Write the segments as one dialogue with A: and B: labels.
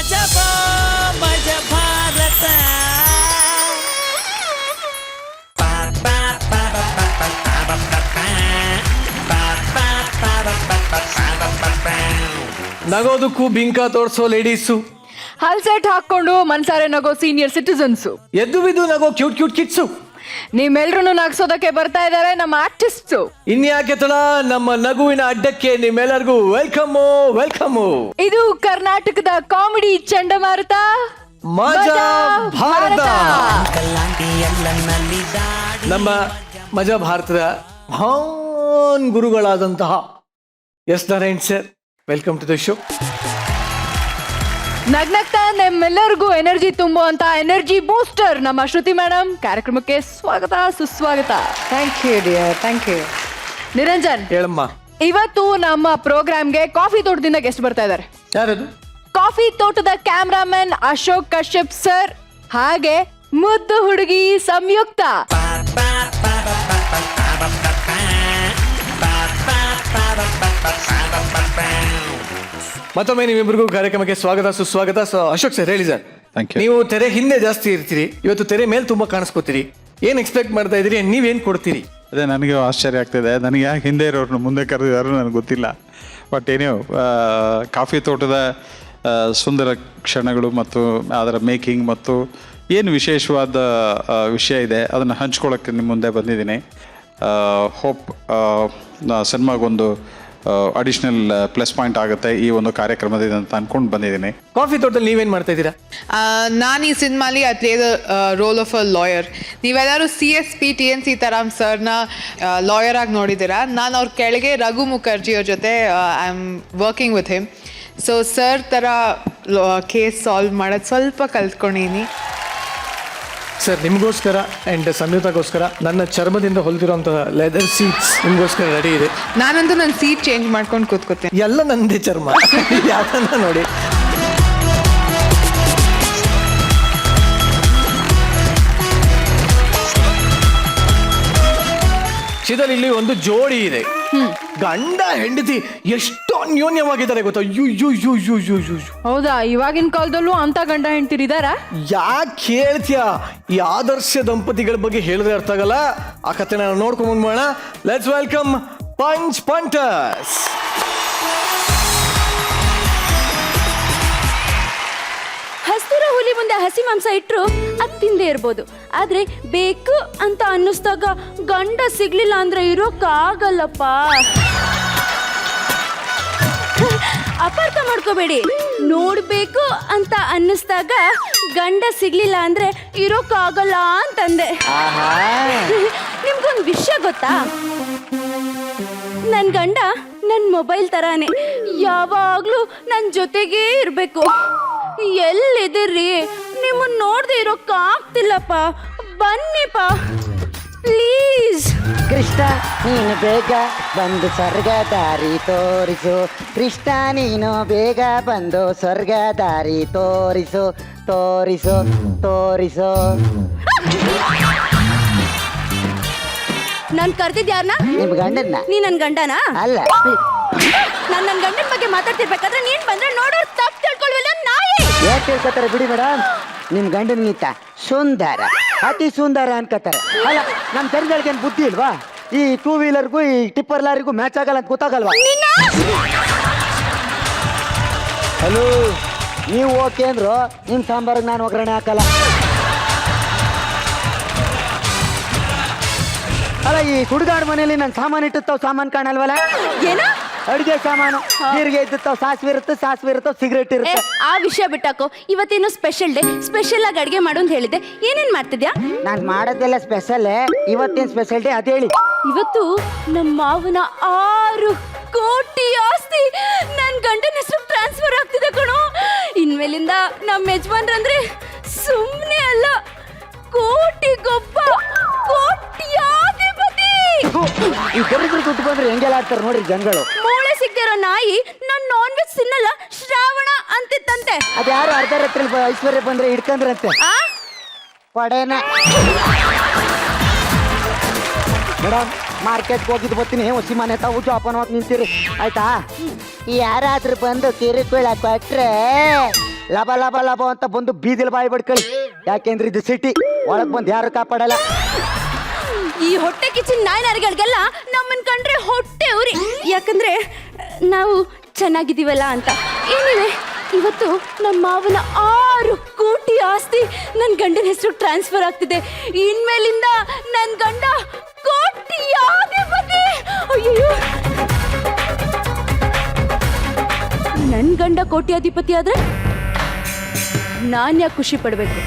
A: ಮಜಬಾ ಮಜ ಭಾರತ
B: ನಗೋದಕ್ಕೂ ಬಿಂಕ ತೋರ್ಸೋ ಲೇಡೀಸು,
C: ಹಲ್ಸೆಟ್ ಹಾಕೊಂಡು ಮನ್ಸಾರೆ ನಗೋ senior citizens,
B: ಎದ್ದು ಬಿದ್ದು ನಗೋ ಕ್ಯೂಟ್ ಕ್ಯೂಟ್ ಕಿಡ್ಸು,
C: ನಿಮ್ಮೆಲ್ರೂ ನಗ್ಸೋದಕ್ಕೆ ಬರ್ತಾ ಇದ್ದಾರೆ ನಮ್ಮ ಆರ್ಟಿಸ್ಟ್ಸು.
B: ಇನ್ಯಾಕೆ ತಡ, ನಮ್ಮ ನಗುವಿನ ಅಡ್ಡಕ್ಕೆ ನಿಮ್ಮೆಲ್ಲರಿಗೂ ವೆಲ್ಕಮ್ಮು ವೆಲ್ಕಮ್ಮು.
C: ಇದು ಕರ್ನಾಟಕದ ಕಾಮಿಡಿ ಚಂಡಮಾರುತ
B: ಮಜಾ ಭಾರತ. ನಮ್ಮ ಮಜಾ ಭಾರತದ ಮಹಾನ್ ಗುರುಗಳಾದಂತಹ S Narayan sir, welcome to the show.
C: ನಗ್ನಗ್ತಾ ನಿಮ್ಮೆಲ್ಲರಿಗೂ ಎನರ್ಜಿ ತುಂಬುವಂತ ಎನರ್ಜಿ ಬೂಸ್ಟರ್ ನಮ್ಮ ಶ್ರುತಿ ಮೇಡಮ್, ಕಾರ್ಯಕ್ರಮಕ್ಕೆ ಸ್ವಾಗತ ಸುಸ್ವಾಗತ.
D: Thank you dear, thank you.
C: Niranjan,
B: ಹೇಳಮ್ಮ.
C: ಇವತ್ತು ನಮ್ಮ ಪ್ರೋಗ್ರಾಮ್ಗೆ ಕಾಫಿ ತೋಟದಿಂದ ಗೆಸ್ಟ್ ಬರ್ತಾ ಇದ್ದಾರೆ.
B: ಯಾರದು?
C: ಕಾಫಿ ತೋಟದ ಕ್ಯಾಮ್ರಾಮನ್ ಅಶೋಕ್ ಕಶ್ಯಪ್ ಸರ್, ಹಾಗೆ ಮುದ್ದು ಹುಡುಗಿ ಸಂಯುಕ್ತ.
B: ಮತ್ತೊಮ್ಮೆ ನೀವಿಬ್ಬರಿಗೂ ಕಾರ್ಯಕ್ರಮಕ್ಕೆ ಸ್ವಾಗತ ಸುಸ್ವಾಗತ. ಅಶೋಕ್ ಸರ್, ಹೇಳಿ ಸರ್. ನೀವು ತೆರೆ ಹಿಂದೆ ಜಾಸ್ತಿ ಇರ್ತೀರಿ, ಇವತ್ತು ತೆರೆ ಮೇಲೆ ತುಂಬಾ ಕಾಣಿಸ್ಕೋತೀರಿ. ಏನ್ ಎಕ್ಸ್ಪೆಕ್ಟ್ ಮಾಡ್ತಾ ಇದ್ದೀರಿ, ನೀವೇನ್ ಕೊಡ್ತೀರಿ?
E: ಅದೇ ನನಗೆ ಆಶ್ಚರ್ಯ ಆಗ್ತಿದೆ. ನನಗೆ ಯಾಕೆ ಹಿಂದೆ ಇರೋರು ಮುಂದೆ ಕರೆದಿದ್ದಾರೋ ನನಗೆ ಗೊತ್ತಿಲ್ಲ. ಬಟ್ ಏನೋ ಕಾಫಿ ತೋಟದ ಸುಂದರ ಕ್ಷಣಗಳು ಮತ್ತು ಅದರ ಮೇಕಿಂಗ್ ಮತ್ತು ಏನು ವಿಶೇಷವಾದ ವಿಷಯ ಇದೆ ಅದನ್ನು ಹಂಚ್ಕೊಳ್ಳೋಕ್ಕೆ ನಿಮ್ಮ ಮುಂದೆ ಬಂದಿದ್ದೀನಿ. ಹೋಪ್ ಸಿನಿಮಾಗೊಂದು ಅಡಿಷ್ನಲ್ ಪ್ಲಸ್ ಪಾಯಿಂಟ್ ಆಗುತ್ತೆ ಈ ಒಂದು ಕಾರ್ಯಕ್ರಮದಿಂದ ಅಂತ ಅನ್ಕೊಂಡು ಬಂದಿದ್ದೀನಿ.
B: ಕಾಫಿ ತೋಟದಲ್ಲಿ ನೀವೇನ್ ಮಾಡ್ತಾ ಇದ್ದೀರಾ?
D: ನಾನು ಈ ಸಿನಿಮಾಲಿ I play the role of a lawyer. ನೀವೆಲ್ಲರೂ CSP TNC ತರಾಮ್ ಸರ್ನ ಲಾಯರ್ ಆಗಿ ನೋಡಿದ್ದೀರಾ. ನಾನು ಅವ್ರ ಕೆಳಗೆ ರಘು ಮುಖರ್ಜಿ ಅವ್ರ ಜೊತೆ I am working with him. So sir ಥರ ಕೇಸ್ ಸಾಲ್ವ್ ಮಾಡೋದು ಸ್ವಲ್ಪ ಕಲ್ತ್ಕೊಂಡಿನಿ.
B: ಸರ್, ನಿಮಗೋಸ್ಕರ ಆ್ಯಂಡ್ ಸಂಯುಕ್ತಗೋಸ್ಕರ ನನ್ನ ಚರ್ಮದಿಂದ ಹೊಲಿದಿರುವಂತಹ ಲೆದರ್ ಸೀಟ್ಸ್ ನಿಮಗೋಸ್ಕರ ರೆಡಿ ಇದೆ.
D: ನಾನಂತೂ ನನ್ನ ಸೀಟ್ ಚೇಂಜ್ ಮಾಡ್ಕೊಂಡು ಕೂತ್ಕೋತೀನಿ.
B: ಎಲ್ಲ ನಂದೇ ಚರ್ಮ. ಯಾಕಂತ ನೋಡಿ, ಶಿದಲ್ ಇಲ್ಲಿ ಒಂದು ಜೋಡಿ ಇದೆ. ಗಂಡ ಹೆಂಡತಿ ಎಷ್ಟು ಅನ್ಯೋನ್ಯವಾಗಿದ್ದಾರೆ ಗೊತ್ತಾ?
C: ಹೌದಾ? ಇವಾಗಿನ ಕಾಲದಲ್ಲೂ ಅಂತ ಗಂಡ ಹೆಂಡ್ತಿರಿದಾರ?
B: ಯಾಕೆ ಹೇಳ್ತೀಯ? ಈ ಆದರ್ಶ ದಂಪತಿಗಳ ಬಗ್ಗೆ ಹೇಳಿದ್ರೆ ಅರ್ಥ ಆಗಲ್ಲ. ಆ ಕತೆ ನಾನು ನೋಡ್ಕೊಂಡ್ ಬಂದ್ಬೋಣ. Let's welcome punch punters.
F: ಹಸ್ತಿರ ಹುಲಿ ಮುಂದೆ ಹಸಿ ಮಾಂಸ ಇಟ್ರು ಅದ್ ತಿಂದೇ ಇರ್ಬೋದು, ಆದ್ರೆ ಬೇಕು ಅಂತ ಅನ್ನಿಸ್ದಾಗ ಗಂಡ ಸಿಗ್ಲಿಲ್ಲ ಅಂದ್ರೆ ಇರೋಕ್ಕಾಗಲ್ಲಪ್ಪ. ಅಪಾರ್ಥ ಮಾಡ್ಕೋಬೇಡಿ, ನೋಡ್ಬೇಕು ಅಂತ ಅನ್ನಿಸ್ದಾಗ ಗಂಡ ಸಿಗ್ಲಿಲ್ಲ ಅಂದ್ರೆ ಇರೋಕ್ಕಾಗಲ್ಲ ಅಂತಂದೆ. ನಿಮ್ಗೊಂದು ವಿಷಯ ಗೊತ್ತಾ? ನನ್ ಗಂಡ ನನ್ ಮೊಬೈಲ್ ತರಾನೇ, ಯಾವಾಗ್ಲೂ ನನ್ ಜೊತೆಗೇ ಇರ್ಬೇಕು. ಎಲ್ಲಿದ್ದೀರಿ? ನಿಮ್ಮನ್ನ ನೋಡ್ದೆ ಇರೋಕ್ಕಾಗ್ತಿಲ್ಲಪ್ಪ, ಬನ್ನಿಪ್ಪ ಪ್ಲೀಸ್.
G: ಕೃಷ್ಣ ನೀನು ಬೇಗ ಬಂದು ಸ್ವರ್ಗ ದಾರಿ ತೋರಿಸು, ಕೃಷ್ಣ ನೀನು ಬೇಗ ಬಂದು ಸ್ವರ್ಗ ದಾರಿ ತೋರಿಸು, ತೋರಿಸು ತೋರಿಸು.
F: ನಾನ್ ಕರ್ದಿದ್ಯಾರನ್ನ?
G: ನಿಮ್ ಗಂಡನ್ನ?
F: ನೀ ನನ್ ಗಂಡನಾ?
G: ಅಲ್ಲ.
F: ನಾನ್ ನನ್ ಗಂಡನ ಬಗ್ಗೆ ಮಾತಾಡ್ತಿರ್ಬೇಕಾದ್ರೆ ನೀನ್ ಬಂದ್ರೆ ನೋಡೋರು ತಪ್ಪು ತಿಳ್ಕೊಳ್ವಿಲ್ಲ ನಾಯಿ.
G: ಯಾಕೆ ತಿಳ್ಕೊತಾರೆ ಬಿಡಿ ಮೇಡಮ್. ನಿಮ್ ಗಂಡನ್ಗಿಂತ ಸುಂದರ, ಅತಿ ಸುಂದರ ಅನ್ಕೋತಾರೆ. ಅಲ್ಲ, ನಮ್ ಕರಿಗಳಿಗೆ ಏನ್ ಬುದ್ಧಿ ಇಲ್ವಾ? ಈ 2 ವೀಲರ್ಗೂ ಈ ಟಿಪ್ಪರ್ ಲಾರಿಗೂ ಮ್ಯಾಚ್ ಆಗಲ್ಲ ಅಂತ ಗೊತ್ತಾಗಲ್ವಾ? ಹಲೋ, ನೀವು ಓಕೆ ಅಂದ್ರು ನಿಮ್ ಸಾಂಬಾರಿಗೆ ನಾನು ಒಗ್ಗರಣೆ ಹಾಕಲ್ಲ. ಅಲ್ಲ, ಈ ಸುಡುಗಾಡು ಮನೆಯಲ್ಲಿ ನನ್ನ ಸಾಮಾನು ಇಟ್ಟಿರ್ತಾವ, ಸಾಮಾನು ಕಾಣಲ್ವಲ್ಲ?
F: ಏನ?
G: ಅಡುಗೆ ಸಾಮಾನು. ನೀರಿಗೆ ಇದ್ದಿರ್ತಾವ, ಸಾಸಿವೆ ಇರ್ತಾವ, ಸಿಗರೇಟ್ ಇರುತ್ತೆ.
F: ಆ ವಿಷಯ ಬಿಟ್ಟಾಕೋ. ಇವತ್ತೇನು ಸ್ಪೆಷಲ್ ಡೇ, ಸ್ಪೆಷಲ್ ಆಗಿ ಅಡ್ಗೆ ಮಾಡು ಅಂತ ಹೇಳಿದ್ದೆ. ಏನೇನ್ ಮಾಡ್ತಿದ್ಯಾ?
G: ನಾನು ಮಾಡೋದೆಲ್ಲ ಸ್ಪೆಷಲ್. ಇವತ್ತೇನು ಸ್ಪೆಷಲ್ ಡೇ ಅದ್ ಹೇಳಿ.
F: ಇವತ್ತು ನಮ್ಮ ಮಾವನ 6 ಕೋಟಿ ಆಸ್ತಿ ನನ್ ಗಂಡನ ಹೆಸರು ಟ್ರಾನ್ಸ್ಫರ್ ಆಗ್ತಿದೆ ಕಣೋ. ಇನ್ಮೇಲಿಂದ ನಮ್ಮ ಯಜಮಾನ್ರಂದ್ರೆ ಸುಮ್ಮನೆ ಅಲ್ಲ, ಕೋಟಿಗೊಬ್ಬ ಕೋಟ್ಯಾಧಿಪತಿ.
G: ಇಬ್ಬರಿಬ್ರು ದುಡ್ಡು ಬಂದ್ರೆ ಹೆಂಗೆಲ್ಲ ಆಡ್ತಾರೆ ನೋಡ್ರಿ ಜನಗಳು.
F: ಮೂಳೆ ಸಿಗ್ದಿರೋ ನಾಯಿ ನನ್ ನಾನ್ ವೆಜ್ ತಿನ್ನಲ್ಲ ಶ್ರಾವಣ ಅಂತಿತ್ತಂತೆ.
G: ಅದ್ಯಾರು ಅರ್ಧ ರಾತ್ರಿ ಐಶ್ವರ್ಯ ಬಂದ್ರೆ ಹಿಡ್ಕಂದ್ರಂತೆ ಪಡೇನ. ಮೇಡಮ್, ಮಾರ್ಕೆಟ್ಗೆ ಹೋಗಿದ್ದು ಬರ್ತೀನಿ, ಹೊಸಿ ಮನೆ ತಾವು ಜೋಪಾನ ಹೋಗಿ ನಿಂತೀರಿ ಆಯ್ತಾ? ಯಾರಾದ್ರೂ ಬಂದು ಕಿರುಕುಳ ಕೊಟ್ರೆ ಲಬ ಲಬ ಲಬ ಅಂತ ಬಂದು ಬೀದಿಲ್ ಬಾಯಿ ಬಡ್ಕೊಳ್ಳಿ. ಯಾಕೆಂದ್ರೆ ಇದು ಸಿಟಿ, ಒಳಗ್ ಬಂದು ಯಾರು ಕಾಪಾಡಲ್ಲ.
F: ಈ ಹೊಟ್ಟೆ ಕಿಚ್ಚಿನ ನಾಯಿನರಿಗಳಿಗೆಲ್ಲ ನಮ್ಮನ್ ಕಂಡ್ರೆ ಹೊಟ್ಟೆ ಉರಿ, ಯಾಕಂದ್ರೆ ನಾವು ಚೆನ್ನಾಗಿದ್ದೀವಲ್ಲ ಅಂತ. ಏನಿವೆ ಇವತ್ತು ನಮ್ಮ ಮಾವನ 6 ಕೋಟಿ ಆಸ್ತಿ ನನ್ನ ಗಂಡನ ಹೆಸರು ಟ್ರಾನ್ಸ್ಫರ್ ಆಗ್ತಿದೆ. ಇನ್ಮೇಲಿಂದ ನನ್ನ ಗಂಡ ಕೋಟ್ಯಾಧಿಪತಿ. ಅಯ್ಯೋ, ನನ್ನ ಗಂಡ ಕೋಟ್ಯಾಧಿಪತಿ ಆದ್ರೆ ನಾನ್ ಯಾಕೆ ಖುಷಿ ಪಡ್ಬೇಕು?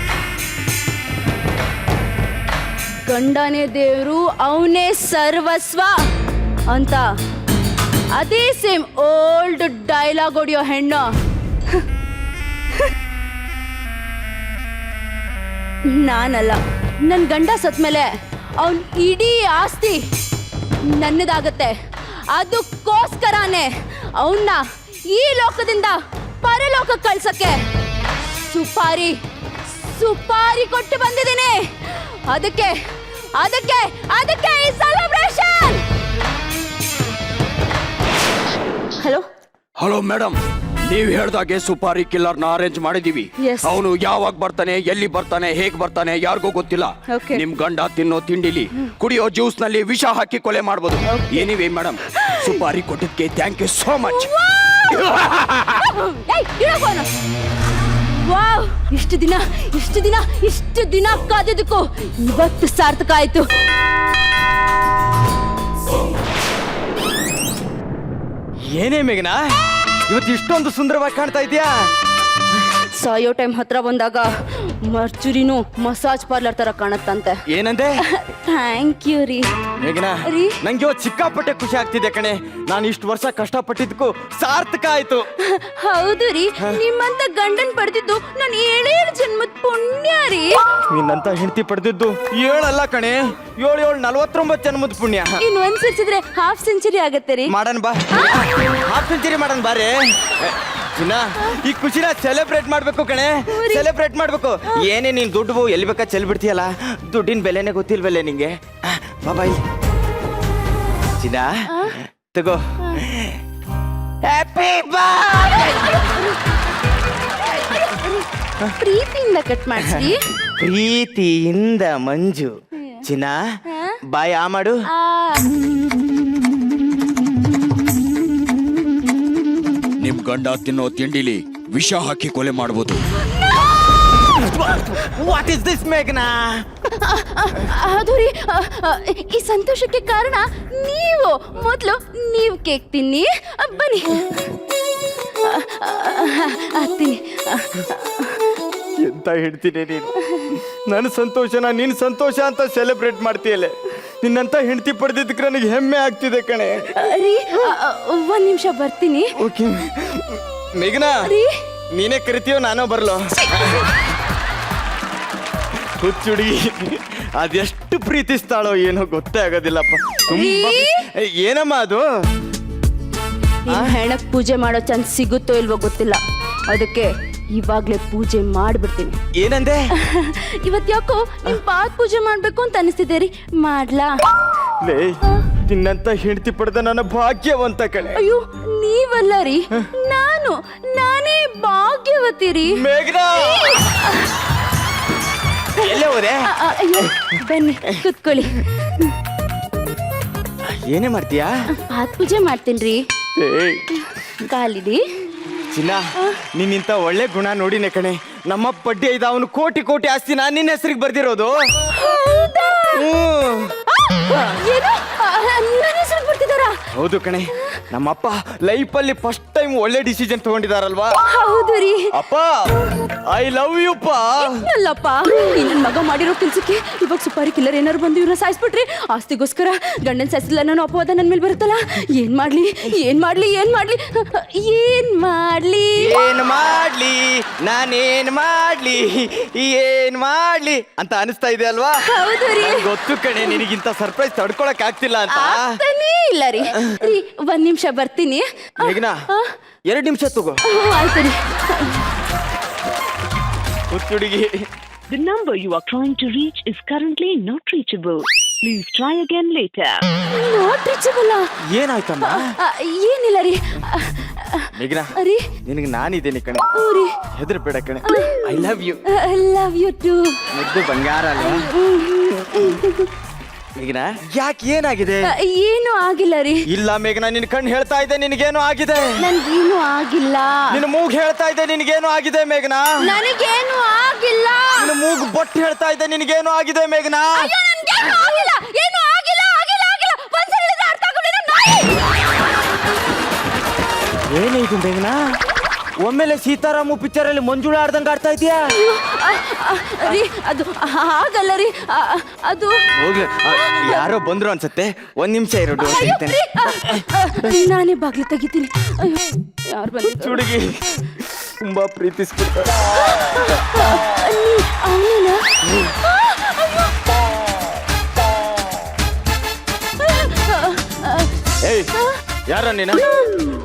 F: ಗಂಡನೇ ದೇವ್ರು, ಅವನೇ ಸರ್ವಸ್ವ ಅಂತ ಅದೇ ಸೇಮ್ ಓಲ್ಡ್ ಡೈಲಾಗ್ ಹೊಡಿಯೋ ಹೆಣ್ಣು ನಾನಲ್ಲ. ನನ್ನ ಗಂಡ ಸತ್ಮೇಲೆ ಅವನ್ ಇಡೀ ಆಸ್ತಿ ನನ್ನದಾಗತ್ತೆ. ಅದಕ್ಕೋಸ್ಕರನೇ ಅವನ್ನ ಈ ಲೋಕದಿಂದ ಪರಲೋಕಕ್ಕೆ ಕಳ್ಸಕ್ಕೆ ಸುಪಾರಿ ಕೊಟ್ಟು ಬಂದಿದ್ದೀನಿ. ಅದಕ್ಕೆ ಈ ಸೆಲೆಬ್ರೇಷನ್.
H: ಹಲೋ ಮೇಡಮ್, ನೀವ್ ಹೇಳ್ದಾಗೆ ಸುಪಾರಿ ಕಿಲ್ಲರ್ನ ಅರೇಂಜ್ ಮಾಡಿದೀವಿ.
F: Yes.
H: ಅವನು ಯಾವಾಗ ಬರ್ತಾನೆ, ಎಲ್ಲಿ ಬರ್ತಾನೆ, ಹೇಗ್ ಬರ್ತಾನೆ ಯಾರಿಗೂ ಗೊತ್ತಿಲ್ಲ.
F: Okay.
H: ನಿಮ್ ಗಂಡ ತಿನ್ನೋ ತಿಂಡಿಲಿ, ಕುಡಿಯೋ ಜ್ಯೂಸ್ ನಲ್ಲಿ ವಿಷ ಹಾಕಿ ಕೊಲೆ ಮಾಡ್ಬೋದು. ಏನಿವೆ ಮೇಡಮ್, ಸುಪಾರಿ ಕೊಟ್ಟಿದ್ಕೆ thank you so much.
F: Wow, ಇಷ್ಟು ದಿನ ಕಾದಿದ್ದಕ್ಕೂ ಇವತ್ತು ಸಾರ್ಥಕ ಆಯ್ತು.
B: ಏನೇ ಮೇಘನಾ, ಇವತ್ತು ಇಷ್ಟೊಂದು ಸುಂದರವಾಗಿ ಕಾಣ್ತಾ ಇದೆಯಾ?
F: ಸಾಯೋ ಟೈಮ್ ಹತ್ರ ಬಂದಾಗ ಮರ್ಚುರಿನೂ ಮಸಾಜ್ ಪಾರ್ಲರ್ ತರ ಕಾಣತ್ತಂತೆ.
B: ಏನಂದೆ?
F: ಥ್ಯಾಂಕ್ ಯು ರೀ.
B: ಮೇಘನಾ,
F: ರೀ?
B: ನಂಗೆ ಇವತ್ತು ಸಿಕ್ಕಾಪಟ್ಟೆ ಖುಷಿ ಆಗ್ತಿದೆ ಕಣೆ. ನಾನು ಇಷ್ಟು ವರ್ಷ ಕಷ್ಟಪಟ್ಟಿದ್ದಕ್ಕೂ ಸಾರ್ಥಕ ಆಯ್ತು.
F: ಹೌದು ರೀ, ನಿಮ್ಮಂತ ಗಂಡನ್ ಪಡೆದಿದ್ದು ನಾನು 7 ಜನ್ಮದ ಪುಣ್ಯ ರೀ.
B: ನಿನ್ನಂತ ಹೆಂಡತಿ ಪಡೆದಿದ್ದು 7 ಅಲ್ಲ ಕಣೆ, 7 49 ಜನ್ಮದ ಪುಣ್ಯ.
F: ಇನ್ ಒಂದ್ ಸೇರ್ಸಿದ್ರೆ ಹಾಫ್ ಸೆಂಚುರಿ ಆಗತ್ತೆ ರೀ.
B: ಮಾಡೋಣ ಬಾ, ಹಾಫ್ ಸೆಂಚುರಿ ಮಾಡೋಣ ಬಾರೆ. ಚಿನ್ನ, ಈ ಖುಷಿನ ಸೆಲೆಬ್ರೇಟ್ ಮಾಡ್ಬೇಕು ಕಣೆ, ಸೆಲೆಬ್ರೇಟ್ ಮಾಡ್ಬೇಕು. ಏನೇ ನೀನ್ ದುಡ್ಡು ಎಲ್ಲಿ ಬೇಕಾ ಚೆಲ್ ಬಿಡ್ತೀಯಲ್ಲ, ದುಡ್ಡಿನ ಬೆಲೆನೇ ಗೊತ್ತಿಲ್ವಲ್ಲೇ ನಿಂಗೆ. ಬಾಯ್ ಚಿನ್ನ, ತಗೋ. ಹ್ಯಾಪಿ
F: ಪ್ರೀತಿಯಿಂದ ಕಟ್ ಮಾಡ್ಸಿ.
B: ಪ್ರೀತಿಯಿಂದ ಮಂಜು. ಚಿನ್ನ, ಬಾಯ್ ಆ ಮಾಡು.
H: ನಿಮ್ ಗಂಡ ತಿನ್ನೋ ತಿಂಡಿಲಿ ವಿಷ ಹಾಕಿ ಕೊಲೆ ಮಾಡ್ಬೋದು.
B: ವಾಟ್ ಇಸ್ ದಿಸ್ ಮೇಘನಾ?
F: ಅದು ರೀ, ಈ ಸಂತೋಷಕ್ಕೆ ಕಾರಣ ನೀವು. ಮೊದಲು ನೀವು ಕೇಕ್ ತಿನ್ನಿ, ಬನ್ನಿ ತಿನ್ನಿ.
B: ಎಂತ ಹೇಳ್ತೀನಿ ನೀನು, ನನ್ನ ಸಂತೋಷನ ನಿನ್ನ ಸಂತೋಷ ಅಂತ ಸೆಲೆಬ್ರೇಟ್ ಮಾಡ್ತೀಯಲ್ಲ. ನಿನ್ನಂತ ಹೆಂಡತಿ ಪಡೆದಿದ್ದಕ್ಕೆ ನನಗೆ ಹೆಮ್ಮೆ ಆಗ್ತಿದೆ ಕಣೆ.
F: ರೀ, 1 ನಿಮಿಷ ಬರ್ತೀನಿ.
B: ಓಕೆ ಮೇಘನಾ,
F: ರೀ?
B: ನೀನೇ ಕರಿತೀಯೋ ನಾನೋ ಬರ್ಲೋ? ಹುಚ್ಚುಡಿ ಅದೆಷ್ಟು ಪ್ರೀತಿಸ್ತಾಳೋ ಏನೋ ಗೊತ್ತೇ ಆಗೋದಿಲ್ಲಪ್ಪ. ತುಂಬಾ ಏನಮ್ಮ ಅದು?
F: ಹೆಣಕ್ ಪೂಜೆ ಮಾಡೋ ಚಾನ್ಸ್ ಸಿಗುತ್ತೋ ಇಲ್ವೋ ಗೊತ್ತಿಲ್ಲ, ಅದಕ್ಕೆ ಇವಾಗ್ಲೇ ಪೂಜೆ ಮಾಡ್ಬಿಡ್ತೀನಿ.
B: ಏನಂದೆ?
F: ಇವತ್ ಯಾಕೋ ನಿಮ್ ಪಾದ ಪೂಜೆ ಮಾಡ್ಬೇಕು ಅಂತ ಅನಿಸ್ತಿದೆ ರೀ, ಮಾಡ್ಲಾ?
B: ಲೇ, ನಿನ್ನಂತ ಹೆಂಡತಿ ಪಡೆದ ನನ್ನ ಭಾಗ್ಯವಂತ ಕಣೆ.
F: ಅಯ್ಯೋ, ನೀವಲ್ಲ ರೀ, ನಾನೇ ಭಾಗ್ಯವತಿ ರೀ.
B: ಮೇಘನಾ, ಎಲ್ಲೇ ಹೋದೆ?
F: ಅಯ್ಯೋ, ಬನ್ನಿ ಕುತ್ಕೊಳ್ಳಿ.
B: ಏನೇ ಮಾಡ್ತೀಯಾ?
F: ಪಾದ ಪೂಜೆ ಮಾಡ್ತೀನಿ. ಕಾಲಿಡಿ.
B: ಚಿನ್ನ, ನಿನ್ನಿಂತ ಒಳ್ಳೆ ಗುಣ ನೋಡಿನೇ ಕಣೆ ನಮ್ಮ ಪಡ್ಡಿ ಇದ್ದ ಅವನು ಕೋಟಿ ಆಸ್ತಿ ನಾನು ನಿನ್ನ ಹೆಸರಿಗೆ ಬರ್ದಿರೋದು. ಹೌದು ಕಣೆ, ನಮ್ಮಪ್ಪ ಲೈಫಲ್ಲಿ ಫಸ್ಟ್ ಟೈಮ್ ಒಳ್ಳೆ ಡಿಸಿಷನ್ ತಗೊಂಡಿದಾರಲ್ವಾ?
F: ಹೌದು ರೀ.
B: ಅಪ್ಪ, ಐ ಲವ್ ಯು ಪಾ.
F: ಅಲ್ಲಪ್ಪ, ನನ್ನ ಮಗ ಮಾಡಿರೋ ಕೆಲ್ಸಕ್ಕೆ ಇವಾಗ ಸುಪಾರಿ ಕಿಲ್ಲರ್ ಏನಾರು ಬಂದು ಇವ್ರನ್ನ ಸಾಯಿಸ್ಬಿಟ್ರಿ, ಆಸ್ತಿಗೋಸ್ಕರ ಗಂಡನ್ ಸಾಯಿಸಿಲ್ಲ ಅನ್ನೋ ಅಪವಾದ ನನ್ ಮೇಲೆ ಬರುತ್ತಲ್ಲ. ಏನ್ ಮಾಡ್ಲಿ
B: ಅಂತ ಅನಿಸ್ತಾ ಇದೆ ಅಲ್ವಾ?
F: ಹೌದು ರೀ.
B: ಗೊತ್ತು ಕಣೆ, ನಿನಗಿಂತ ಸರ್ಪ್ರೈಸ್ ತಡ್ಕೊಳಕ್ ಆಗ್ತಿಲ್ಲ ಅಂತ.
F: ಇಲ್ಲ ರೀ. 1 ನಿಮಿಷ ಬರ್ತೀನಿ.
B: ಮೇಘನಾ, 2 ನಿಮಿಷ ತಗೋ.
F: ಆಯ್ತು ರೀ.
B: ಹುಚ್ಚುಡುಗಿ.
I: The number you are trying to reach is currently not reachable. Please try again later.
F: Not reachable.
B: ಏನಾಯ್ತಮ್ಮ?
F: ಏನಿಲ್ಲ ರೀ,
B: ಮೇಘನಾ
F: ರೀ
B: ನಿನಗೆ ನಾನಿದ್ದೇನೆ ಕಣೆ,
F: ರೀ
B: ಹೆದರ್ಬೇಡ ಕಣೆ. I love you.
F: Love you too.
B: ಮುದ್ದು ಬಂಗಾರ ಅಲ್ವಾ ಮೇಘನಾ? ಯಾಕೆ ಏನಾಗಿದೆ?
F: ಏನು ಆಗಿಲ್ಲ ರೀ.
B: ಇಲ್ಲ ಮೇಘನಾ, ನಿನ್ ಕಣ್ಣು ಹೇಳ್ತಾ ಇದೆ ನಿನಗೇನು ಆಗಿದೆ.
F: ನನ್ಗೇನು ಆಗಿಲ್ಲ.
B: ನಿನ್ನ ಮೂಗು ಹೇಳ್ತಾ ಇದೆ ನಿನಗೇನು ಆಗಿದೆ ಮೇಘನಾ.
F: ನನಗೇನು ಆಗಿಲ್ಲ.
B: ನಿನ್ನ ಮೂಗು ಬೊಟ್ಟು ಹೇಳ್ತಾ ಇದೆ ನಿನಗೇನು ಆಗಿದೆ ಮೇಘನಾ.
F: ಅಯ್ಯೋ ನನ್ಗೇನು ಆಗಿಲ್ಲ. ಏನು ಆಗಿಲ್ಲ ಆಗಿಲ್ಲ ಆಗಿಲ್ಲ. ಒಂದ್ಸಲ ಹೇಳಿದ್ರೆ ಅರ್ಥ ಆಗೋದಿಲ್ಲ.
B: ಏನಿದು ಮೇಘನಾ? ಒಮ್ಮೆಲೆ ಸೀತಾರಾಮು ಪಿಕ್ಚರ್ ಅಲ್ಲಿ ಮಂಜುಳ ಆಡ್ದಂಗೆ ಆಡ್ತಾ ಇದೀಯಾ?
F: ರೀ ಅದು ಹಾಗಲ್ಲ ರೀ, ಅದು
B: ಹೋಗ್ಲಿ, ಯಾರೋ ಬಂದ್ರು ಅನ್ಸತ್ತೆ. ಒಂದ್ ನಿಮಿಷ ಇರೋದು.
F: ಅಯ್ಯೋ, ರೀ, ನಾನೇ ಬಾಗ್ಲು ತೆಗಿತೀನಿ. ಅಯ್ಯೋ ಯಾರು ಬಂದಿದ್ದು?
B: ಹುಡುಗಿ ತುಂಬಾ ಪ್ರೀತಿಸ್ಬಿಡ್ತಾರೆ.
F: ಅವನೇನಾ?
B: ಏಯ್ ಯಾರ ನೀನು?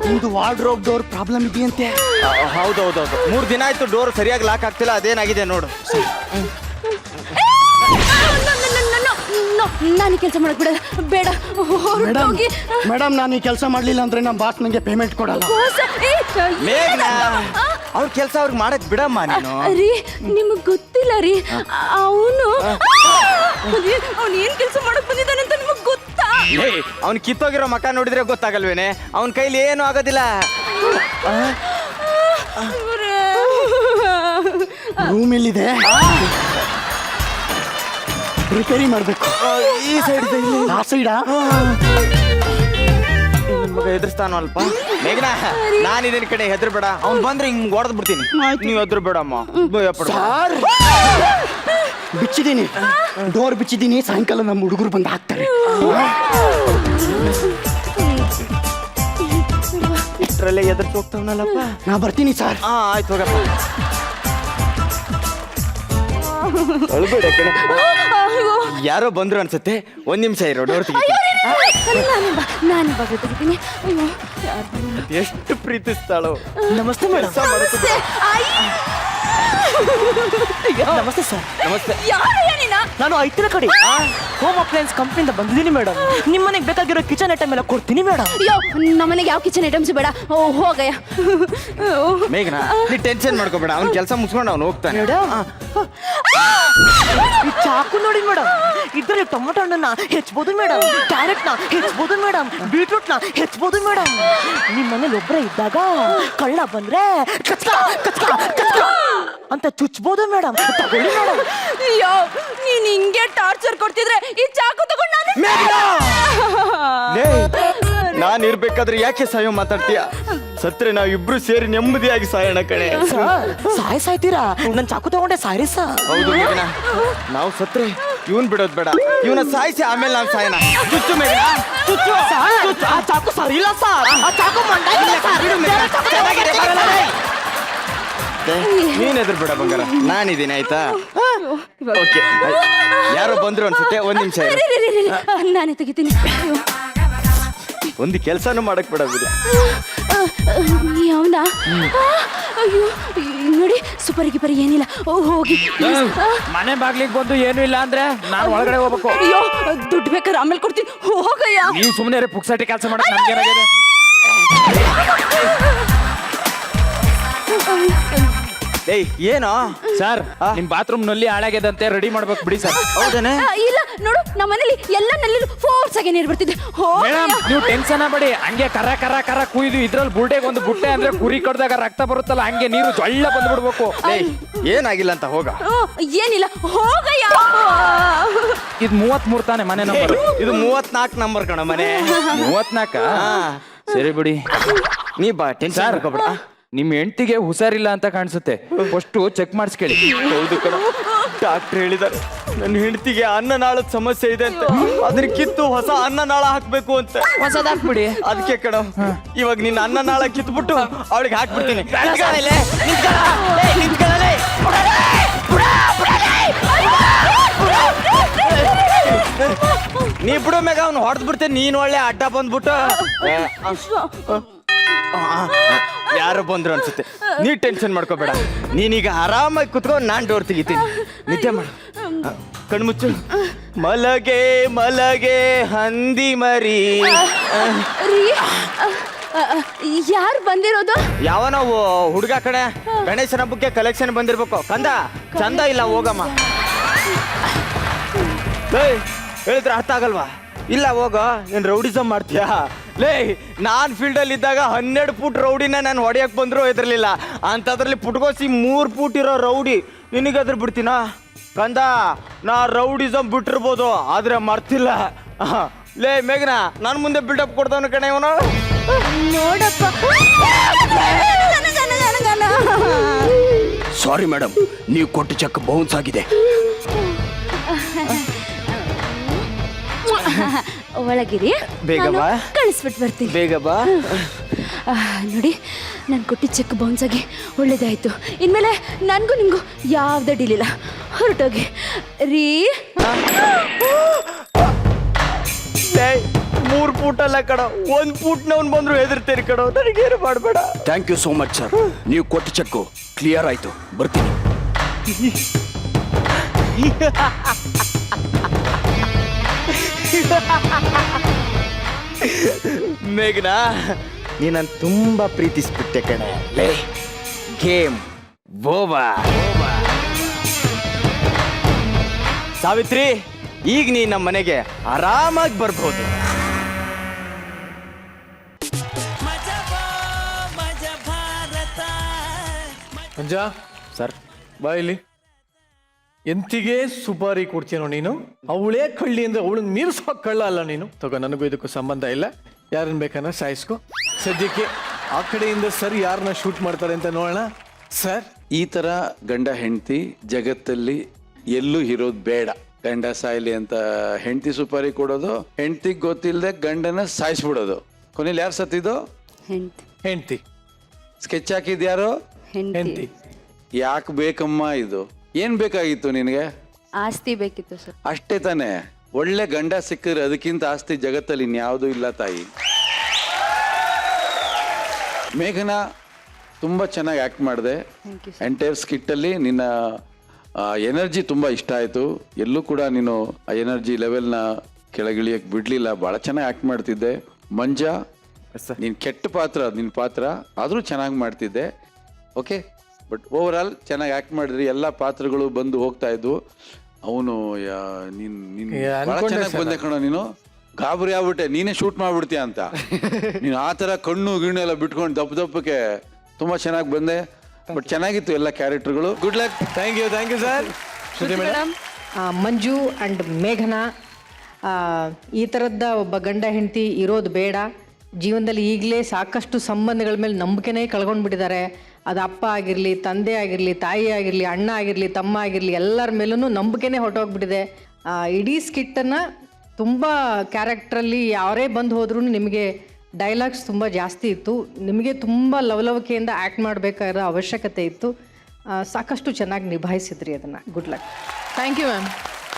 G: ನಿಮ್ದು ವಾರ್ಡ್ರೋಬ್ ಡೋರ್ ಪ್ರಾಬ್ಲಮ್ ಇದೆಯಂತೆ.
B: ಹೌದೌದೌದು, 3 ದಿನ ಆಯ್ತು ಡೋರ್ ಸರಿಯಾಗಿ ಲಾಕ್ ಆಗ್ತಿಲ್ಲ. ಅದೇನಾಗಿದೆ ನೋಡು.
F: ನಾನು ಕೆಲಸ ಮಾಡಕ್ ಬಿಡಲ್ಲ. ಬೇಡ ಹೋಗಿ.
G: ಮೇಡಮ್ ನಾನು ಈ ಕೆಲಸ ಮಾಡ್ಲಿಲ್ಲ ಅಂದ್ರೆ ನಮ್ಮ ಬಾಸ್ ನಂಗೆ ಪೇಮೆಂಟ್ ಕೊಡಲ್ಲ.
B: ಮೇಘನಾ, ಅವ್ರ ಕೆಲಸ ಅವ್ರಿಗೆ ಮಾಡಕ್ ಬಿಡಮ್ಮ ನೀನು.
F: ರೀ ನಿಮಗ್ ಗೊತ್ತಿಲ್ಲ ರೀ, ಅವನು ಏನ್ ಕೆಲಸ ಮಾಡಕ್ ಬಂದಿದ್ದಾನೆ ಅಂತ ನಿಮಗ್ ಗೊತ್ತಾ?
B: ಅವ್ನ್ ಕಿತ್ತೋಗಿರೋ ಮಕ ನೋಡಿದ್ರೆ ಗೊತ್ತಾಗಲ್ವೇನೆ? ಅವನ್ ಕೈಲಿ ಏನು ಆಗೋದಿಲ್ಲ.
G: ರೂಮ್ ಇಲ್ಲಿದೆ, ರಿಪೇರಿ ಮಾಡ್ಬೇಕು.
B: ಈ ಸೈಡ್
G: ಆ ಸೈಡಾ?
B: ಮಗ ಎದುರಿಸ್ತಾನೋ ಅಲ್ಪ. ಮೇಘನಾ, ನಾನಿದೇನ್ ಕಡೆ ಹೆದರ್ಬೇಡ. ಅವ್ನ್ ಬಂದ್ರೆ ಹಿಂಗ್ ಹೊಡೆದ್ ಬಿಡ್ತೀನಿ. ನೀವ್ ಹೆದರ್ಬೇಡಮ್ಮ, ಭಯಪಡ.
G: ಬಿಚ್ಚಿದ್ದೀನಿ, ಡೋರ್ ಬಿಚ್ಚಿದ್ದೀನಿ. ಸಾಯಂಕಾಲ ನಮ್ಮ ಹುಡುಗರು ಬಂದು ಹಾಕ್ತಾರೆ.
B: ಇಷ್ಟರಲ್ಲೇ ಎದುರ್ಸಿ ಹೋಗ್ತಾವನಲ್ಲಪ್ಪ.
G: ನಾ ಬರ್ತೀನಿ ಸರ್.
B: ಆಯ್ತು ಹೋಗಪ್ಪ. ಅಳ್ಬೇಡ ಕಣೆ. ಯಾರೋ ಬಂದ್ರು ಅನ್ಸತ್ತೆ. ಒಂದ್ ನಿಮಿಷ ಇರೋ, ಡೋರ್ ತೆಗಿತೀನಿ.
F: ನಾನು ಬಾಗ್ಲು ತೆಗಿತೀನಿ. ಅಯ್ಯೋ ಯಾರು ಬಂದಿಲ್ಲ?
B: ಎಷ್ಟು ಪ್ರೀತಿಸ್ತಾಳೋ.
G: ನಮಸ್ತೆ ಮೇಡಮ್. ನಮಸ್ತೆ ಸರ್.
B: ನಮಸ್ತೆ.
F: ಯಾರಯ್ಯ ನೀನ?
G: ನಾನು ಐತಿನ ಕಡೆ ಹೋಮ್ ಅಪ್ಲಯನ್ಸ್ ಕಂಪ್ನಿಯಿಂದ ಬಂದಿದ್ದೀನಿ ಮೇಡಮ್. ನಿಮ್ಮ ಮನೆಗೆ ಬೇಕಾಗಿರೋ ಕಿಚನ್ ಐಟಮ್ ಎಲ್ಲ ಕೊಡ್ತೀನಿ ಮೇಡಮ್.
F: ಅಯ್ಯೋ ನಮ್ಮನೆಗೆ ಯಾವ ಕಿಚನ್ ಐಟಮ್ಸ್ ಬೇಡ. ಹೋಗಯ್ಯ.
B: ಮೇಘನಾ, ನೀ ಟೆನ್ಷನ್ ಮಾಡ್ಕೋಬೇಡ. ಅವ್ನ ಕೆಲಸ ಮುಗಿಸ್ಕೊಂಡು ಅವ್ನು ಹೋಗ್ತಾನೆ.
G: ಈ ಚಾಕು ನೋಡಿ ಮೇಡಮ್, ಇದ್ರಲ್ಲಿ ಟೊಮೊಟೊ ಹಣ್ಣನ್ನ ಹೆಚ್ಚಬಹುದು ಮೇಡಮ್, ಕ್ಯಾರೆಟ್ ನ ಹೆಚ್ಚಬಹುದು ಮೇಡಮ್, ಬೀಟ್ರೂಟ್ ನ ಹೆಚ್ಚಬಹುದು ಮೇಡಮ್. ನಿಮ್ ಮನೇಲಿ ಒಬ್ಬರೇ ಇದ್ದಾಗ ಕಳ್ಳ ಬಂದ್ರೆ ಕಚ್ಕ ಕಚ್ಕ ಕಚ್ಕ ಅಂತ ಚುಚ್ಬೋದು ಮೇಡಮ್. ತಗೊಳ್ಳಿ ಮೇಡಮ್.
F: ಅಯ್ಯೋ ನೀನ್ ಹಿಂಗೆ ಟಾರ್ಚರ್ ಕೊಡ್ತಿದ್ರೆ ಈ ಚಾಕು ತಗೊಂಡು
B: ನಾನ್ ಇರ್ಬೇಕಾದ್ರೆ ಯಾಕೆ ಸಾಯೋ ಮಾತಾಡ್ತೀಯ? ಸತ್ರೆ ನಾವಿಬ್ರು ಸೇರಿ ನೆಮ್ಮದಿಯಾಗಿ ಸಾಯೋಣ ಕಣೆ.
G: ಸಾಯ್ತೀರಾ? ನನ್ ಚಾಕು ತಗೊಂಡೆ ಸಾರಿ ಸರ್.
B: ಹೌದು ಮೇಘನಾ, ನಾವು ಸತ್ರೆ ಇವನ್ ಬಿಡೋದ್ ಬೇಡ. ಇವನ ಸಾಯಿಸಿ ಆಮೇಲೆ ನಾವು ಸಾಯೋಣ. ಚುಚ್ಚು ಮೇಘನಾ, ಚುಚ್ಚು.
G: ಆ ಚಾಕು ಸರ್ ಇಲ್ಲ ಸರ್, ಆ ಚಾಕು
B: ನೀನ್ ಎದುರು ಬೇಡ ಬಂಗಾರ, ನಾನಿದ್ದೀನಿ ಆಯ್ತಾ? ಓಕೆ, ಯಾರೋ ಬಂದ್ರು ಅನ್ಸುತ್ತೆ. ಒಂದ್ ನಿಮಿಷ
F: ನಾನೇ ತೆಗಿತೀನಿ.
B: ಒಂದು ಕೆಲಸನೂ ಮಾಡಕ್ ಬಿಡೋದು.
F: ಅವನ ಅಯ್ಯೋ ನೋಡಿ, ಸುಪರಿ ಗಿಪರಿ ಏನಿಲ್ಲ. ಹೋಗಿ
A: ಮನೆ ಬಾಗ್ಲಿಗೆ ಬಂದು ಏನು ಇಲ್ಲ ಅಂದ್ರೆ ನಾನು ಒಳಗಡೆ ಹೋಗ್ಬೇಕು.
F: ಅಯ್ಯೋ ದುಡ್ಡು ಬೇಕಾದ್ರೆ ಆಮೇಲೆ ಕೊಡ್ತೀನಿ. ಹೋಗಯ್ಯ.
A: ನೀವು ಸುಮ್ಮನೆ ಪುಕ್ಸಟಿ ಕೆಲಸ ಮಾಡಕ್ ನಮ್ಗೇನಾಗಿದೆ?
B: ಏಯ್ ಏನೋ
A: ಸರ್, ನಿಮ್ ಬಾತ್ರೂಮ್ ನಲ್ಲಿ ಹಾಳಾಗ್ಯದಂತೆ, ರೆಡಿ ಮಾಡ್ಬೇಕು ಬಿಡಿ ಸರ್.
B: ಹೌದೇನೆ?
F: ಇಲ್ಲ ನೋಡು, ನಮ್ಮ ಮನೇಲಿ ಎಲ್ಲ ನಲ್ಲಿ ಫೋರ್ಸ್ ಆಗಿ ನೀರು ಬರ್ತಿದೆ.
A: ಮೇಡಮ್, ನೀವು ಟೆನ್ಷನ್ ಆಗಬೇಡಿ. ಹಂಗೆ ಕರ ಕರ ಕರ ಕುಯ್ದು ಇದ್ರಲ್ಲಿ ಬುಲ್ಡೆಗೆ ಒಂದು ಬುಟ್ಟೆ ಅಂದ್ರೆ ಕುರಿ ಕಡ್ದಾಗ ರಕ್ತ ಬರುತ್ತಲ್ಲ, ಹಂಗೆ ನೀರು ಜೊಳ್ಳ ಬಂದ್ಬಿಡ್ಬೇಕು.
B: ಏನಾಗಿಲ್ಲ ಅಂತ ಹೋಗ.
F: ಏನಿಲ್ಲ, ಹೋಗಯ್ಯ.
A: ಇದು 33 ತಾನೆ ಮನೆ ನಂಬರ್?
B: ಇದು 34 ನಂಬರ್ ಕಣ ಮನೆ.
A: 34? ಸರಿ ಬಿಡಿ.
B: ನೀ ಬಾ, ಟೆನ್ಷನ್ ಮಾಡ್ಕೋಬೇಡ.
A: ನಿಮ್ ಹೆಂಡತಿಗೆ ಹುಷಾರಿಲ್ಲ ಅಂತ ಕಾಣಿಸುತ್ತೆ, ಫಸ್ಟ್ ಚೆಕ್ ಮಾಡಿಸ್ಕೊಳ್ಳಿ.
B: ಹೌದು ಕಣ, ಡಾಕ್ಟರ್ ಹೇಳಿದ್ದಾರೆ ನನ್ನ ಹೆಂಡತಿಗೆ ಅನ್ನನಾಳದ ಸಮಸ್ಯೆ ಇದೆ ಅಂತ. ಅದನ್ನ ಕಿತ್ತು ಹೊಸ ಅನ್ನನಾಳ ಹಾಕ್ಬೇಕು ಅಂತ.
A: ಹೊಸದ್ ಹಾಕ್ಬಿಡಿ.
B: ಅದಕ್ಕೆ ಕಣ ಇವಾಗ ನಿನ್ನ ಅನ್ನನಾಳ ಕಿತ್ಬಿಟ್ಟು ಅವಳಿಗೆ ಹಾಕ್ಬಿಡ್ತೀನಿ. ನೀ ಬಿಡೋ ಮ್ಯಾಗ ಅವ್ನು ಹೊಡೆದ್ ಬಿಡ್ತೇನೆ. ನೀನ್ ಒಳ್ಳೆ ಅಡ್ಡ ಬಂದ್ಬಿಟ್ಟು. ಯಾರು ಬಂದ್ರು ಅನ್ಸುತ್ತೆ. ನೀ ಟೆನ್ಷನ್ ಮಾಡ್ಕೋಬೇಡ. ನೀನೀಗ ಆರಾಮಾಗಿ ಕುತ್ಕೊಂಡು ನಾನ್ ಡೋರ್ ತೆಗಿತೀನಿ. ನಿದ್ದೆ ಮಾಡು, ಕಣ್ಮುಚ್ಚು. ಮಲಗೆ ಮಲಗೆ ಹಂದಿ ಮರಿ.
F: ಯಾರು ಬಂದಿರೋದು?
B: ಯಾವ ನಾವು ಹುಡುಗ ಕಡೆ ಗಣೇಶನ ಹಬ್ಬಕ್ಕೆ ಕಲೆಕ್ಷನ್ ಬಂದಿರ್ಬೇಕು. ಕಂದ ಚಂದ ಇಲ್ಲ ಹೋಗಮ್ಮ. ಏಯ್ ಹೇಳಿದ್ರೆ ಅರ್ಥ ಆಗಲ್ವಾ? ಇಲ್ಲ ಹೋಗ, ಏನ್ ರೌಡಿಸಮ್ ಮಾಡ್ತೀಯಾ? ಲೇ ನಾನ್ ಫೀಲ್ಡ್ ಅಲ್ಲಿ ಇದ್ದಾಗ 12 ಫೂಟ್ ರೌಡಿನ ನಾನು ಹೊಡೆಯಕ್ ಬಂದ್ರು ಹೆದರ್ಲಿಲ್ಲ, ಅಂತದ್ರಲ್ಲಿ ಪುಟ್ಕೋಸಿ 3 ಫೂಟ್ ಇರೋ ರೌಡಿ ನಿನಗೆ ಅದ್ರ ಬಿಡ್ತೀನಾ? ಕಂದ ನಾ ರೌಡಿಸಮ್ ಬಿಟ್ಟಿರ್ಬೋದು ಆದ್ರೆ ಮರ್ತಿಲ್ಲ. ಲೇ ಮೇಘನಾ ನನ್ ಮುಂದೆ ಬಿಲ್ಡಪ್ ಕೊಡ್ತಾವನು ಕಣೆ ಇವನು.
F: ನೋಡಪ್ಪ.
H: ಸಾರಿ ಮೇಡಮ್, ನೀವು ಕೊಟ್ಟ ಚೆಕ್ ಬೌನ್ಸ್ ಆಗಿದೆ.
F: ಒಳಗಿರಿ,
B: ಬೇಗ ಬಾ.
F: ಕಳಿಸ್ಬಿಟ್ಟು ಬರ್ತೀನಿ.
B: ಬೇಗ ಬಾ.
F: ನೋಡಿ, ನಾನು ಕೊಟ್ಟಿದ್ದ ಚೆಕ್ ಬೌನ್ಸ್ ಆಗಿ ಒಳ್ಳೇದಾಯ್ತು. ಇನ್ಮೇಲೆ ನನಗೂ ನಿಮಗೂ ಯಾವುದೇ ಡೀಲ್ ಇಲ್ಲ. ಹೊರಟೋಗಿ ರೀ.
B: 3 ಫೂಟ್ ಅಲ್ಲ ಕಡ, 1 ಫೂಟ್ನವ್ನು ಬಂದ್ರು ಹೆದರ್ತೀರಿ ಕಡೋ. ನನಗೇನು ಮಾಡಬೇಡ.
H: Thank you so much sir. ನೀವು ಕೊಟ್ಟ ಚೆಕ್ ಕ್ಲಿಯರ್ ಆಯ್ತು, ಬರ್ತೀನಿ.
B: ಮೇಘನಾ ನೀನನ್ ತುಂಬಾ ಪ್ರೀತಿಸ್ಬಿಟ್ಟೆ ಕಣೆ. ಲೇ ಗೇಮ್ ಬೋಬಾ. ಸಾವಿತ್ರಿ, ಈಗ ನೀ ನಮ್ಮ ಮನೆಗೆ ಆರಾಮಾಗಿ ಬರ್ಬೋದು.
J: ಮಂಜ ಸರ್, ಬಾ ಇಲ್ಲಿ. ಎಂತಿಗೆ ಸುಪಾರಿ ಕೊಡ್ತೀನೋ ನೀನು? ಅವಳೇ ಕಳ್ಳಿ ಅಂದ್ರೆ ಅವಳನ್ನ ಮೀರಿಸೋ ಕಳ್ಳ ಅಲ್ಲ ನೀನು. ತಗೋ, ನನಗೂ ಇದಕ್ಕೂ ಸಂಬಂಧ ಇಲ್ಲ. ಯಾರನ್ನ ಬೇಕನ್ನ ಸಾಯಿಸ್ಕೊ. ಸದ್ಯಕ್ಕೆ ಆ ಕಡೆಯಿಂದ ಸರ್ ಯಾರನ್ನ ಶೂಟ್ ಮಾಡ್ತಾರೆ ಅಂತ ನೋಡೋಣ. ಸರ್,
E: ಈ ಥರ ಗಂಡ ಹೆಂಡತಿ ಜಗತ್ತಲ್ಲಿ ಎಲ್ಲೂ ಇರೋದು ಬೇಡ. ಗಂಡ ಸಾಯ್ಲಿ ಅಂತ ಹೆಂಡತಿ ಸುಪಾರಿ ಕೊಡೋದು, ಹೆಂಡತಿಗೆ ಗೊತ್ತಿಲ್ಲದೆ ಗಂಡನ ಸಾಯಿಸ್ಬಿಡೋದು. ಕೊನೆಯಲ್ಲಿ ಯಾರು ಸತ್ತಿದ್ದು?
J: ಹೆಂಡತಿ.
E: ಸ್ಕೆಚ್ ಹಾಕಿದ್ಯಾರು?
J: ಹೆಂಡತಿ.
E: ಯಾಕೆ ಬೇಕಮ್ಮ ಇದು? ಏನ್ ಬೇಕಾಗಿತ್ತು ನಿನಗೆ?
F: ಆಸ್ತಿ ಬೇಕಿತ್ತು ಸರ್.
E: ಅಷ್ಟೇ ತಾನೇ? ಒಳ್ಳೆ ಗಂಡ ಸಿಕ್ಕಿದ್ರೆ ಅದಕ್ಕಿಂತ ಆಸ್ತಿ ಜಗತ್ತಲ್ಲಿ ಇನ್ಯಾವುದೂ ಇಲ್ಲ ತಾಯಿ. ಮೇಘನಾ ತುಂಬಾ ಚೆನ್ನಾಗಿ ಆಕ್ಟ್ ಮಾಡಿದೆ. ಎಂಟೈರ್ ಸ್ಕಿಟ್ಟಲ್ಲಿ ನಿನ್ನ ಎನರ್ಜಿ ತುಂಬಾ ಇಷ್ಟ ಆಯ್ತು. ಎಲ್ಲೂ ಕೂಡ ನೀನು ಆ ಎನರ್ಜಿ ಲೆವೆಲ್ನ ಕೆಳಗಿಳಿಯಕ್ಕೆ ಬಿಡ್ಲಿಲ್ಲ. ಬಹಳ ಚೆನ್ನಾಗಿ ಆಕ್ಟ್ ಮಾಡ್ತಿದ್ದೆ. ಮಂಜಾ, ನೀನ್ ಕೆಟ್ಟ ಪಾತ್ರ ನಿನ್ನ ಪಾತ್ರ, ಆದರೂ ಚೆನ್ನಾಗಿ ಮಾಡ್ತಿದ್ದೆ. ಓಕೆ, ಬಟ್ ಓವರ್ ಆಲ್ ಚೆನ್ನಾಗಿ ಆಕ್ಟ್ ಮಾಡಿದ್ರಿ. ಎಲ್ಲ ಪಾತ್ರಗಳು ಬಂದು ಹೋಗ್ತಾ ಇದ್ವು. ಅವನು ಬಹಳ ಚೆನ್ನಾಗಿ ಬಂದೆ ಕಣೋ. ನೀನು ಗಾಬರಿ ಆಗ್ಬಿಟ್ಟೆ, ನೀನೇ ಶೂಟ್ ಮಾಡ್ಬಿಡ್ತೀಯ ಅಂತ. ನೀನು ಆ ಥರ ಕಣ್ಣು ಗಿಣ್ಣು ಎಲ್ಲ ಬಿಟ್ಕೊಂಡು ದಪ್ಪಕ್ಕೆ ತುಂಬಾ ಚೆನ್ನಾಗಿ ಬಂದೆ. ಬಟ್ ಚೆನ್ನಾಗಿತ್ತು ಎಲ್ಲ ಕ್ಯಾರೆಕ್ಟರ್ಗಳು. Good luck.
J: Thank you sir. Shruti madam.
K: Manju and ಮೇಘನಾ, ಈ ಥರದ ಒಬ್ಬ ಗಂಡ ಹೆಂಡತಿ ಇರೋದು ಬೇಡ. ಜೀವನದಲ್ಲಿ ಈಗಲೇ ಸಾಕಷ್ಟು ಸಂಬಂಧಗಳ ಮೇಲೆ ನಂಬಿಕೆನೇ ಕಳ್ಕೊಂಡ್ಬಿಟ್ಟಿದ್ದಾರೆ. ಅದು ಅಪ್ಪ ಆಗಿರಲಿ, ತಂದೆ ಆಗಿರಲಿ, ತಾಯಿ ಆಗಿರಲಿ, ಅಣ್ಣ ಆಗಿರಲಿ, ತಮ್ಮ ಆಗಿರಲಿ, ಎಲ್ಲರ ಮೇಲೂ ನಂಬಿಕೆನೇ ಹೊರಟೋಗ್ಬಿಟ್ಟಿದೆ. ಇಡೀ ಸ್ಕಿಟ್ಟನ್ನು ತುಂಬ ಕ್ಯಾರೆಕ್ಟ್ರಲ್ಲಿ ಯಾರೇ ಬಂದು ಹೋದ್ರೂ ನಿಮಗೆ ಡೈಲಾಗ್ಸ್ ತುಂಬ ಜಾಸ್ತಿ ಇತ್ತು. ನಿಮಗೆ ತುಂಬ ಲವಲವಿಕೆಯಿಂದ ಆ್ಯಕ್ಟ್ ಮಾಡಬೇಕಾಗಿರೋ ಅವಶ್ಯಕತೆ ಇತ್ತು. ಸಾಕಷ್ಟು ಚೆನ್ನಾಗಿ ನಿಭಾಯಿಸಿದ್ರಿ ಅದನ್ನು. Good luck.
D: Thank you ma'am.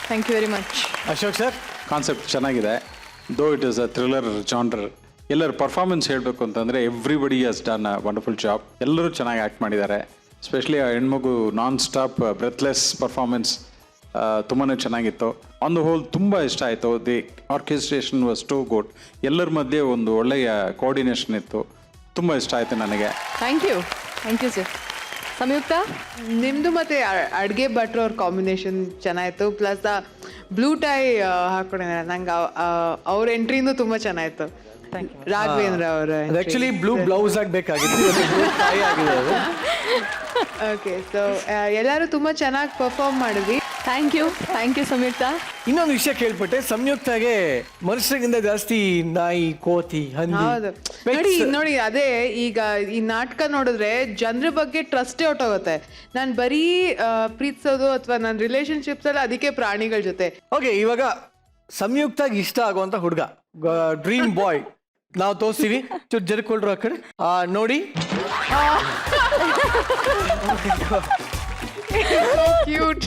D: Thank you very much.
J: Ashok sir.
E: Concept ಚೆನ್ನಾಗಿದೆ. Though it is a thriller genre. ಎಲ್ಲರ ಪರ್ಫಾರ್ಮೆನ್ಸ್ ಹೇಳಬೇಕು ಅಂತಂದರೆ everybody has done a wonderful job. ಎಲ್ಲರೂ ಚೆನ್ನಾಗಿ ಆ್ಯಕ್ಟ್ ಮಾಡಿದ್ದಾರೆ. ಎಸ್ಪೆಷಲಿ ಆ ಹೆಣ್ಮಗು ನಾನ್ ಸ್ಟಾಪ್ ಬ್ರೆತ್ಲೆಸ್ ಪರ್ಫಾರ್ಮೆನ್ಸ್ ತುಂಬಾ ಚೆನ್ನಾಗಿತ್ತು. ಆನ್ ದ ಹೋಲ್ ತುಂಬ ಇಷ್ಟ ಆಯಿತು. The orchestration was too good. ಎಲ್ಲರ ಮಧ್ಯೆ ಒಂದು ಒಳ್ಳೆಯ ಕೋಆರ್ಡಿನೇಷನ್ ಇತ್ತು. ತುಂಬ ಇಷ್ಟ ಆಯಿತು ನನಗೆ.
C: Thank you sir. ಸಂಯುಕ್ತ,
D: ನಿಮ್ಮದು ಮತ್ತು ಅಡುಗೆ ಭಟ್ರು ಅವ್ರ ಕಾಂಬಿನೇಷನ್ ಚೆನ್ನಾಯಿತು. ಪ್ಲಸ್ ಬ್ಲೂ ಟೈ ಹಾಕೊಂಡಿದ್ದಾರೆ. ನಂಗೆ ಅವ್ರ ಎಂಟ್ರಿನೂ ತುಂಬ ಚೆನ್ನಾಯಿತು. ರಾಘವೇಂದ್ರ ಅವರ
J: ಆಕ್ಚುಲಿ ಬ್ಲೂ ಬ್ಲೌಸ್ ಆಗಬೇಕಾಗಿತ್ತು,
D: ಓಕೆ. ಸೊ ಎಲ್ಲರೂ ತುಂಬ ಚೆನ್ನಾಗಿ ಪರ್ಫಾರ್ಮ್ ಮಾಡಿದ್ವಿ.
C: ಥ್ಯಾಂಕ್ ಯು ಸಂಯುಕ್ತ.
J: ಇನ್ನೊಂದು ವಿಷಯ ಕೇಳ್ಪಟ್ಟೆ, ಸಂಯುಕ್ತಾಗೆ ಮನುಷ್ಯರಿಗಿಂತ ಜಾಸ್ತಿ ನಾಯಿ, ಕೋತಿ,
D: ಹೌದು. ನೋಡಿ ಅದೇ ಈಗ ಈ ನಾಟಕ ನೋಡಿದ್ರೆ ಜನರ ಬಗ್ಗೆ ಟ್ರಸ್ಟೇ ಹೊಟ್ಟೋಗುತ್ತೆ. ನಾನು ಬರೀ ಪ್ರೀತಿಸೋದು ಅಥವಾ ನನ್ನ ರಿಲೇಶನ್ಶಿಪ್ಸ್ ಎಲ್ಲ ಅದಕ್ಕೆ ಪ್ರಾಣಿಗಳ ಜೊತೆ.
J: ಓಕೆ, ಇವಾಗ ಸಂಯುಕ್ತಾಗಿ ಇಷ್ಟ ಆಗುವಂತ ಹುಡುಗ, ಡ್ರೀಮ್ ಬಾಯ್ ನಾವು ತೋರಿಸ್ತೀವಿ. ಚೂರು ಜರ್ಕೊಳ್ರು ಆ ಕಡೆ ನೋಡಿ.
D: ಕ್ಯೂಟ್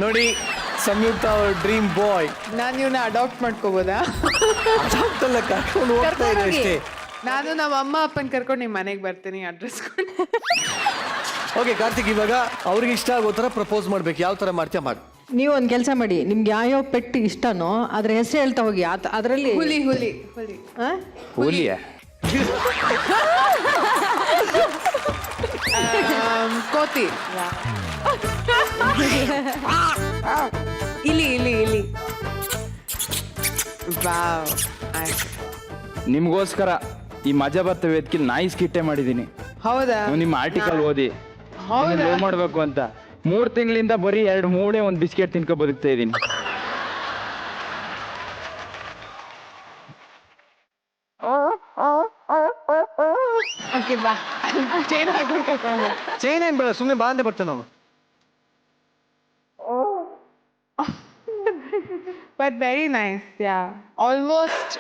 J: ನೋಡಿ, ಸಂಯುಕ್ತ ಅವ್ರ ಡ್ರೀಮ್ ಬಾಯ್.
D: ನಾನು ಇವನ್ನ ಅಡಾಪ್ಟ್ ಮಾಡ್ಕೋಬೋದಾ?
J: ಕರ್ಕೊಂಡು ಹೋಗ್ತಾ ಇದೆ ಅಷ್ಟೇ.
D: ನಾನು ನಮ್ಮ ಅಮ್ಮ ಅಪ್ಪನ ಕರ್ಕೊಂಡು ನಿಮ್ಮ ಮನೆಗೆ ಬರ್ತೀನಿ ಅಡ್ರೆಸ್ ಕೊಡಿ.
J: ಓಕೆ ಕಾರ್ತಿಕ್, ಇವಾಗ ಅವ್ರಿಗೆ ಇಷ್ಟ ಆಗೋ ಥರ ಪ್ರಪೋಸ್ ಮಾಡ್ಬೇಕು. ಯಾವ ಥರ ಮಾಡ್ತೀಯ ಮಾಡು.
K: ನೀವು ಒಂದು ಕೆಲಸ ಮಾಡಿ, ನಿಮ್ಗೆ ಯಾವ್ಯಾವ ಪೆಟ್ ಇಷ್ಟನೋ ಅದ್ರ ಹೆಸರು ಹೇಳ್ತಾ ಹೋಗಿ. ಅದರಲ್ಲಿ
D: ಹುಲಿ ಹುಲಿ ಹುಲಿ
A: ಹುಲಿಯ
D: ಕೋತಿ ಇಲಿ ವಾವ್
A: ನಿಮ್ಗೋಸ್ಕರ ಈ ಮಜಾ ಬರ್ತವೆ ವೇದಿಕೆ ನಾಯಿ ಸ್ಕಿಟ್ಟೆ ಮಾಡಿದೀನಿ.
D: ಹೌದಾ
A: ನಿಮ್ಮ ಆರ್ಟಿಕಲ್ ಓದಿ ಲವ್ ಮಾಡ್ಬೇಕು ಅಂತ 3 ತಿಂಗಳಿಂದ ಬರೀ 2 ಮೂಳೆ ಒಂದು ಬಿಸ್ಕೆಟ್ ತಿನ್ಕೊ ಬದುಕ್ತಾ ಇದೀನಿ.
D: ಓಕೆ ಬಾ
J: ಚೈನ್ ಏನ್ ಬೇಡ, ಸುಮ್ಮನೆ ಬಾಂದೆ ಬರ್ತೇನೆ ನಾವು.
D: but very nice, yeah, almost.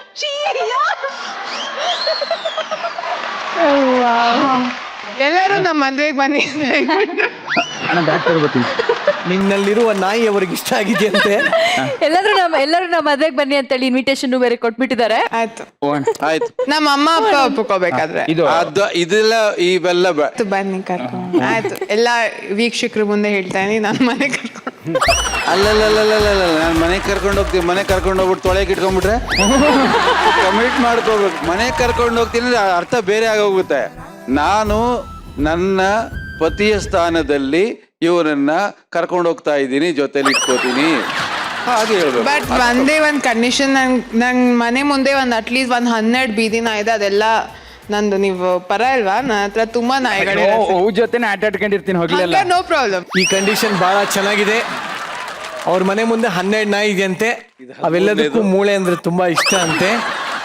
D: ಎಲ್ಲರೂ ನಮ್ಮ ಮದ್ವೆಗೆ ಬನ್ನಿ.
J: ನಿನ್ನಲ್ಲಿರುವ ನಾಯಿ ಅವರಿಗೆ ಇಷ್ಟ ಆಗಿದೆಯಂತೆ.
C: ಎಲ್ಲರೂ ನಮ್ಮ ಮದ್ವೆಗೆ ಬನ್ನಿ ಅಂತೇಳಿ ಇನ್ವಿಟೇಷನ್ ಬೇರೆ ಕೊಟ್ಬಿಟ್ಟಿದ್ದಾರೆ.
D: ಆಯ್ತು
B: ಆಯ್ತು.
D: ನಮ್ಮ ಅಮ್ಮ ಅಪ್ಪ ಒಪ್ಕೋಬೇಕಾದ್ರೆ
A: ಇದು
E: ಇದೆಲ್ಲ ಇವೆಲ್ಲ
D: ಬನ್ನಿ ಕರ್ಕೊಂಡು. ಆಯ್ತು, ಎಲ್ಲ ವೀಕ್ಷಕರ ಮುಂದೆ ಹೇಳ್ತಾನೆ, ನಾನು ಮನೆ ಕರ್ಕೊಂಡು.
E: ನಾನು ಮನೆಗೆ ಕರ್ಕೊಂಡು ಹೋಗ್ತೀನಿ. ಮನೆ ಕರ್ಕೊಂಡು ಹೋಗ್ಬಿಟ್ಟು ತೊಳೆಗೆ ಇಟ್ಕೊಂಡ್ಬಿಟ್ರೆ ಕಮಿಟ್ ಮಾಡ್ಕೋಬೇಕು. ಮನೆಗೆ ಕರ್ಕೊಂಡು ಹೋಗ್ತೀನಿ ಅಂದ್ರೆ ಅರ್ಥ ಬೇರೆ ಆಗೋಗುತ್ತೆ. ನಾನು ನನ್ನ ಪತಿಯ ಸ್ಥಾನದಲ್ಲಿ ಇವರನ್ನ ಕರ್ಕೊಂಡು ಹೋಗ್ತಾ ಇದ್ದೀನಿ, ಜೊತೆಲಿ ಇಟ್ಕೋತೀನಿ, ಹಾಗೆ ಹೇಳ್ಬೇಕು.
D: ಬಟ್ ಒಂದೇ ಒಂದು ಕಂಡೀಷನ್, ನಂಗೆ ಮನೆ ಮುಂದೆ ಒಂದು ಅಟ್ಲೀಸ್ಟ್ ಒಂದು 12 ಬೀದಿನ ಇದೆ, ಅದೆಲ್ಲ ನಂದು. ನೀವು ಪರ ಅಲ್ವಾ? ನನ್ನ ಹತ್ರ ತುಂಬಾ ನಾಯಿಗಳು,
A: ಜೊತೆನೆ ಆಟಾಡ್ಕೊಂಡಿರ್ತೀನಿ ಹೋಗ್ಲಿಲ್ಲ.
D: No problem.
J: ಈ ಕಂಡೀಷನ್ ಬಹಳ ಚೆನ್ನಾಗಿದೆ. ಅವ್ರ ಮನೆ ಮುಂದೆ 12 ನಾಯಿ ಇದೆಯಂತೆ. ಅವೆಲ್ಲದಕ್ಕೂ ಮೂಳೆ ಅಂದ್ರೆ ತುಂಬಾ ಇಷ್ಟ ಅಂತೆ.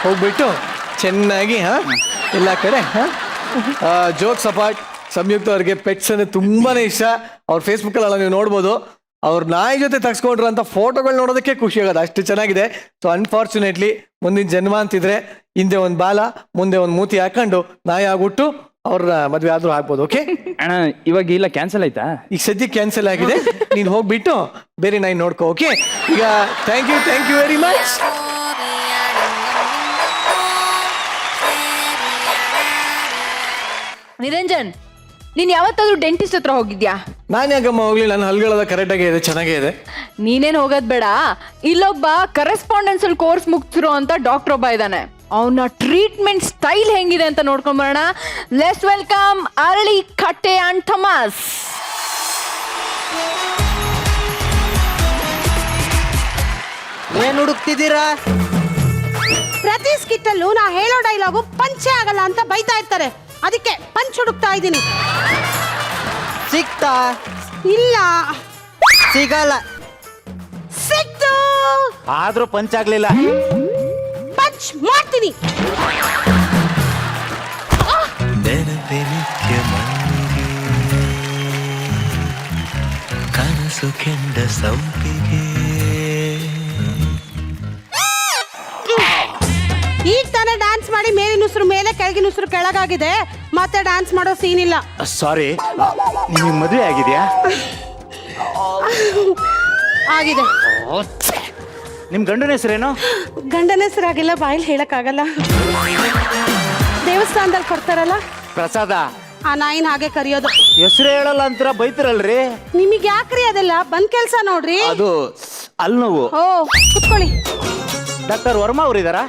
J: ಹೋಗ್ಬಿಟ್ಟು ಚೆನ್ನಾಗಿ ಎಲ್ಲ ಕಡೆ ಜೋಕ್ಸ್ ಅಪಾರ್ಟ್, ಸಂಯುಕ್ತ ಅವ್ರಿಗೆ ಪೆಟ್ಸ್ ಅಂದ್ರೆ ತುಂಬಾನೇ ಇಷ್ಟ. ಅವ್ರ ಫೇಸ್ಬುಕ್ ಅಲ್ಲ ನೀವು ನೋಡ್ಬೋದು, ಅವ್ರ ನಾಯಿ ಜೊತೆ ತಗ್ಸ್ಕೊಂಡ್ರು ಅಂತ ಫೋಟೋಗಳು ನೋಡೋದಕ್ಕೆ ಖುಷಿ ಆಗೋದು, ಅಷ್ಟು ಚೆನ್ನಾಗಿದೆ. ಸೊ ಅನ್ಫಾರ್ಚುನೇಟ್ಲಿ ಮುಂದಿನ ಜನ್ಮ ಅಂತಿದ್ರೆ ಹಿಂದೆ ಒಂದು ಬಾಲ ಮುಂದೆ ಒಂದು ಮೂತಿ ಹಾಕೊಂಡು ನಾಯಿ ಆಗ್ಬಿಟ್ಟು ಅವ್ರ ಮದ್ವೆ ಆದ್ರೂ ಆಗ್ಬೋದು. ಓಕೆ
A: ಅಣ್ಣ, ಇವಾಗ ಇಲ್ಲ, ಕ್ಯಾನ್ಸಲ್ ಆಯ್ತಾ?
J: ಈಗ ಸದ್ಯಕ್ಕೆ ಕ್ಯಾನ್ಸಲ್ ಆಗಿದೆ. ನೀನು ಹೋಗ್ಬಿಟ್ಟು ಬೇರೆ ನಾಯಿ ನೋಡ್ಕೋ. ಓಕೆ, ಈಗ thank you very much.
C: Niranjan, ನೀನ್ ಯಾವತ್ತಾದ್ರೂ ಡೆಂಟಿಸ್ಟ್ ಹತ್ರ ಹೋಗಿದ್ಯಾ?
J: ನಾನು ಯಾಕಮ್ಮ ಹೋಗ್ಲಿ, ನನ್ನ ಹಲ್ಗಳೆಲ್ಲ ಕರೆಕ್ಟಾಗೇ ಇದೆ, ಚೆನ್ನಾಗೇ ಇದೆ.
C: ನೀನೇನ್ ಹೋಗೋದ್ ಬೇಡ, ಇಲ್ಲೊಬ್ಬ ಕರೆಸ್ಪಾಂಡೆನ್ಸ್ ಅಲ್ಲಿ ಕೋರ್ಸ್ ಮುಗ್ತಿರೋ ಅಂತ ಡಾಕ್ಟರ್ ಒಬ್ಬ ಇದ್ದಾನೆ. ಅವನ ಟ್ರೀಟ್ಮೆಂಟ್ ಸ್ಟೈಲ್ ಹೆಂಗಿದೆ ಅಂತ ನೋಡ್ಕೊಂಡ್ ಬರೋಣ. ಲೆಟ್ಸ್ ವೆಲ್ಕಮ್ ಅರಳಿ ಕಟ್ಟೆ ಅಂಡ್ ಥಮಾಸ್.
B: ಏನ್ ಹುಡುಕ್ತಿದ್ದೀರಾ?
F: ಪ್ರತಿ ಸ್ಕಿಟ್ಟಲ್ಲೂ ನಾ ಹೇಳೋ ಡೈಲಾಗು ಪಂಚೆ ಆಗಲ್ಲ ಅಂತ ಬೈತಾ ಇರ್ತಾರೆ, ಅದಕ್ಕೆ ಪಂಚ್ ಹುಡುಕ್ತಾ ಇದ್ದೀನಿ.
B: ಸಿಕ್ತಾ?
F: ಇಲ್ಲ,
B: ಸಿಗಲ್ಲ.
F: ಸಿಕ್ತು,
B: ಆದ್ರೂ ಪಂಚ್ ಆಗ್ಲಿಲ್ಲ.
F: ಪಂಚ್ ಮಾಡ್ತೀನಿ.
L: ಕನಸು ಕೆಂಡ ಸಂಪಿಗೆ
F: ಈಗ ತಾನೇ ಡ್ಯಾನ್ಸ್ ಮಾಡಿ ಮೇಲಿನ ಉಸಿರು ಮೇಲೆ ಕೆಳಗಿನ ಉಸಿರು ಕೆಳಗಾಗಿದೆ, ಮತ್ತೆ ಡ್ಯಾನ್ಸ್ ಮಾಡೋ ಸೀನ್ ಇಲ್ಲ.
B: ಸಾರಿ, ನಿಮಗೆ ಮದುವೆ ಆಗಿದೆಯಾ?
F: ಆಗಿದೆ.
B: ನಿಮ್ ಗಂಡನ ಹೆಸರೇನು?
F: ಗಂಡನ ಹೆಸರಾಗಿಲ್ಲ, ಬಾಯಲ್ಲಿ ಹೇಳಕ್ಕಾಗಲ್ಲ. ದೇವಸ್ಥಾನದಲ್ಲಿ ಕೊಡ್ತಾರಲ್ಲ
B: ಪ್ರಸಾದ,
F: ಆ ನಾಯಿನ ಹಾಗೆ ಕರೆಯೋದು.
B: ಹೆಸರು ಹೇಳಲ್ಲ ಅಂತೀರ, ಬೈತಿರಲ್ರಿ.
F: ನಿಮಗೆ ಯಾಕ್ರಿ ಅದೆಲ್ಲ? ಬಂದ್ ಕೆಲ್ಸ ನೋಡ್ರಿ.
B: ಅದು ಅಲ್ಲಿ ನೋವು.
F: ಓ, ಕುತ್ಕೊಳ್ಳಿ.
B: ಡಾಕ್ಟರ್ ವರ್ಮಾ ಅವರಿದಾರಾ?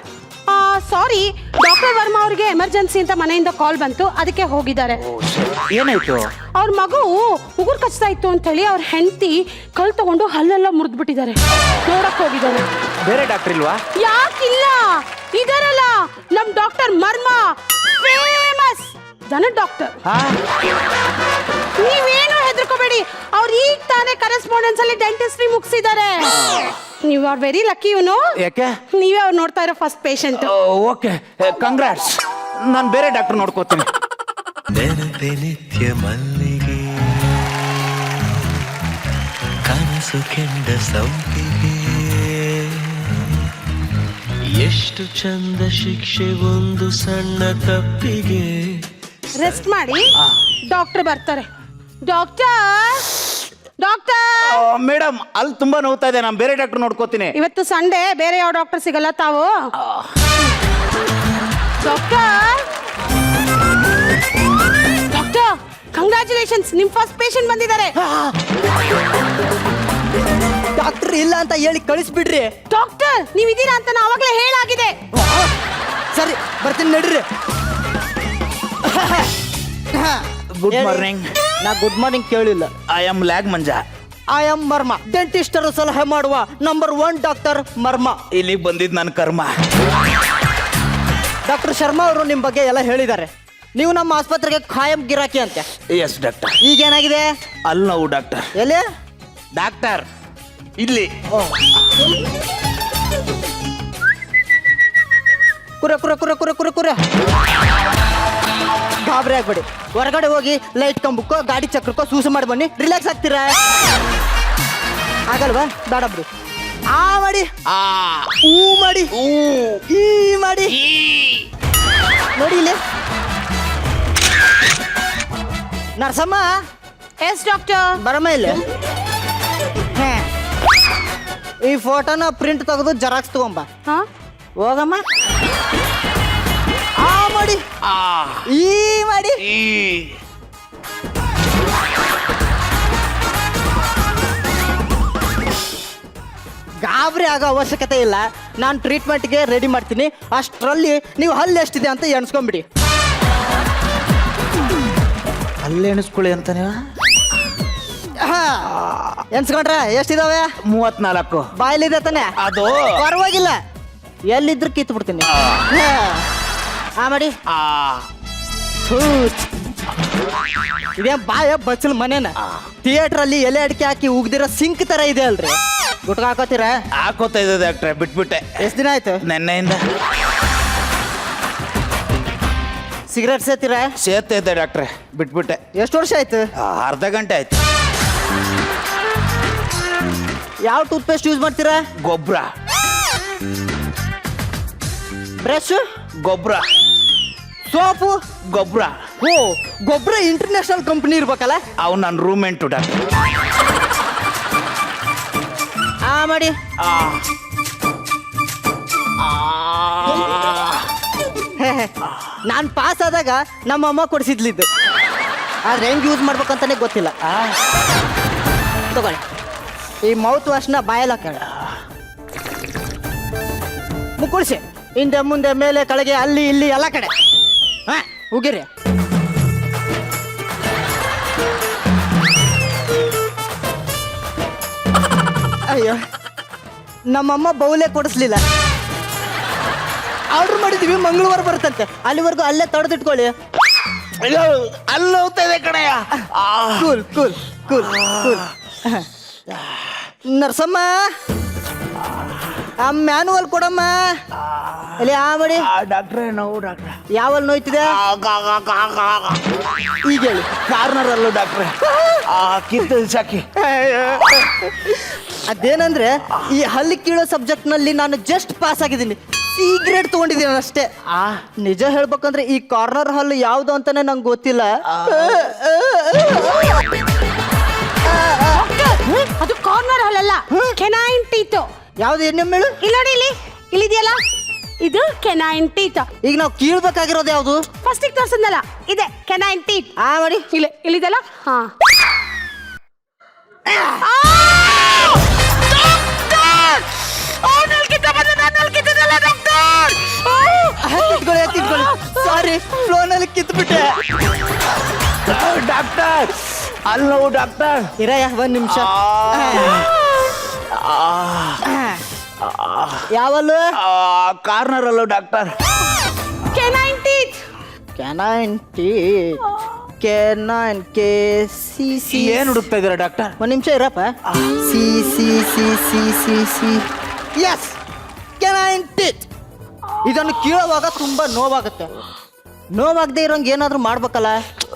F: ಸಾರಿ, ಡಾಕ್ಟರ್ ವರ್ಮಾ ಅವ್ರಿಗೆ ಎಮರ್ಜೆನ್ಸಿ ಅಂತ ಮನೆಯಿಂದ ಕಾಲ್ ಬಂತು, ಅದಕ್ಕೆ ಹೋಗಿದ್ದಾರೆ.
B: ಏನಾಯ್ತು?
F: ಅವ್ರ ಮಗು ಉಗುರು ಕಚ್ತಾ ಇತ್ತು ಅಂತ ಹೇಳಿ ಅವ್ರ ಹೆಂಡತಿ ಕಲ್ ತಗೊಂಡು ಹಲ್ಲೆಲ್ಲ ಮುರಿದ್ಬಿಟ್ಟಿದ್ದಾರೆ, ನೋಡಕ್ ಹೋಗಿದ್ದಾರೆ.
B: ಬೇರೆ ಡಾಕ್ಟರ್ ಇಲ್ವಾ?
F: ಯಾಕಿಲ್ಲ, ಇದಾರಲ್ಲ ನಮ್ ಡಾಕ್ಟರ್ ವರ್ಮಾ, ಫೇಮಸ್ ದನ ಡಾಕ್ಟರ್. ನೀವೇನು ಹೆದರ್ಕೋಬೇಡಿ, ಅವ್ರು ಈಗ ತಾನೇ ಕರೆಸ್ಪಾಂಡೆನ್ಸ್ ಅಲ್ಲಿ ಡೆಂಟಿಸ್ಟ್ರಿ ಮುಗಿಸಿದ್ದಾರೆ. ನೀವು ಆರ್ ವೆರಿ ಲಕ್ಕಿ. ಇವನು
B: ಯಾಕೆ?
F: ನೀವೇ ಅವ್ರು ನೋಡ್ತಾ ಇರೋ ಫಸ್ಟ್ ಪೇಷಂಟ್.
B: Okay, congrats. ನಾನು ಬೇರೆ ಡಾಕ್ಟರ್ ನೋಡ್ಕೋತೀನಿ.
L: ನೆನಪೆ ನಿತ್ಯ ಮಲ್ಲಿಗೆ ಕನಸು ಕೆಂಡ ಸಂಪಿಗೆ ಎಷ್ಟು ಚಂದ ಶಿಕ್ಷೆ ಒಂದು ಸಣ್ಣ ತಪ್ಪಿಗೆ.
F: ರೆಸ್ಟ್ ಮಾಡಿ, ಡಾಕ್ಟರ್ ಬರ್ತಾರೆ. ಡಾಕ್ಟರ್,
B: ಮೇಡಮ್, ಅಲ್ಲಿ ತುಂಬಾ ನೋವ್ತಾ ಇದೆ, ನಾನು ಬೇರೆ ಡಾಕ್ಟರ್ ನೋಡ್ಕೋತೀನಿ.
F: ಇವತ್ತು ಸಂಡೇ, ಬೇರೆ ಯಾವ ಡಾಕ್ಟರ್ ಸಿಗಲ್ಲ ತಾವು. ಡಾಕ್ಟರ್, ಡಾಕ್ಟರ್, ಕಂಗ್ರಾಚುಲೇಷನ್ಸ್, ನಿಮ್ ಫಸ್ಟ್ ಪೇಷಂಟ್ ಬಂದಿದ್ದಾರೆ.
B: ಡಾಕ್ಟರ್ ಇಲ್ಲ ಅಂತ ಹೇಳಿ ಕಳಿಸ್ಬಿಡ್ರಿ.
F: ಡಾಕ್ಟರ್, ನೀವಿದ್ದೀರಾ ಅಂತ ಆವಾಗಲೇ ಹೇಳಾಗಿದೆ.
B: ಸರಿ, ಬರ್ತೀನಿ, ನಡ್ರಿ. Good morning.
G: ನಾ ಗುಡ್ ಮಾರ್ನಿಂಗ್ ಕೇಳಿಲ್ಲ.
B: I am lag Manja.
G: I am ಮರ್ಮ, ಡೆಂಟಿಸ್ಟರು ಸಲಹೆ ಮಾಡುವ ನಂಬರ್ 1 ಡಾಕ್ಟರ್ ಮರ್ಮ.
B: ಇಲ್ಲಿಗೆ ಬಂದಿದ್ದು ನನ್ನ ಕರ್ಮ.
G: ಡಾಕ್ಟರ್ ಶರ್ಮಾ ಅವರು ನಿಮ್ಮ ಬಗ್ಗೆ ಎಲ್ಲ ಹೇಳಿದ್ದಾರೆ. ನೀವು ನಮ್ಮ ಆಸ್ಪತ್ರೆಗೆ ಖಾಯಂ ಗಿರಾಕಿ ಅಂತೆ.
B: Yes doctor.
G: ಈಗೇನಾಗಿದೆ?
B: ಅಲ್ಲಿ ನೋವು ಡಾಕ್ಟರ್.
G: ಎಲ್ಲಿ
B: ಡಾಕ್ಟರ್? ಇಲ್ಲಿ.
G: ಕುರೆ ಕುರೆ ಕುರೆ ಕುರೆ ಕುರೆ ಕುರೆ. ಗಾಬರಿ ಆಗ್ಬೇಡಿ, ಹೊರಗಡೆ ಹೋಗಿ ಲೈಟ್ ಕಂಬಕ್ಕೋ ಗಾಡಿ ಚಕ್ರಕ್ಕೋ ಸೂಸು ಮಾಡಿ ಬನ್ನಿ, ರಿಲ್ಯಾಕ್ಸ್ ಆಗ್ತೀರಾ. ಆಗಲ್ವಾ? ಬೇಡ ಬಿಡಿ. ಆ ಮಾಡಿ, ಊ ಮಾಡಿ, ಈ ಮಾಡಿ, ನೋಡಿ ಇಲ್ಲಿ. ನರ್ಸಮ್ಮ.
F: S doctor.
G: ಬರಮ್ಮ ಇಲ್ಲಿ. ಈ ಫೋಟೋನ ಪ್ರಿಂಟ್ ತೆಗೆದು ಜೆರಾಕ್ಸ್ ತಗೊಂಬ. ಹೋಗಮ್ಮ. ಆ ಮಾಡಿ, ಈ ಮಾಡಿ. ಗಾಬರಿ ಆಗೋ ಅವಶ್ಯಕತೆ ಇಲ್ಲ. ನಾನು ಟ್ರೀಟ್ಮೆಂಟ್ಗೆ ರೆಡಿ ಮಾಡ್ತೀನಿ. ಅಷ್ಟರಲ್ಲಿ ನೀವು ಹಲ್ಲು ಎಷ್ಟಿದೆ ಅಂತ ಎಣಿಸ್ಕೊಂಬಿಡಿ.
B: ಅಲ್ಲಿ ಎಣಿಸ್ಕೊಳ್ಳಿ ಅಂತ ನೀವು.
G: ಎನ್ಸ್ಕೊಂಡ್ರೆ ಎಷ್ಟಿದಾವೆ?
B: 34.
G: ಬಾಯಲ್ಲಿದೆ ತಾನೆ?
B: ಅದು
G: ಪರವಾಗಿಲ್ಲ, ಎಲ್ಲಿದ್ರು ಕಿತ್ತು ಬಿಡ್ತೀನಿ. ಆ ಮಾಡಿ. ಇದೇ ಬಾಯ ಬಚ್ಚಲ್ ಮನೇನ ಥಿಯೇಟರ್ ಅಲ್ಲಿ ಎಲೆ ಅಡಿಕೆ ಹಾಕಿ ಉಗ್ದಿರೋ ಸಿಂಕ್ ತರ ಇದೆ ಅಲ್ರಿ. ಗುಟ್ಕ ಹಾಕೋತೀರಾ?
B: ಹಾಕೋತಾ ಇದೆ ಡಾಕ್ಟ್ರೆ, ಬಿಟ್ಬಿಟ್ಟೆ.
G: ಎಷ್ಟು ದಿನ ಆಯ್ತು?
B: ನೆನ್ನೆಯಿಂದ.
G: ಸಿಗರೇಟ್ ಸೇತೀರಾ?
B: ಸೇರ್ತಾ ಇದೆ ಡಾಕ್ಟ್ರೆ, ಬಿಟ್ಬಿಟ್ಟೆ.
G: ಎಷ್ಟು ವರ್ಷ ಆಯ್ತು?
B: ಅರ್ಧ ಗಂಟೆ ಆಯ್ತು.
G: ಯಾವ ಟೂತ್ ಪೇಸ್ಟ್ ಯೂಸ್ ಮಾಡ್ತೀರಾ?
B: ಗೊಬ್ಬರ.
G: ಬ್ರಷ್?
B: ಗೊಬ್ಬರ.
G: ಸೋಪು?
B: ಗೊಬ್ಬರ.
G: ಓ, ಗೊಬ್ಬರ ಇಂಟರ್ನ್ಯಾಷನಲ್ ಕಂಪನಿ ಇರ್ಬೇಕಲ್ಲ.
B: ಅವು ನನ್ನ ರೂಮ್ಮೆಂಟು ಡಾಕ್ಟರ್.
G: ಆ ಮಾಡಿ. ನಾನು ಪಾಸ್ ಆದಾಗ ನಮ್ಮ ಅಮ್ಮ ಕೊಡಿಸಿದ್ಲಿದ್ದು, ಆದ್ರೆ ಹೆಂಗ್ ಯೂಸ್ ಮಾಡ್ಬೇಕಂತಾನೆ ಗೊತ್ತಿಲ್ಲ. ತಗೊಳ್ಳಿ, ಈ ಮೌತ್ ವಾಶ್ನ ಬಾಯಲ್ಲ ಹಾಕೋಣ. ಮುಕ್ಕುಳಿಸಿ, ಹಿಂದೆ ಮುಂದೆ ಮೇಲೆ ಕೆಳಗೆ ಅಲ್ಲಿ ಇಲ್ಲಿ ಎಲ್ಲ ಕಡೆ ಉಗಿರಿ. ಅಯ್ಯೋ, ನಮ್ಮಮ್ಮ ಬೌಲೆ ಕೊಡಿಸ್ಲಿಲ್ಲ. ಆರ್ಡರ್ ಮಾಡಿದೀವಿ, ಮಂಗಳವಾರ ಬರುತ್ತಂತೆ. ಅಲ್ಲಿವರೆಗೂ ಅಲ್ಲೇ ತಡೆದಿಟ್ಕೊಳ್ಳಿ.
B: ಅಲ್ಲಿ ಹೋಗ್ತಾ ಇದೆ ಕಣಯ್ಯ.
G: Cool cool cool cool. ನರ್ಸಮ್ಮ, ಆ ಮ್ಯಾನುವಲ್ ಕೊಡಮ್ಮ. ಅಲ್ಲಿ ಆ ಮಾಡಿ.
B: ಡಾಕ್ಟ್ರೆ ನೋವು ಡಾಕ್ಟ್ರೆ.
G: ಯಾವಲ್ಲಿ ನೋಯ್ತಿದೆ? ಈಗ ಹೇಳಿ.
B: ಕಾರ್ನರ್ ಅಲ್ಲೂ ಡಾಕ್ಟ್ರೆ. ಕಿತ್ತು ಸಾಕಿ.
G: ಅದೇನಂದ್ರೆ, ಈ ಹಲ್ಲಿ ಕೀಳೋ ಸಬ್ಜೆಕ್ಟ್ ನಲ್ಲಿ ನಾನು ಜಸ್ಟ್ ಪಾಸ್ ಆಗಿದ್ದೀನಿ. ಸಿಗರೇಟ್ ತಗೊಂಡಿದ್ದೀನಿ ಅಷ್ಟೇ. ನಿಜ ಹೇಳ್ಬೇಕಂದ್ರೆ ಈ ಕಾರ್ನರ್ ಹಲ್ಲು ಯಾವ್ದು ಅಂತಾನೆ ನಂಗೆ ಗೊತ್ತಿಲ್ಲ.
F: ಅದು ಕಾರ್ನರ್ ಹಲ್ಲಲ್ಲ, ಕೆನೈನ್ ಟೀತ್.
G: ಯಾವ್ದು ಎಣ್ಣೆಮ್ಮೇಳು?
F: ಇಲ್ಲಿ ನೋಡಿ, ಇಲ್ಲಿದೆಯಲ್ಲ, ಇದು ಕೆನೈನ್ ಟೀತ್.
G: ಈಗ ನಾವು ಕೀಳ್ಬೇಕಾಗಿರೋದು ಯಾವ್ದು?
F: ಫಸ್ಟಿಗೆ ತೋರ್ಸದ್ನಲ್ಲ, ಇದೆ ಕೆನೈನ್ ಟೀತ್.
G: ಆ ಮಾಡಿ.
F: ಇಲ್ಲಿದೆಲ್ಲ. ಹಾ,
G: ಸಾರಿ, ಫ್ಲೋನಲ್ಲಿ ಕಿತ್ಬಿಟ್ಟೆ.
B: ಡಾಕ್ಟರ್ ಅಲ್ಲಿ ನೋವು ಡಾಕ್ಟರ್.
G: ಇರಯ್ಯ, ಒಂದ್ ನಿಮಿಷ. ಯಾವಲ್ಲು?
B: ಕಾರ್ನರ್ ಅಲ್ಲೂ doctor.
F: Canine teeth.
G: Canine teeth. Canine K C C.
B: ಏನ್ ಹುಡುಕ್ತಾ ಇದ್ದೀರಾ ಡಾಕ್ಟರ್?
G: ಒಂದ್ ನಿಮಿಷ ಇರಪ್ಪ. C C C C C C. Yes, canine teeth. ಇದನ್ನು ಕೀಳುವಾಗ ತುಂಬಾ ನೋವಾಗುತ್ತೆ. ನೋವಾಗದೆ ಇರೋಂಗೆ ಏನಾದ್ರೂ ಮಾಡ್ಬೇಕಲ್ಲ.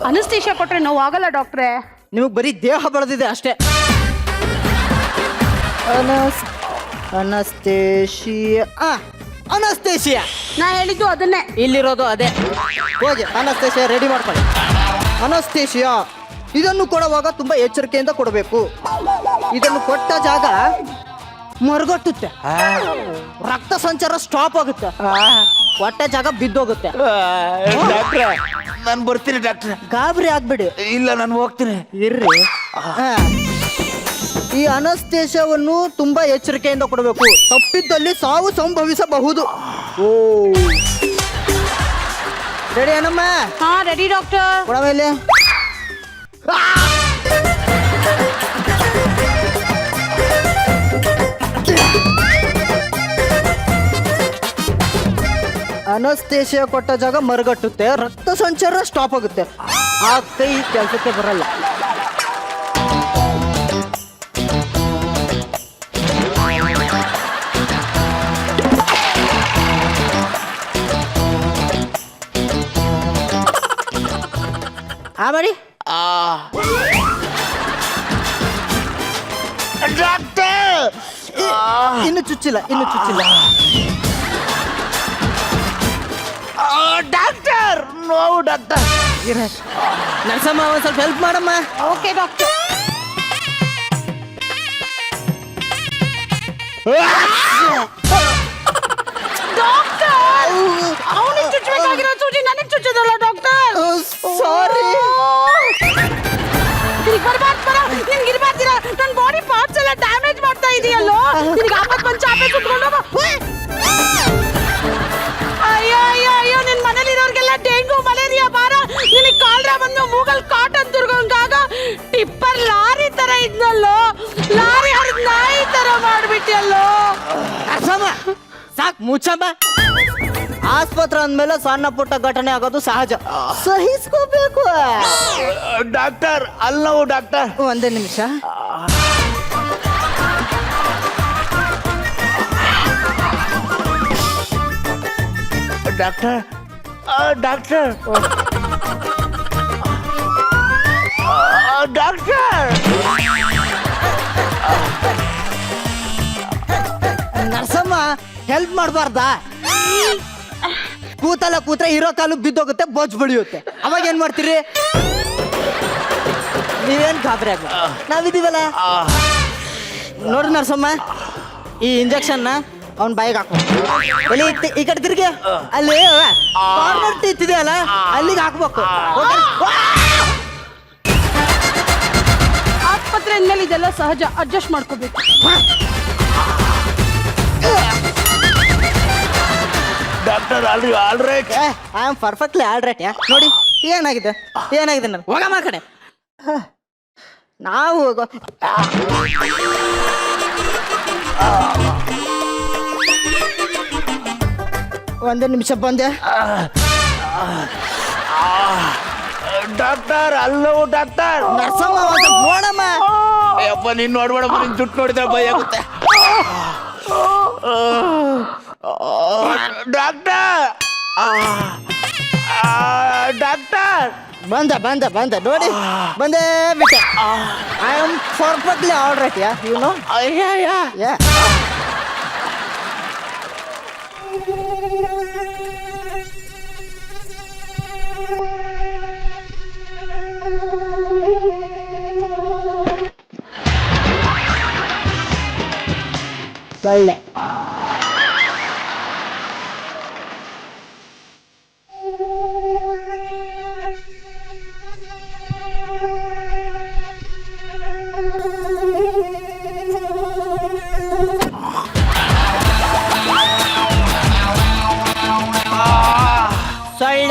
F: ಅನಸ್ತೇಷಿಯಾ ಕೊಟ್ರೆ ನೋವಾಗಲ್ಲ ಡಾಕ್ಟ್ರೆ.
G: ನಿಮಗೆ ಬರೀ ದೇಹ ಬೆಳೆದಿದೆ ಅಷ್ಟೇ. ಅನಸ್ತೇಷಿಯಾ.
F: ನಾ ಹೇಳಿದ್ದು ಅದನ್ನೇ.
G: ಇಲ್ಲಿರೋದು ಅದೇ. ಹೋಗಿ ಅನಸ್ತೇಷಿಯಾ ರೆಡಿ ಮಾಡ್ಕೊಳ್ಳಿ. ಅನಸ್ತೇಷಿಯಾ ಇದನ್ನು ಕೊಡುವಾಗ ತುಂಬಾ ಎಚ್ಚರಿಕೆಯಿಂದ ಕೊಡಬೇಕು. ಇದನ್ನು ಕೊಟ್ಟ ಜಾಗ ಮರಗಟ್ಟುತ್ತೆ, ರಕ್ತ ಸಂಚಾರ ಸ್ಟಾಪ್ ಆಗುತ್ತೆ, ಹೊಟ್ಟೆ ಜಾಗ ಬಿದ್ದೋಗುತ್ತೆ.
B: ಡಾಕ್ಟ್ರೆ ನಾನು ಬರ್ತೀನಿ ಡಾಕ್ಟ್ರೆ.
G: ಗಾಬರಿ ಆಗ್ಬೇಡಿ.
B: ಇಲ್ಲ ನಾನು ಹೋಗ್ತೀನಿ.
G: ಇರ್ರಿ. ಈ ಅನಸ್ತೇಷವನ್ನು ತುಂಬಾ ಎಚ್ಚರಿಕೆಯಿಂದ ಕೊಡಬೇಕು. ತಪ್ಪಿದ್ದಲ್ಲಿ ಸಾವು ಸಂಭವಿಸಬಹುದು. ಓ, ರೆಡಿ ಏನಮ್ಮ?
F: ಹಾ ರೆಡಿ ಡಾಕ್ಟರ್.
G: ಕೊಡವ ಇಲ್ಲಿ. ಅನಸ್ತೇಶಿಯಾ ಕೊಟ್ಟ ಜಾಗ ಮರಗಟ್ಟುತ್ತೆ, ರಕ್ತ ಸಂಚಾರ ಸ್ಟಾಪ್ ಆಗುತ್ತೆ, ಆ ಕೈ ಕೆಲಸಕ್ಕೆ ಬರಲ್ಲ. ಮಾಡಿ ಡಾಕ್ಟರ್, ಇನ್ನು ಚುಚ್ಚಿಲ್ಲ, ಇನ್ನು ಚುಚ್ಚಿಲ್ಲ. ಡಾಕ್ಟರ್ ನೋವು ಡಾಕ್ಟರ್. ನರ್ಸಮ್ಮ ಒಂದ್ ಸ್ವಲ್ಪ ಹೆಲ್ಪ್ ಮಾಡಮ್ಮ.
F: Okay doctor. ಅವನಿಗೆ ಚುಚ್ಚಬೇಕಾಗಿರೋ ಸೂಜಿ ನನಗೆ ಚುಚ್ಚದಲ್ಲ ಡಾಕ್ಟರ್.
G: ಸಾರಿ.
F: ನಿನ್ಗಿರ್ಬಾರ್ದಿರ, ನನ್ನ ಬಾಡಿ ಪಾರ್ಟ್ಸ್ ಎಲ್ಲ ಡ್ಯಾಮೇಜ್ ಮಾಡ್ತಾ ಇದೆಯಲ್ಲೋ. ನಿನಗೆ ಆಪತ್ ಬಂದು ಚಾಪೆ ಸುತ್ಕೊಂಡು ಅಯ್ಯೋ ಅಯ್ಯೋ ಅಯ್ಯೋ, ನಿನ್ ಮನೇಲಿರೋರ್ಗೆಲ್ಲ ಡೆಂಗು ಮಲೇರಿಯಾ ಬಾರ, ನಿನಗೆ ಕಾಲ್ರ ಬಂದು ಮೂಗಲ್ ಕಾಟನ್ ತುರ್ಗೊಂಡಾಗ ಟಿಪ್ಪರ್ ಲಾರಿ ತರ ಇದ್ನಲ್ಲೋ, ಲಾರಿ ಹರಿದ್ ನಾಯಿ ತರ ಮಾಡ್ಬಿಟ್ಟಿಯಲ್ಲೋ.
G: ಸಾಕ್ ಮುಚ್ಚಮ್ಮ. ಆಸ್ಪತ್ರೆ ಅಂದ್ಮೇಲೆ ಸಣ್ಣ ಪುಟ್ಟ ಘಟನೆ ಆಗೋದು ಸಹಜ, ಸಹಿಸ್ಕೋಬೇಕು.
B: Doctor ಅಲ್ಲವು doctor.
G: ಒಂದೇ ನಿಮಿಷ.
B: Doctor doctor doctor.
G: ನರ್ಸಮ್ಮ ಹೆಲ್ಪ್ ಮಾಡಬಾರ್ದಾ? ಕೂತಲ್ಲ ಕೂತ್ರೆ ಇರೋ ಕಾಲು ಬಿದ್ದೋಗುತ್ತೆ, ಬೊಜ್ಜು ಬೆಳೆಯುತ್ತೆ. ಅವಾಗ ಏನ್ ಮಾಡ್ತೀರಿ? ನೀವೇನ್ ಗಾಬರಿ ಆಗ, ನಾವಿದೀವಲ್ಲ. ನೋಡ್ರಿ ನರ್ಸಮ್ಮ, ಈ ಇಂಜೆಕ್ಷನ್ ಅವ್ನ ಬಾಯಿಗೆ ಹಾಕೋ. ಎಲ್ಲಿ ಈ ಕಡೆ ತಿರ್ಗಿ, ಅಲ್ಲಿ ಕಾರ್ನರ್ ಟೀತ್ ಇದೆಯಲ್ಲ, ಅಲ್ಲಿಗೆ ಹಾಕ್ಬೇಕು.
F: ಆಸ್ಪತ್ರೆ ಅಂದ್ಮೇಲೆ ಇದೆಲ್ಲ ಸಹಜ, ಅಡ್ಜಸ್ಟ್ ಮಾಡ್ಕೋಬೇಕು.
B: Doctor all right.
G: I am perfectly all right. ನೋಡಿ ಏನಾಗಿದೆ, ಏನಾಗಿದೆ ನಾನು ಹೋಗಮ್ಮ ಆ ಕಡೆ. ನಾವು ಒಂದೇ ನಿಮಿಷ ಬಂದೆ.
B: Doctor ಅಲ್ಲವು doctor.
G: ನರ್ಸಮ್ಮ ನೋಡಮ್ಮ.
B: ಅಪ್ಪ ನೀನ್ ನೋಡ್ಬೇಡ, ನಿನ್ ಜುಟ್ಟು ನೋಡಿದ್ರೆ ಭಯ ಆಗುತ್ತೆ. Doctor doctor.
G: ಬಂದ ಬಂದ ಬಂದ ನೋಡಿ, ಬಂದೇ ಬಿಟ್ಟೆ. I am perfectly all right. You know. ಯಾ ಒಳ್ಳೆ ಸೊಳ್ಳೆ.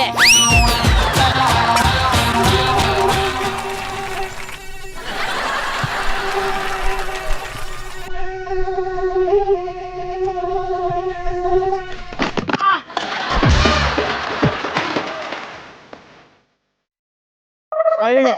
G: ಸೊಳ್ಳೆ.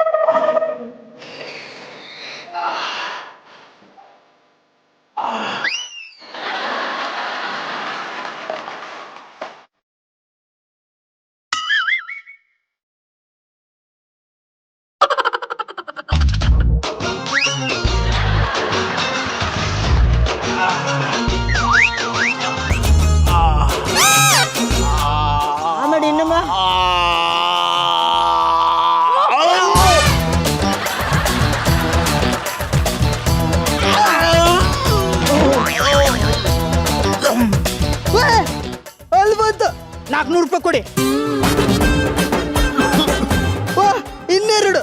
G: ಆಮೇಲೆ ಇನ್ನೊಮ್ಮ ಅಲ್ಲಿ ಬಂತು. 400 ರೂಪಾಯಿ ಕೊಡಿ. ಇನ್ನೆರಡು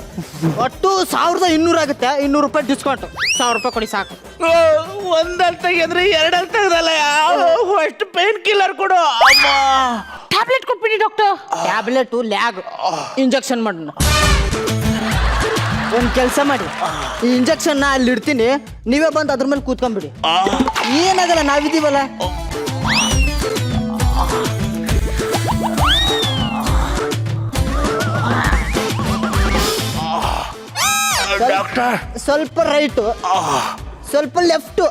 G: ಒಟ್ಟು 1500 200 ಆಗುತ್ತೆ, 200 ರೂಪಾಯಿ ಡಿಸ್ಕೌಂಟ್. 1000 ರೂಪಾಯಿ ಕೊಡಿ ಸಾಕು.
B: ಒಂದಲ್ಲಿ ತೆಗೆದ್ರೆ ಎರಡಲ್ಲಿ ತೆಗ್ದಲ್ಲ. ಫಸ್ಟ್ ಪೇನ್ ಕಿಲ್ಲರ್ ಕೊಡು. ಅಮ್ಮ
G: ಟ್ಯಾಬ್ಲೆಟ್ ಕೊಟ್ಬಿಡಿ ಡಾಕ್ಟರ್. ಟ್ಯಾಬ್ಲೆಟು ಲ್ಯಾಗ್ ಇಂಜೆಕ್ಷನ್ ಮಾಡೋಣ. ಒಂದು ಕೆಲಸ ಮಾಡಿ, ಈ ಇಂಜೆಕ್ಷನ್ನ ಅಲ್ಲಿ ಇಡ್ತೀನಿ, ನೀವೇ ಬಂದು ಅದ್ರ ಮೇಲೆ ಕೂತ್ಕೊಂಡ್ಬಿಡಿ. ಏನಾಗಲ್ಲ, ನಾವಿದ್ದೀವಲ್ಲ. ಸ್ವಲ್ಪ ರೈಟು, ಸ್ವಲ್ಪ ಲೆಫ್ಟು,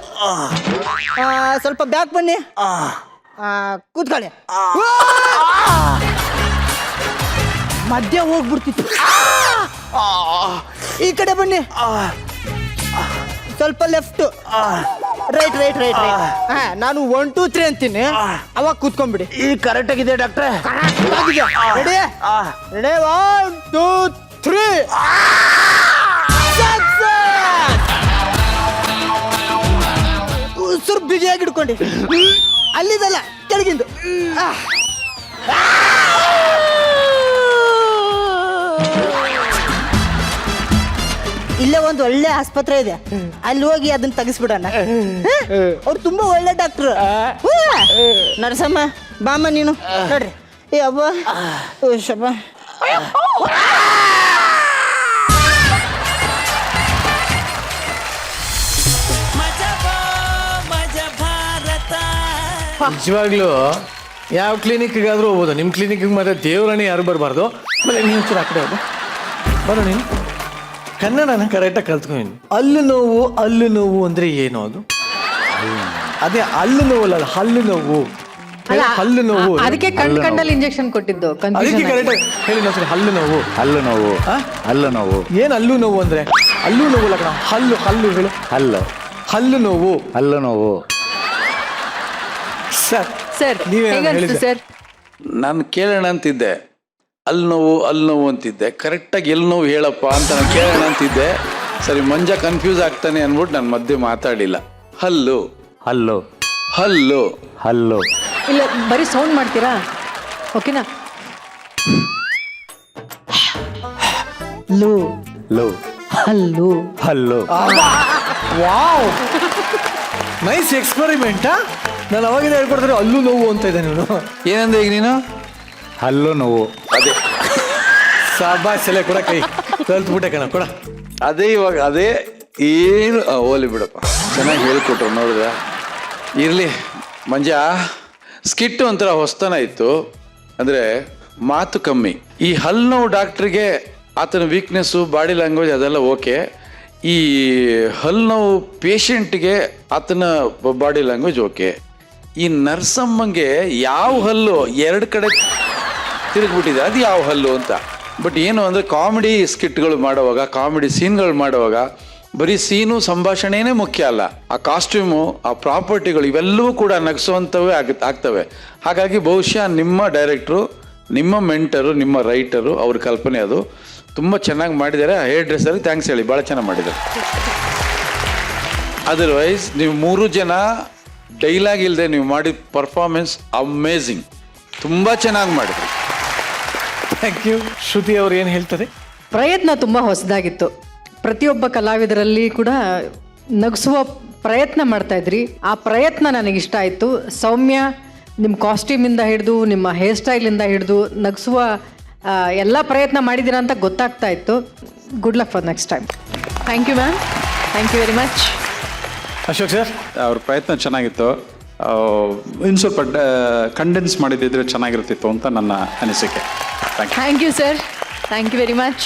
G: ಸ್ವಲ್ಪ ಬ್ಯಾಕ್ ಬನ್ನಿ, ಕೂತ್ಕೊಳ್ಳಿ. ಮಧ್ಯ ಹೋಗ್ಬಿಡ್ತಿತ್ತು. ಈ ಕಡೆ ಬನ್ನಿ, ಸ್ವಲ್ಪ left, right right right right. ನಾನು 1 2 3 ಅಂತೀನಿ, ಅವಾಗ ಕೂತ್ಕೊಂಡ್ಬಿಡಿ.
B: ಈ ಕರೆಕ್ಟ್ ಆಗಿದೆ ಡಾಕ್ಟ್ರೆ.
G: Ready ready 1 2 3. ಉಸಿರು ಬಿಗಿಯಾಗಿ ಹಿಡ್ಕೊಂಡಿ. ಅಲ್ಲಿದಲ್ಲ, ಕೆಳಗಿಂದು. ಇಲ್ಲೇ ಒಂದು ಒಳ್ಳೆ ಆಸ್ಪತ್ರೆ ಇದೆ, ಅಲ್ಲಿ ಹೋಗಿ ಅದನ್ನ ತೆಗಿಸ್ಬಿಡೋಣ. ಅವ್ರು ತುಂಬಾ ಒಳ್ಳೆ ಡಾಕ್ಟ್ರು. ನರಸಮ್ಮ ಬಾಮ್ಮ ನೀನು ನೋಡ್ರಿ. ಏ ಅವ್ವ ಶಬ್ಬ.
J: ನಿಜವಾಗ್ಲೂ ಯಾವ ಕ್ಲಿನಿಕ್ಗಾದ್ರೂ ಹೋಗ್ಬೋದು, ನಿಮ್ಮ ಕ್ಲಿನಿಕ್ಗೆ ಮಾತ್ರ ದೇವರನ್ನೇ ಯಾರು ಬರಬಾರ್ದು. ಆಮೇಲೆ ನೀವು ಒಂಚೂರು ಆ ಕಡೆ ಹೋಗು, ಬರೋ ನೀನು. ಕನ್ನಡನ ಕರೆಕ್ಟಾಗಿ ಕಲ್ತ್ಕೊಂಡು. ಹಲ್ಲು ನೋವು ಅಂದ್ರೆ ಏನು? ಅದು ಅದೇ ಹಲ್ಲು ನೋವಲ್ಲ, ಅದು ಹಲ್ಲು ನೋವು. ಹಲ್ಲು ನೋವು,
K: ಅದಕ್ಕೆ ಕಣ್ಣಲ್ಲಿ ಇಂಜೆಕ್ಷನ್ ಕೊಟ್ಟಿದ್ದು.
J: ಅದಕ್ಕೆ ಕರೆಕ್ಟಾಗಿ ಹೇಳಿ ಒಂದ್ಸರಿ. ಹಲ್ಲು ನೋವು,
E: ಹಲ್ಲು ನೋವು, ಹಲ್ಲು ನೋವು.
J: ಏನು ಹಲ್ಲು ನೋವು ಅಂದ್ರೆ? ಹಲ್ಲು ನೋವು ಅಲ್ಲ ಕಣ, ಹಲ್ಲು ಹಲ್ಲು ಹೇಳು. ಹಲ್ಲು ನೋವು,
E: ಹಲ್ಲು ನೋವು.
J: ಸರ್
C: ಸರ್ ಹೇಗನ್ಸ್ತು ಸರ್?
E: ನಾನು ಕೇಳೋಣ ಅಂತಿದ್ದೆ, ಅಲ್ಲಿ ನೋವು ಅಂತಿದ್ದೆ. ಕರೆಕ್ಟಾಗಿ ಎಲ್ಲಿ ನೋವು ಹೇಳಪ್ಪ ಅಂತ ನಾನು ಕೇಳೋಣ ಅಂತಿದ್ದೆ. ಸರಿ, ಮಂಜ ಕನ್ಫ್ಯೂಸ್ ಆಗ್ತಾನೆ ಅಂದ್ಬಿಟ್ಟು ನಾನು ಮಧ್ಯೆ ಮಾತಾಡಿಲ್ಲ. ಹಲ್ಲು ಹಲ್ಲು ಹಲ್ಲು ಹಲ್ಲು.
K: ಇಲ್ಲ, ಬರೀ ಸೌಂಡ್ ಮಾಡ್ತೀರಾ? ಓಕೆನಾ? ಲೋ
E: ಲೋ
K: ಹಲ್ಲು
E: ಹಲ್ಲು.
J: ವಾವ್, ನೈಸ್ ಎಕ್ಸ್ಪೆರಿಮೆಂಟಾ. ನಾನು ಅವಾಗಿಂದ ಹೇಳ್ಕೊಡ್ತಾರೆ ಹಲ್ಲು ನೋವು ಅಂತ ಇದೆ. ನೀನು
E: ಏನಂದ್ರೆ ಈಗ ನೀನು ಹಲ್ಲು ನೋವು. ಅದೇ
J: ಸಾಬಾಸ್ ಸೆಲೆ ಕೊಡ, ಕೈ ಕಲ್ತ್ಬಿಟ್ಟೆ ಕಣ, ಕೊಡ.
E: ಅದೇ ಇವಾಗ ಅದೇ ಏನು ಓಲಿ ಬಿಡಪ್ಪ, ಚೆನ್ನಾಗಿ ಹೇಳ್ಕೊಟ್ರು ನೋಡಿದ್ರ. ಇರಲಿ ಮಂಜ, ಸ್ಕಿಟ್ ಒಂಥರ ಹೊಸ್ತನ ಇತ್ತು. ಅಂದರೆ ಮಾತು ಕಮ್ಮಿ. ಈ ಹಲ್ಲು ನೋವು ಡಾಕ್ಟ್ರಿಗೆ ಆತನ ವೀಕ್ನೆಸ್ಸು, ಬಾಡಿ ಲ್ಯಾಂಗ್ವೇಜ್ ಅದೆಲ್ಲ ಓಕೆ. ಈ ಹಲ್ಲು ನೋವು ಪೇಷಂಟ್ಗೆ ಆತನ ಬಾಡಿ ಲ್ಯಾಂಗ್ವೇಜ್ ಓಕೆ. ಈ ನರ್ಸಮ್ಮಂಗೆ ಯಾವ ಹಲ್ಲು 2 ಕಡೆ ತಿರುಗಿಬಿಟ್ಟಿದೆ, ಅದು ಯಾವ ಹಲ್ಲು ಅಂತ. ಬಟ್ ಏನು ಅಂದರೆ ಕಾಮಿಡಿ ಸ್ಕಿಟ್ಗಳು ಮಾಡುವಾಗ, ಕಾಮಿಡಿ ಸೀನ್ಗಳು ಮಾಡುವಾಗ ಬರೀ ಸೀನು ಸಂಭಾಷಣೆನೇ ಮುಖ್ಯ ಅಲ್ಲ, ಆ ಕಾಸ್ಟ್ಯೂಮು, ಆ ಪ್ರಾಪರ್ಟಿಗಳು ಇವೆಲ್ಲವೂ ಕೂಡ ನಗಿಸುವಂಥವೇ ಆಗ್ತವೆ. ಹಾಗಾಗಿ ಬಹುಶಃ ನಿಮ್ಮ ಡೈರೆಕ್ಟ್ರು, ನಿಮ್ಮ ಮೆಂಟರು, ನಿಮ್ಮ ರೈಟರು, ಅವ್ರ ಕಲ್ಪನೆ ಅದು ತುಂಬ ಚೆನ್ನಾಗಿ ಮಾಡಿದ್ದಾರೆ. ಹೇರ್ ಡ್ರೆಸ್ಸಲ್ಲಿ ಥ್ಯಾಂಕ್ಸ್ ಹೇಳಿ, ಭಾಳ ಚೆನ್ನಾಗಿ ಮಾಡಿದ್ದಾರೆ. ಅದರ್ವೈಸ್ ನೀವು 3 ಜನ ಡೈಲಾಗ್ ಇಲ್ಲದೆ ನೀವು ಮಾಡಿದ ಪರ್ಫಾರ್ಮೆನ್ಸ್ ಅಮೇಝಿಂಗ್, ತುಂಬ ಚೆನ್ನಾಗಿ ಮಾಡಿದ್ರಿ.
J: Thank you. ಶ್ರುತಿ ಅವ್ರು ಏನು ಹೇಳ್ತಾರೆ?
K: ಪ್ರಯತ್ನ ತುಂಬ ಹೊಸದಾಗಿತ್ತು. ಪ್ರತಿಯೊಬ್ಬ ಕಲಾವಿದರಲ್ಲಿ ಕೂಡ ನಗಿಸುವ ಪ್ರಯತ್ನ ಮಾಡ್ತಾ ಇದ್ರಿ. ಆ ಪ್ರಯತ್ನ ನನಗಿಷ್ಟ ಆಯಿತು. ಸೌಮ್ಯ, ನಿಮ್ಮ ಕಾಸ್ಟ್ಯೂಮಿಂದ ಹಿಡಿದು, ನಿಮ್ಮ ಹೇರ್ ಸ್ಟೈಲಿಂದ ಹಿಡಿದು ನಗಿಸುವ ಎಲ್ಲ ಪ್ರಯತ್ನ ಮಾಡಿದ್ದೀರಾ ಅಂತ ಗೊತ್ತಾಗ್ತಾ ಇತ್ತು. Good luck for next time.
C: Thank you ma'am, thank you very much.
J: Ashok sir,
E: ಅವ್ರ ಪ್ರಯತ್ನ ಚೆನ್ನಾಗಿತ್ತು. ಇನ್ನು ಸ್ವಲ್ಪ ಕಂಡೆನ್ಸ್ ಮಾಡಿದ್ದಿದ್ರೆ ಚೆನ್ನಾಗಿರ್ತಿತ್ತು ಅಂತ ನನ್ನ ಅನಿಸಿಕೆ.
C: Thank you sir, thank you very much.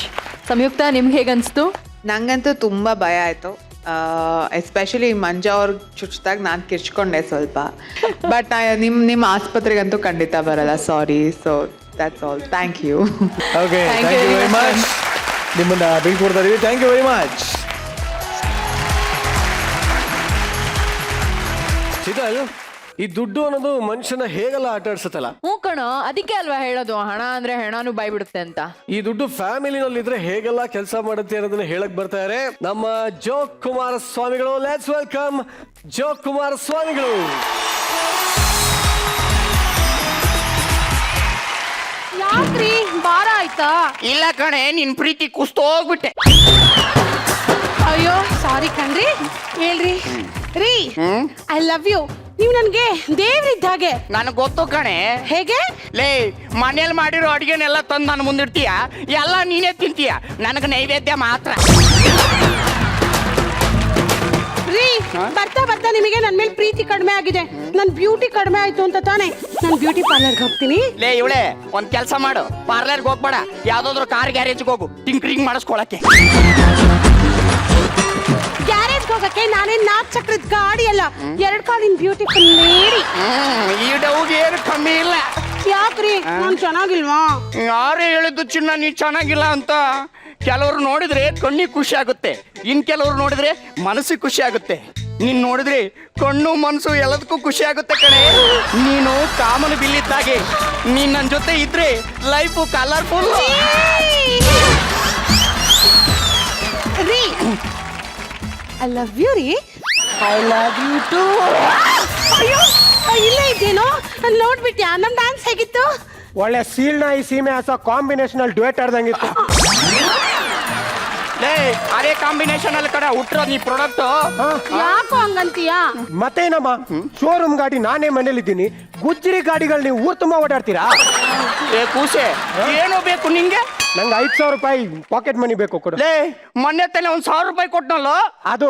C: Samyukta, ನಿಮ್ಗೆ ಹೇಗನ್ನಿಸ್ತು?
D: ನಂಗಂತೂ ತುಂಬ ಭಯ ಆಯಿತು. ಎಸ್ಪೆಷಲಿ ಮಂಜಾ ಅವ್ರಿಗೆ ಚುಚ್ಚಿದಾಗ ನಾನು ಕಿರ್ಚ್ಕೊಂಡೆ ಸ್ವಲ್ಪ. ಬಟ್ ನಿಮ್ಮ ಆಸ್ಪತ್ರೆಗಂತೂ ಖಂಡಿತ ಬರಲ್ಲ, sorry. So that's all. Thank you.
J: Okay, thank you very much. ನಿಮ್ಮನ್ನ ಬೀಳ್ಕೊಡ್ತಾ ಇದೀವಿ. Thank you very much. ಚಿದಾಲ್, ಈ ದುಡ್ಡು ಅನ್ನೋದು ಮನುಷ್ಯನ ಹೇಗೆಲ್ಲ ಆಟ ಆಡ್ಸತ್ತಲ್ಲ.
C: ಹ್ಞೂ ಕಣೋ, ಅದಕ್ಕೆ ಅಲ್ವಾ ಹೇಳೋದು ಹಣ ಅಂದ್ರೆ ಹೆಣನು ಬಾಯ್ ಬಿಡುತ್ತೆ ಅಂತ.
J: ಈ ದುಡ್ಡು ಫ್ಯಾಮಿಲಿನಲ್ಲಿ ಇದ್ರೆ ಹೇಗೆಲ್ಲ ಕೆಲಸ ಮಾಡುತ್ತೆ ಅನ್ನೋದನ್ನ ಹೇಳಕ್ ಬರ್ತಾರೆ ನಮ್ಮ ಜೋಕ್ ಕುಮಾರಸ್ವಾಮಿಗಳು. ಲೆಟ್ಸ್ ವೆಲ್ಕಮ್ ಜೋಕ್ ಕುಮಾರಸ್ವಾಮಿಗಳು.
F: ಯಾಕ್ರಿ ಬಾರ ಆಯ್ತಾ?
H: ಇಲ್ಲ ಕಣೆ, ನಿನ್ ಪ್ರೀತಿ ಕುಸ್ತೋಗ್ಬಿಟ್ಟೆ.
F: ಅಯ್ಯೋ ಸಾರಿ ಕಣ್ರಿ ಹೇಳ್ರಿ ರೀ ಐ ಲವ್ ಯು ನೀವು ನನ್ಗೆ ದೇವ್ರಿದ್ದ ಹಾಗೆ.
H: ನನಗೆ ಗೊತ್ತು ಕಣೆ.
F: ಹೇಗೆ?
H: ಲೇ ಮನೇಲಿ ಮಾಡಿರೋ ಅಡಿಗೆನೆಲ್ಲ ತಂದು ನಾನು ಮುಂದಿಡ್ತೀಯ, ಎಲ್ಲ ನೀನೇ ತಿಂತೀಯ, ನನಗೆ ನೈವೇದ್ಯ ಮಾತ್ರ.
F: ರೀ ಬರ್ತಾ ಬರ್ತಾ ನಿಮಗೆ ನನ್ನ ಮೇಲೆ ಪ್ರೀತಿ ಕಡಿಮೆ ಆಗಿದೆ, ನನ್ನ ಬ್ಯೂಟಿ ಕಡಿಮೆ ಆಯ್ತು ಅಂತ ತಾನೆ ನಾನು ಬ್ಯೂಟಿ ಪಾರ್ಲರ್ಗೆ ಹೋಗ್ತೀನಿ.
H: ಲೇ ಇವಳೆ ಒಂದ್ ಕೆಲಸ ಮಾಡು, ಪಾರ್ಲರ್ಗೆ ಹೋಗ್ಬೇಡ, ಯಾವ್ದಾದ್ರು ಕಾರ್ ಗ್ಯಾರೇಜ್ಗೆ ಹೋಗು ಟಿಂಕ್ರಿಂಗ್ ಮಾಡಿಸ್ಕೊಳಕ್ಕೆ.
F: ಗ್ಯಾರೇಜ್ಗೆ ಹೋಗಕ್ಕೆ ನಾನೇನ್ 4 ಚಕ್ರದ ಗಾಡಿ ಅಲ್ಲ, 2 ಕಾಲಿನ ಬ್ಯೂಟಿಫುಲ್ ಲೇಡಿ.
H: ಈ ಡೌಗೆ ಏನು ಕಮ್ಮಿ ಇಲ್ಲ.
F: ಯಾಕ್ರಿ ನಾನು ಚೆನ್ನಾಗಿಲ್ವಾ?
H: ಯಾರೇ ಹೇಳಿದ್ದು ಚಿನ್ನ ನೀ ಚೆನ್ನಾಗಿಲ್ಲ ಅಂತ? ಕೆಲವರು ನೋಡಿದ್ರೆ ಕಣ್ಣಿಗೆ ಖುಷಿ ಆಗುತ್ತೆ, ಇನ್ ಕೆಲವರು ನೋಡಿದ್ರೆ ಮನಸ್ಸಿಗೆ ಖುಷಿ ಆಗುತ್ತೆ. ನೀನ್ ನೋಡಿದ್ರೆ ಕಣ್ಣು ಮನಸ್ಸು ಎಲ್ಲದಕ್ಕೂ ಖುಷಿ ಆಗುತ್ತೆ ಕಣೆ. ನೀನು ಕಾಮನ ಬಿಲ್ಲಿದ್ದಾಗೆ, ನೀನ್ ನನ್ನ ಜೊತೆ ಇದ್ರೆ ಲೈಫು ಕಲರ್ಫುಲ್.
F: ರೀ ಐ ಲವ್ ಯು ರೀ.
G: I love you too.
F: ಅಯ್ಯೋ ಇಲ್ಲೇ ಇದ್ದೇನೋ ನೋಡ್ಬಿಟ್ಯಾ? ನಮ್ ಡ್ಯಾನ್ಸ್ ಹೇಗಿತ್ತು?
J: ಒಳ್ಳೆ ಸೀಳ್ನಾಯಿ ಸೀಮೆ ಹಸ ಕಾಂಬಿನೇಷನ್ ಅಲ್ಲಿ ಡ್ಯೂಯೆಟ್ ಆಡ್ದಂಗಿತ್ತು.
H: ಲೇ ಅದೇ ಕಾಂಬಿನೇಷನ್ ಅಲ್ಲಿ ಕಡೆ ಹುಟ್ಟಿರೋ ನೀ ಪ್ರಾಡಕ್ಟ್.
F: ಯಾಕೋ ಹಂಗಂತೀಯಾ?
J: ಮತ್ತೇನಮ್ಮ, ಶೋರೂಮ್ ಗಾಡಿ ನಾನೇ ಮನೇಲಿದ್ದೀನಿ, ಗುಜ್ಜರಿ ಗಾಡಿಗಳು ನೀವು ಊರ್ ತುಂಬಾ ಓಡಾಡ್ತೀರಾ?
H: ಏ ಕೂಸೆ, ಏನು ಬೇಕು ನಿಂಗೆ?
J: ನಂಗೆ 5,000 ರೂಪಾಯಿ ಪಾಕೆಟ್ ಮನಿ ಬೇಕು ಕೊಡು.
H: ಲೇ ಮೊನ್ನೆ ತಾನೆ 1,000 ರೂಪಾಯಿ ಕೊಟ್ನಲ್ಲ.
J: ಅದು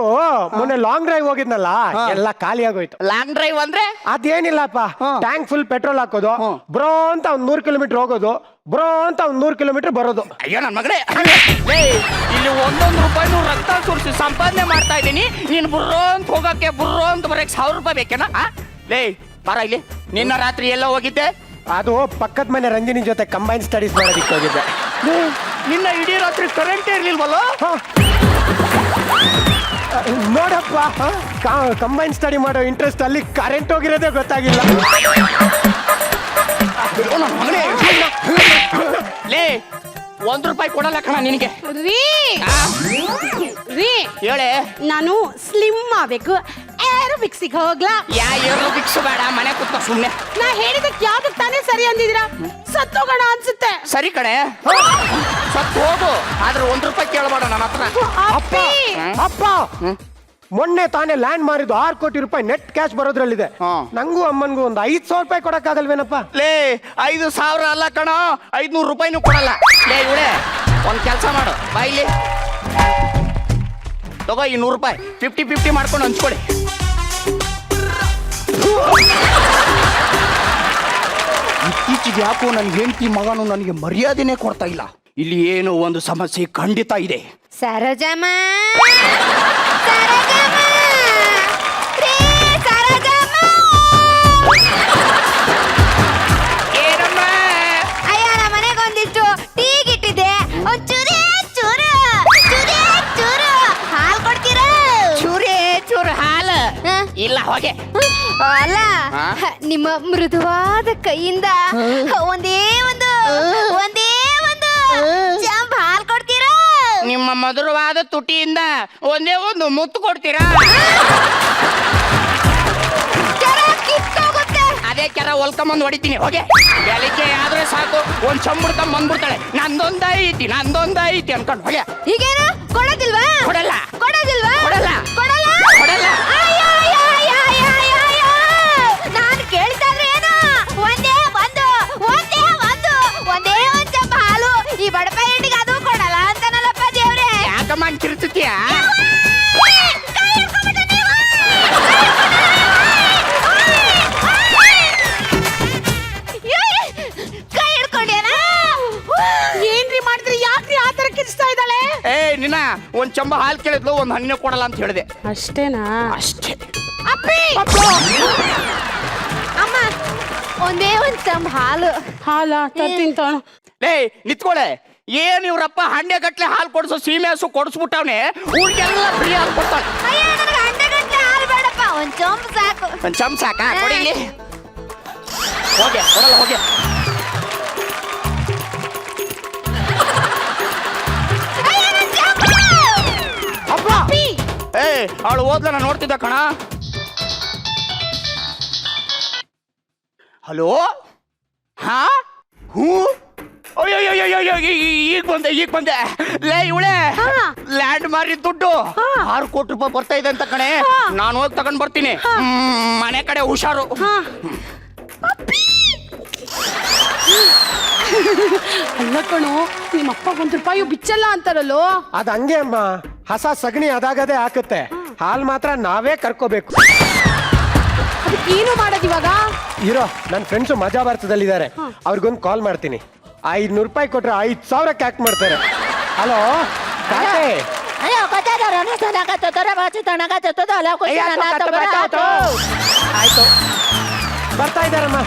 J: ಮೊನ್ನೆ ಲಾಂಗ್ ಡ್ರೈವ್ ಹೋಗಿದ್ನಲ್ಲ, ಎಲ್ಲ ಖಾಲಿ ಆಗೋಯ್ತು.
H: ಲಾಂಗ್ ಡ್ರೈವ್ ಅಂದ್ರೆ
J: ಅದೇನಿಲ್ಲಪ್ಪ, ಟ್ಯಾಂಕ್ ಫುಲ್ ಪೆಟ್ರೋಲ್ ಹಾಕೋದು, ಬ್ರೋ ಅಂತ 100 ಕಿಲೋಮೀಟರ್ ಹೋಗೋದು, ಬ್ರೋ ಅಂತ 100 ಕಿಲೋಮೀಟರ್ ಬರೋದು.
H: ಅಯ್ಯೋ ನನ್ನ ಮಗಳೇ, ಇಲ್ಲಿ 1 ರೂಪಾಯಿನೂ ರಕ್ತ ಸುರಿಸಿ ಸಂಪಾದನೆ ಮಾಡ್ತಾ ಇದ್ದೀನಿ, ನೀನ್ ಬುರ್ರೋ ಅಂತ ಹೋಗಕ್ಕೆ ಬುರ್ರೋ ಅಂತ ಬರಕ್ಕೆ 1,000 ರೂಪಾಯಿ ಬೇಕೇನಾ? ಲೇ ಬರ ಇಲ್ಲಿ, ನಿನ್ನ ರಾತ್ರಿ ಎಲ್ಲ ಹೋಗಿದ್ದೆ?
J: ಅದು ಪಕ್ಕದ ಮನೆ ರಂಜಿನಿ ಜೊತೆ ಕಂಬೈನ್ ಸ್ಟಡೀಸ್ ಮಾಡೋದಿಕ್ಕೆ ಹೋಗಿದ್ದೆ.
H: ನಿನ್ನ ಇಡೀ ರಾತ್ರಿ ಕರೆಂಟ್ ಇರ್ಲಿಲ್ವಲ್ಲ?
J: ನೋಡಪ್ಪ, ಕಂಬೈನ್ ಸ್ಟಡಿ ಮಾಡೋ ಇಂಟ್ರೆಸ್ಟ್ ಅಲ್ಲಿ ಕರೆಂಟ್ ಹೋಗಿರೋದೇ ಗೊತ್ತಾಗಿಲ್ಲ.
H: ಲೇ 1 ರೂಪಾಯಿ ಕೊಡಲ್ಲ ಕಣ ನಿನಗೆ.
F: ರೀ ರೀ
H: ಹೇಳೆ,
F: ನಾನು ಸ್ಲಿಮ್ ಆಗ್ಬೇಕು, ಏರೋಬಿಕ್ಸಿಗೆ ಹೋಗ್ಲಾ?
H: ಏರೋಬಿಕ್ಸ್ ಬೇಡ, ಮನೆ ಕೂತ್ಕೋ ಸುಮ್ನೆ.
F: ನಾ ಹೇಳಿದಕ್ಕೆ ಯಾವ್ದಕ್ ತಾನೇ ಸರಿ ಅಂದಿದ್ದೀರಾ? ಸತ್ತೋಗೋಣ ಅನ್ಸುತ್ತೆ.
H: ಸರಿ ಕಣೆ, ಸತ್ತು ಹೋಗು, ಆದ್ರೆ 1 ರೂಪಾಯಿ ಕೇಳಬೇಡ ನನ್ನ ಹತ್ರ.
J: ಅಪ್ಪ ಮೊನ್ನೆ ತಾನೇ ಲ್ಯಾಂಡ್ ಮಾರಿದ್ದು 6 ಕೋಟಿ ರೂಪಾಯಿ ನೆಟ್ ಕ್ಯಾಶ್ ಬರೋದ್ರಲ್ಲಿದೆ. ನಂಗೂ ಅಮ್ಮನ್ಗೂ ಒಂದು 5,000 ರೂಪಾಯಿ ಕೊಡಕ್ಕಾಗಲ್ವೇನಪ್ಪ?
H: ಲೇ 5,000 ಅಲ್ಲ ಕಣ, 500 ರೂಪಾಯಿನೂ ಕೊಡಲ್ಲ. ಲೇ ಇವಳೆ ಒಂದ್ ಕೆಲಸ ಮಾಡು, ಬಾಯಿಲಿ ತಗೋ ಈ 100 ರೂಪಾಯಿ 50-50 ಮಾಡ್ಕೊಂಡು ಹಂಚ್ಕೊಳ್ಳಿ. ಇತ್ತೀಚೆಗೆ ಯಾಕೋ ನನ್ನ ಹೆಂಡತಿ ಮಗನು ನನಗೆ ಮರ್ಯಾದೆನೇ ಕೊಡ್ತಾ ಇಲ್ಲ. ಇಲ್ಲಿ ಏನೋ ಒಂದು ಸಮಸ್ಯೆ ಖಂಡಿತ ಇದೆ.
F: ಸರೋಜಮ್ಮ,
H: ಏನಮ್ಮ?
F: ಅಯ್ಯ ನಮ್ಮ ಮನೆಗೆ ಒಂದಿಷ್ಟು ಟೀ ಇಟ್ಟಿದ್ದೆ, ಒಂಚೂರೇ ಚೂರು ಹಾಲು ಕೊಡ್ತೀರಾ?
H: ಚೂರೇ ಚೂರು ಹಾಲು ಇಲ್ಲ ಹೋಗೆ.
F: ಅಲ್ಲ, ನಿಮ್ಮ ಮೃದುವಾದ ಕೈಯಿಂದ ಒಂದೇ ಒಂದು ಚಂಪ್ ಹಾಲು ಕೊಡ್ತೀರಾ?
H: ನಿಮ್ಮ ಮಧುರವಾದ ತುಟಿಯಿಂದ ಒಂದೇ ಒಂದು ಮುತ್ತು ಕೊಡ್ತೀರಾ? ಅದೇ ಕೆರ ಹೊಲ್ಕೊಂಬಂದು ಹೊಡಿತೀನಿ ಹೋಗೆ. ಬೆಳಿಗ್ಗೆ ಆದ್ರೆ ಸಾಕು ಒಂದ್ ಚಂಬುಡ್ಕೊಂಡ್ ಬಂದ್ಬಿಡ್ತಾಳೆ, ನಂದೊಂದ ಐತಿ ಅನ್ಕೊಂಡು ಹೋಗೆ.
F: ಈಗೇನು ಕೊಡೋದಿಲ್ವಾ?
H: ಕೊಡಲ್ಲ
F: ಕೊಡೋದಿಲ್ವಾ?
H: ಕೊಡಲ್ಲ
F: ಕೊಡಲ್ಲ
H: ಕೊಡಲ್ಲ.
F: ನಾನು ಕೇಳ್ತಾದ್ರೆ ಏನು? ಒಂದೇ ಒಂದು ಚಂಪ ಹಾಲು ಈ ಬಡಪ ಹೆಣ್ಣಿಗೆ ಅದು ಕೊಡಲ್ಲ ಅಂತಾನಲ್ಲಪ್ಪ ದೇವ್ರೆ.
H: ಯಾಕಮ್ಮ ಕಿರ್ತೀಯ?
F: ಕೈ ಹಿಡ್ಕೊಂಡ್ಯಾನ? ಏನ್ರಿ ಮಾಡಿದ್ರಿ? ಯಾಕ್ರಿ ಆ ತರ ಕಿರ್ಸ್ತಾ ಇದ್ದಾಳೆ?
H: ಏ ನಿನ್ನ ಒಂದ್ ಚಂಬ ಹಾಲು ಕೇಳಿದ್ಲು, ಒಂದ್ ಹಣ್ಣು ಕೊಡಲ್ಲ ಅಂತ ಹೇಳಿದೆ
F: ಅಷ್ಟೇನಾ?
H: ಅಷ್ಟೇ.
F: ಅಪ್ಪಿ ಅಮ್ಮ, ಒಂದೇ ಒಂದು ಚಂಬ ಹಾಲ ತರ್ತೀನಿ ತೋಣ.
H: ಲೇ ನಿತ್ಕೊಳೆ, ಏನ್ ಇವ್ರಪ್ಪ ಹಂಡೆ ಗಟ್ಲೆ ಹಾಲು ಕೊಡ್ಸೋ ಸೀಮೆ ಹಸು ಕೊಡಿಸ್ಬಿಟ್ಟವ್ನೆ, ಊರಿಗೆಲ್ಲ ಫ್ರೀ ಹಾಲು ಕೊಡ್ತಾನೆ.
F: ಅಯ್ಯ ನನಗೆ ಹಂಡೆಗಟ್ಟಲೆ ಹಾಲು ಬೇಡಪ್ಪ, ಒಂದ್ ಚಂಬ ಸಾಕು.
H: ಒಂದ್ ಚಂಬ ಸಾಕಾ? ಕೊಡಿ ಇಲ್ಲಿ. ಹೋಗೆ ಕೊಡಲ್ಲ ಹೋಗೆ. ಏ ಅವಳು ಓದ್ಲ ನಾನು ನೋಡ್ತಿದ್ದ ಕಣ. ಹಲೋ, ಹಾ ಹೂ ಅಯ್ಯೋ ಈಗ ಬಂದೆ ಲೇ ಇವಳೆ ಲ್ಯಾಂಡ್ ಮಾರಿ ದುಡ್ಡು 6 ಕೋಟಿ ರೂಪಾಯಿ ಬರ್ತಾ ಇದೆ ಅಂತ ಕಣೆ. ನಾನು ಹೋಗಿ ತಗೊಂಡ್ ಬರ್ತೀನಿ. ಮನೆ ಕಡೆ ಹುಷಾರು.
F: ಅಲ್ಲ ಕಣೋ, ನಿಮ್ಮಪ್ಪ 1 ರೂಪಾಯಿ ಬಿಚ್ಚಲ್ಲ ಅಂತಾರಲ್ಲೋ.
J: ಅದ್ ಹಂಗೆ ಅಮ್ಮ, ಹಸ ಸಗಣಿ ಅದಾಗದೆ ಹಾಕುತ್ತೆ, ಹಾಲ್ ಮಾತ್ರ ನಾವೇ ಕರ್ಕೋಬೇಕು.
F: ಅದಕ್ಕೇನು ಮಾಡೋದು ಇವಾಗ?
J: ಇರೋ ನನ್ನ ಫ್ರೆಂಡ್ಸು ಮಜಾ ಭಾರತದಲ್ಲಿದ್ದಾರೆ, ಅವ್ರಿಗೊಂದು ಕಾಲ್ ಮಾಡ್ತೀನಿ. 500 ರೂಪಾಯಿ ಕೊಟ್ರೆ 5,000 ಕ್ಯಾಕ್ ಮಾಡ್ತಾರೆ. ಹಲೋ ಕಾಕೆ, ಆಯ್ತು ಬರ್ತಾ ಇದ್ದಾರಮ್ಮ.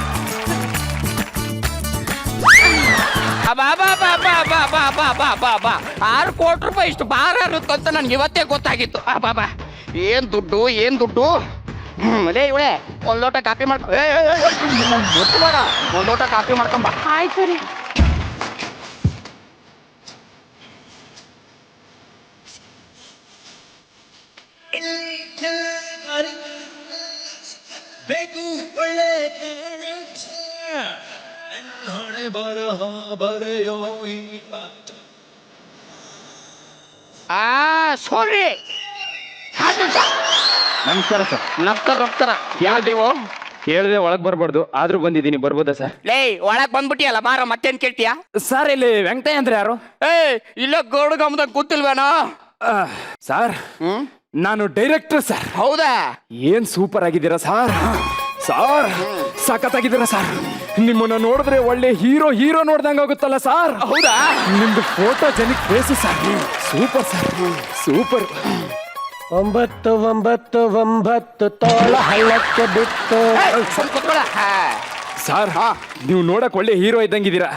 H: ಬಾ 6 ಕೋಟಿ ರೂಪಾಯಿ ಇಷ್ಟು ಭಾರ ಇರುತ್ತಂತ ನನ್ಗೆ ಇವತ್ತೇ ಗೊತ್ತಾಗಿತ್ತು. ಬಾಬಾ ಏನ್ ದುಡ್ಡು. ಲೇ ಇವಳೆ ಒಂದ್ ಲೋಟ ಕಾಫಿ ಮಾಡ್ಕೊ. ಒಂದ್ ಲೋಟ ಕಾಫಿ ಮಾಡ್ಕೊಂಬ.
F: ಆಯ್ತು ರೀ.
H: ಸಾರಿ.
A: ನಮಸ್ಕಾರ ಸರ್.
H: ನಮಸ್ಕಾರ. ಯಾವ್ದಿವು?
A: ಹೇಳಿದ್ರೆ ಒಳಗ್ ಬರ್ಬಾರ್ದು, ಆದ್ರೂ ಬಂದಿದ್ದೀನಿ. ಬರ್ಬೋದಾ ಸರ್?
H: ಲೇ ಒಳಗ್ ಬಂದ್ಬಿಟ್ಟಿಯಲ್ಲ, ಬಾರ ಮತ್ತೇನ್ ಕೇಳ್ತೀಯ?
A: ಸರ್ ಇಲ್ಲಿ ವೆಂಕಟಯ್ಯ ಅಂದ್ರೆ ಯಾರು?
H: ಇಲ್ಲ ಗೋಡು ಗಮದಾಗ ಗೊತ್ತಿಲ್ವೇನೋ?
A: ಸರ್ ನಾನು ಡೈರೆಕ್ಟರ್ ಸರ್.
H: ಹೌದಾ?
A: ಏನ್ ಸೂಪರ್ ಆಗಿದ್ದೀರಾ ಸರ್. Sir ಸಖತ್ತಾಗಿದ್ದೀರಾ sir. ನಿಮ್ಮನ್ನ ನೋಡಿದ್ರೆ ಒಳ್ಳೆ ಹೀರೋ ನೋಡ್ದಂಗ ಆಗುತ್ತಲ್ಲ ಸರ್.
H: ಹೌದಾ?
A: ನಿಮ್ದು photogenic face sir. Super sir, super.
J: 9 ತೋಳ ಹಳ್ಳಕ್ಕೆ ಬಿತ್ತು.
A: ಸರ್ ನೀವು ನೋಡಕ್ ಒಳ್ಳೆ ಹೀರೋ ಇದ್ದಂಗಿದ್ದೀರಾ,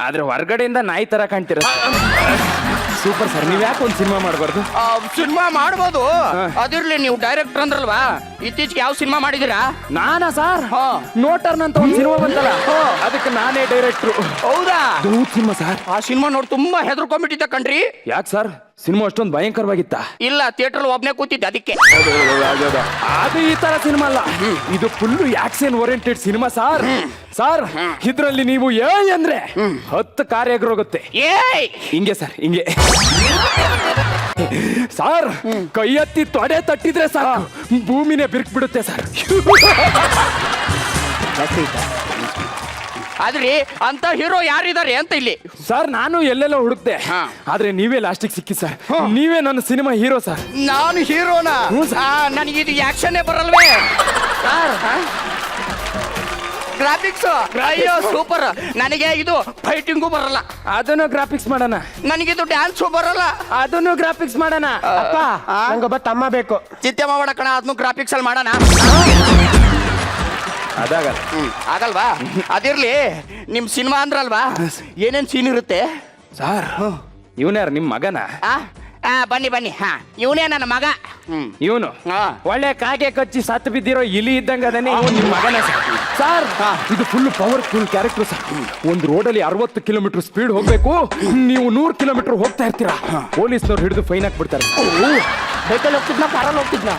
A: ಆದ್ರೆ ಹೊರಗಡೆಯಿಂದ ನಾಯಿ ತರ ಕಾಣ್ತೀರ. Super sir. ನೀವ್ ಯಾಕೆ ಒಂದು ಸಿನಿಮಾ ಮಾಡಬಾರ್ದು?
H: ಸಿನಿಮಾ ಮಾಡ್ಬೋದು, ಅದಿರ್ಲಿ. ನೀವು ಡೈರೆಕ್ಟರ್ ಅಂದ್ರಲ್ವಾ, ಇತ್ತೀಚೆಗೆ ಯಾವ ಸಿನಿಮಾ ಮಾಡಿದೀರಾ?
A: ನಾನಾ ಸರ್? ನೋಟರ್ನ್ ಅಂತ ಒಂದು ಸಿನಿಮಾ ಬಂತಲ್ಲ, ಅದಕ್ಕೆ ನಾನೇ ಡೈರೆಕ್ಟ್ರು.
H: ಹೌದಾ?
A: Cinema sir.
H: ಆ ಸಿನಿಮಾ ನೋಡಿ ತುಂಬಾ ಹೆದರ್ಕೊಂಡ್ಬಿಟ್ಟಿದ್ದೆ ಕಣ್ರಿ.
A: ಯಾಕೆ ಸರ್? ಸಿನಿಮಾ ಅಷ್ಟೊಂದು ಭಯಂಕರವಾಗಿತ್ತ?
H: ಇಲ್ಲ, ಥಿಯೇಟರ್ ಒಬ್ನೇ ಕೂತಿದ್ದೆ ಅದಕ್ಕೆ.
A: ಅದು ಈ ತರ ಸಿನಿಮಾ ಅಲ್ಲ, ಇದು full action oriented cinema sir. Sir ಇದ್ರಲ್ಲಿ ನೀವು ಅಂದ್ರೆ 10 ಕಾರ್ ಎಗರೋಗುತ್ತೆ. ಹಿಂಗೆ ಸರ್, ಹಿಂಗೆ ಸರ್. ಕೈ ಎತ್ತಿ ತೊಡೆ ತಟ್ಟಿದ್ರೆ ಸಾಕು, ಭೂಮಿನೇ ಬಿರ್ಕ್ ಬಿಡುತ್ತೆ ಸರ್.
H: ಆದ್ರಿ ಅಂತ ಹೀರೋ ಯಾರಿದ್ದಾರೆ ಅಂತ ಇಲ್ಲಿ?
A: ಸರ್ ನಾನು ಎಲ್ಲೆಲ್ಲ ಹುಡುಕ್ತೆ, ಆದ್ರೆ ನೀವೇ ಲಾಸ್ಟಿಗೆ ಸಿಕ್ಕಿ ಸರ್. ನೀವೇ ನನ್ನ ಸಿನಿಮಾ ಹೀರೋ ಸರ್.
H: ನಾನು ಹೀರೋನಾ? ನನಗೆ ಇದು ಆಕ್ಷನ್ನೇ ಬರಲ್ವೇ ಸರ್? ಗ್ರಾಫಿಕ್ಸ್ ಅಯ್ಯೋ ಸೂಪರ್. ನನಗೆ ಇದು ಫೈಟಿಂಗು ಬರಲ್ಲ,
A: ಅದನ್ನು ಗ್ರಾಫಿಕ್ಸ್ ಮಾಡೋಣ.
H: ನನಗಿದು ಡ್ಯಾನ್ಸು ಬರಲ್ಲ,
A: ಅದನ್ನು ಗ್ರಾಫಿಕ್ಸ್ ಮಾಡೋಣ.
J: ಅಪ್ಪ ನಂಗೊಬ್ಬ ತಮ್ಮ ಬೇಕು.
H: ಚಿತ್ತೆ ಮಾಡ ಕಣ, ಅದನ್ನು ಗ್ರಾಫಿಕ್ಸ್ ಅಲ್ಲಿ ಮಾಡೋಣ.
A: ಅದಾಗಲ್ಲ.
H: ಆಗಲ್ವಾ? ಅದಿರ್ಲಿ, ನಿಮ್ ಸಿನಿಮಾ ಅಂದ್ರಲ್ವಾ, ಏನೇನ್ ಸೀನ್ ಇರುತ್ತೆ
A: ಸರ್? ಇವನ್ಯಾರು ನಿಮ್ ಮಗನ?
H: ಬನ್ನಿ. ಇವನೇ ನನ್ನ ಮಗ.
A: ಇವನು ಒಳ್ಳೆ ಕಾಗೆ ಕಚ್ಚಿ ಸತ್ತು ಬಿದ್ದಿರೋ ಇಲಿ ಇದ್ದಂಗ ಅದನ್ನೇ ನಿಮ್ ಮಗನ ಸರ್. ಇದು ಫುಲ್ ಪವರ್ಫುಲ್ ಕ್ಯಾರೆಕ್ಟರ್ ಸರ್. ಒಂದು ರೋಡಲ್ಲಿ 60 ಕಿಲೋಮೀಟರ್ ಸ್ಪೀಡ್ ಹೋಗ್ಬೇಕು, ನೀವು 100 ಕಿಲೋಮೀಟರ್ ಹೋಗ್ತಾ ಇರ್ತೀರಾ. ಪೊಲೀಸ್ನವ್ರು ಹಿಡಿದು ಫೈನ್ ಹಾಕ್ಬಿಡ್ತಾರೆ.
H: ಬೈಕಲ್ಲಿ ಹೋಗ್ತಿದ್ನ, ಕಾರಲ್ಲಿ ಹೋಗ್ತಿದ್ನ?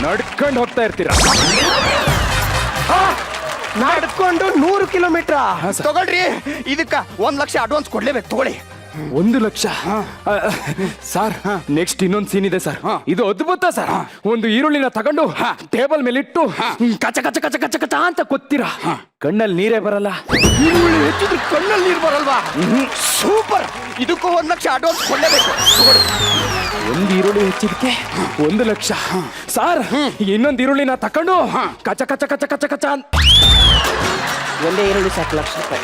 A: ನಡ್ಕೊಂಡು ಹೋಗ್ತಾ ಇರ್ತೀರಾ.
J: ನಡ್ಕೊಂಡು 100 ಕಿಲೋಮೀಟರ್
H: ತಗೊಳ್ರಿ. ಇದಕ್ಕ 1 ಲಕ್ಷ ಅಡ್ವಾನ್ಸ್ ಕೊಡ್ಲೇಬೇಕು, ತಗೊಳ್ಳಿ.
A: 1 ಲಕ್ಷ ಸರ್. ನೆಕ್ಸ್ಟ್ ಇನ್ನೊಂದು ಸೀನ್ ಇದೆ ಸರ್, ಇದು ಅದ್ಭುತ ಸರ್. ಒಂದು ಈರುಳ್ಳಿನ ತಗೊಂಡು ಟೇಬಲ್ ಮೇಲೆ ಇಟ್ಟು ಕಚ ಕಚ ಕಚ ಕಚ ಕಚ ಅಂತ ಕೊತ್ತೀರಾ, ಕಣ್ಣಲ್ಲಿ ನೀರೇ ಬರಲ್ಲ.
H: ಈರುಳ್ಳಿ ಹೆಚ್ಚಿದ್ರೆ ಕಣ್ಣಲ್ಲಿ ನೀರು ಬರಲ್ವಾ? ಸೂಪರ್. ಇದಕ್ಕೂ 1 ಲಕ್ಷ ಅಡ್ವಾನ್ಸ್ ಕೊಡ್ಲೇಬೇಕು, ತಗೊಳ್ಳಿ.
A: ಒಂದು ಈರುಳ್ಳಿ ಹೆಚ್ಚಿದಕ್ಕೆ 1 ಲಕ್ಷ ಸರ್. ಇನ್ನೊಂದು ಈರುಳ್ಳಿನ ತಕೊಂಡು ಕಚ ಕಚ ಕಚ ಕಚ ಕಚ
B: ಒಂದೇ ಈರುಳ್ಳಿ ಸಾಕು, 1 ಲಕ್ಷ ರೂಪಾಯಿ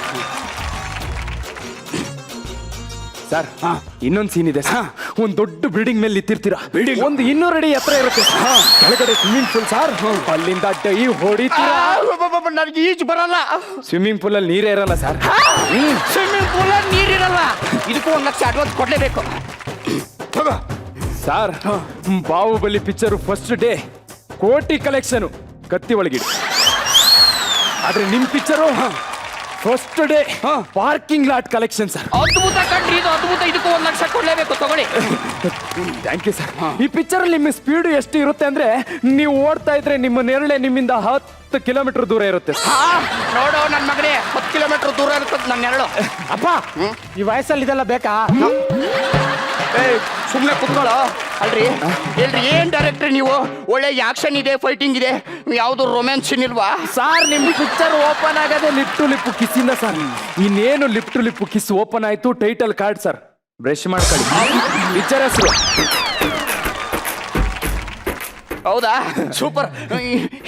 A: ಸರ್. ಇನ್ನೊಂದು ಸೀನ್ ಇದೆ ಸರ್. ಒಂದು ದೊಡ್ಡ ಬಿಲ್ಡಿಂಗ್ ಮೇಲೆ ನಿಂತಿರ್ತೀರಾ, ಒಂದು 200 ಅಡಿ ಎತ್ತರ ಇರುತ್ತೆ. ಕೆಳಗಡೆ ಸ್ವಿಮ್ಮಿಂಗ್ ಪೂಲ್ ಸರ್. ಅಲ್ಲಿಂದ ಡೈ ಹೊಡಿತೀರಾ.
H: ನನಗೆ ಈಜು ಬರಲ್ಲ.
A: ಸ್ವಿಮ್ಮಿಂಗ್ ಪೂಲ್ ಅಲ್ಲಿ ನೀರೇ ಇರಲ್ಲ ಸರ್.
H: ಸ್ವಿಮ್ಮಿಂಗ್ ಪೂಲ್ ಅಲ್ಲಿ ನೀರಿರಲ್ಲ. ಇದಕ್ಕೂ 1 ಲಕ್ಷ ಅಡ್ವಾನ್ಸ್ ಕೊಡ್ಲೇಬೇಕು
A: sir. Baahubali picture first day ಕೋಟಿ ಕಲೆಕ್ಷನ್ ಕತ್ತಿ ಒಳಗಿಡಿ. ಆದ್ರೆ ನಿಮ್ picture first day parking lot collection sir.
H: ಅದ್ಭುತ ಕಣ್ರಿ, ಇದು ಅದ್ಭುತ. ಇದಕ್ಕೂ 1 ಲಕ್ಷ ಕೊಡ್ಲೇಬೇಕು, ತಗೊಳ್ಳಿ.
A: Thank you sir. ಈ ಪಿಕ್ಚರ್ ಅಲ್ಲಿ ನಿಮ್ಮ ಸ್ಪೀಡ್ ಎಷ್ಟು ಇರುತ್ತೆ ಅಂದ್ರೆ, ನೀವು ಓಡ್ತಾ ಇದ್ರೆ ನಿಮ್ಮ ನೇರಳೆ ನಿಮ್ಮಿಂದ 10 ಕಿಲೋಮೀಟರ್ ದೂರ ಇರುತ್ತೆ.
H: ನೋಡು ನನ್ನ ಮಗನೇ, 10 ಕಿಲೋಮೀಟರ್ ದೂರ ಇರ್ತದೆ ನನ್ನ ನೆರಳು.
J: ಅಪ್ಪ ಈ ವಯಸ್ಸಲ್ಲಿ ಇದೆಲ್ಲ ಬೇಕಾ?
H: ಸುಮ್ಮನೆ ಕುತ್ಕೊಳ್ಳೋ. ಅಲ್ರಿ ಹೇಳ್ರಿ, ಏನ್ ಡೈರೆಕ್ಟ್ರಿ ನೀವು? ಒಳ್ಳೆ ಆಕ್ಷನ್ ಇದೆ, ಫೈಟಿಂಗ್ ಇದೆ, ಯಾವ್ದು ರೊಮ್ಯಾನ್ಸ್ ಸೀನ್ ಇಲ್ವಾ?
A: ಸಾರ್ ನಿಮ್ ಪಿಕ್ಚರ್ ಓಪನ್ ಆಗದೆ ಲಿಪ್ ಟು ಲಿಪ್ ಕಿಸ್ಸಿಂದ ಸರ್. ಇನ್ನೇನು lip to lip kiss open ಆಯ್ತು, ಟೈಟಲ್ ಕಾರ್ಡ್ ಸರ್. ಬ್ರಷ್ ಮಾಡ್ಕೊಳ್ಳಿ. ಪಿಕ್ಚರ್ ಹೆಸರು.
H: ಹೌದಾ, ಸೂಪರ್.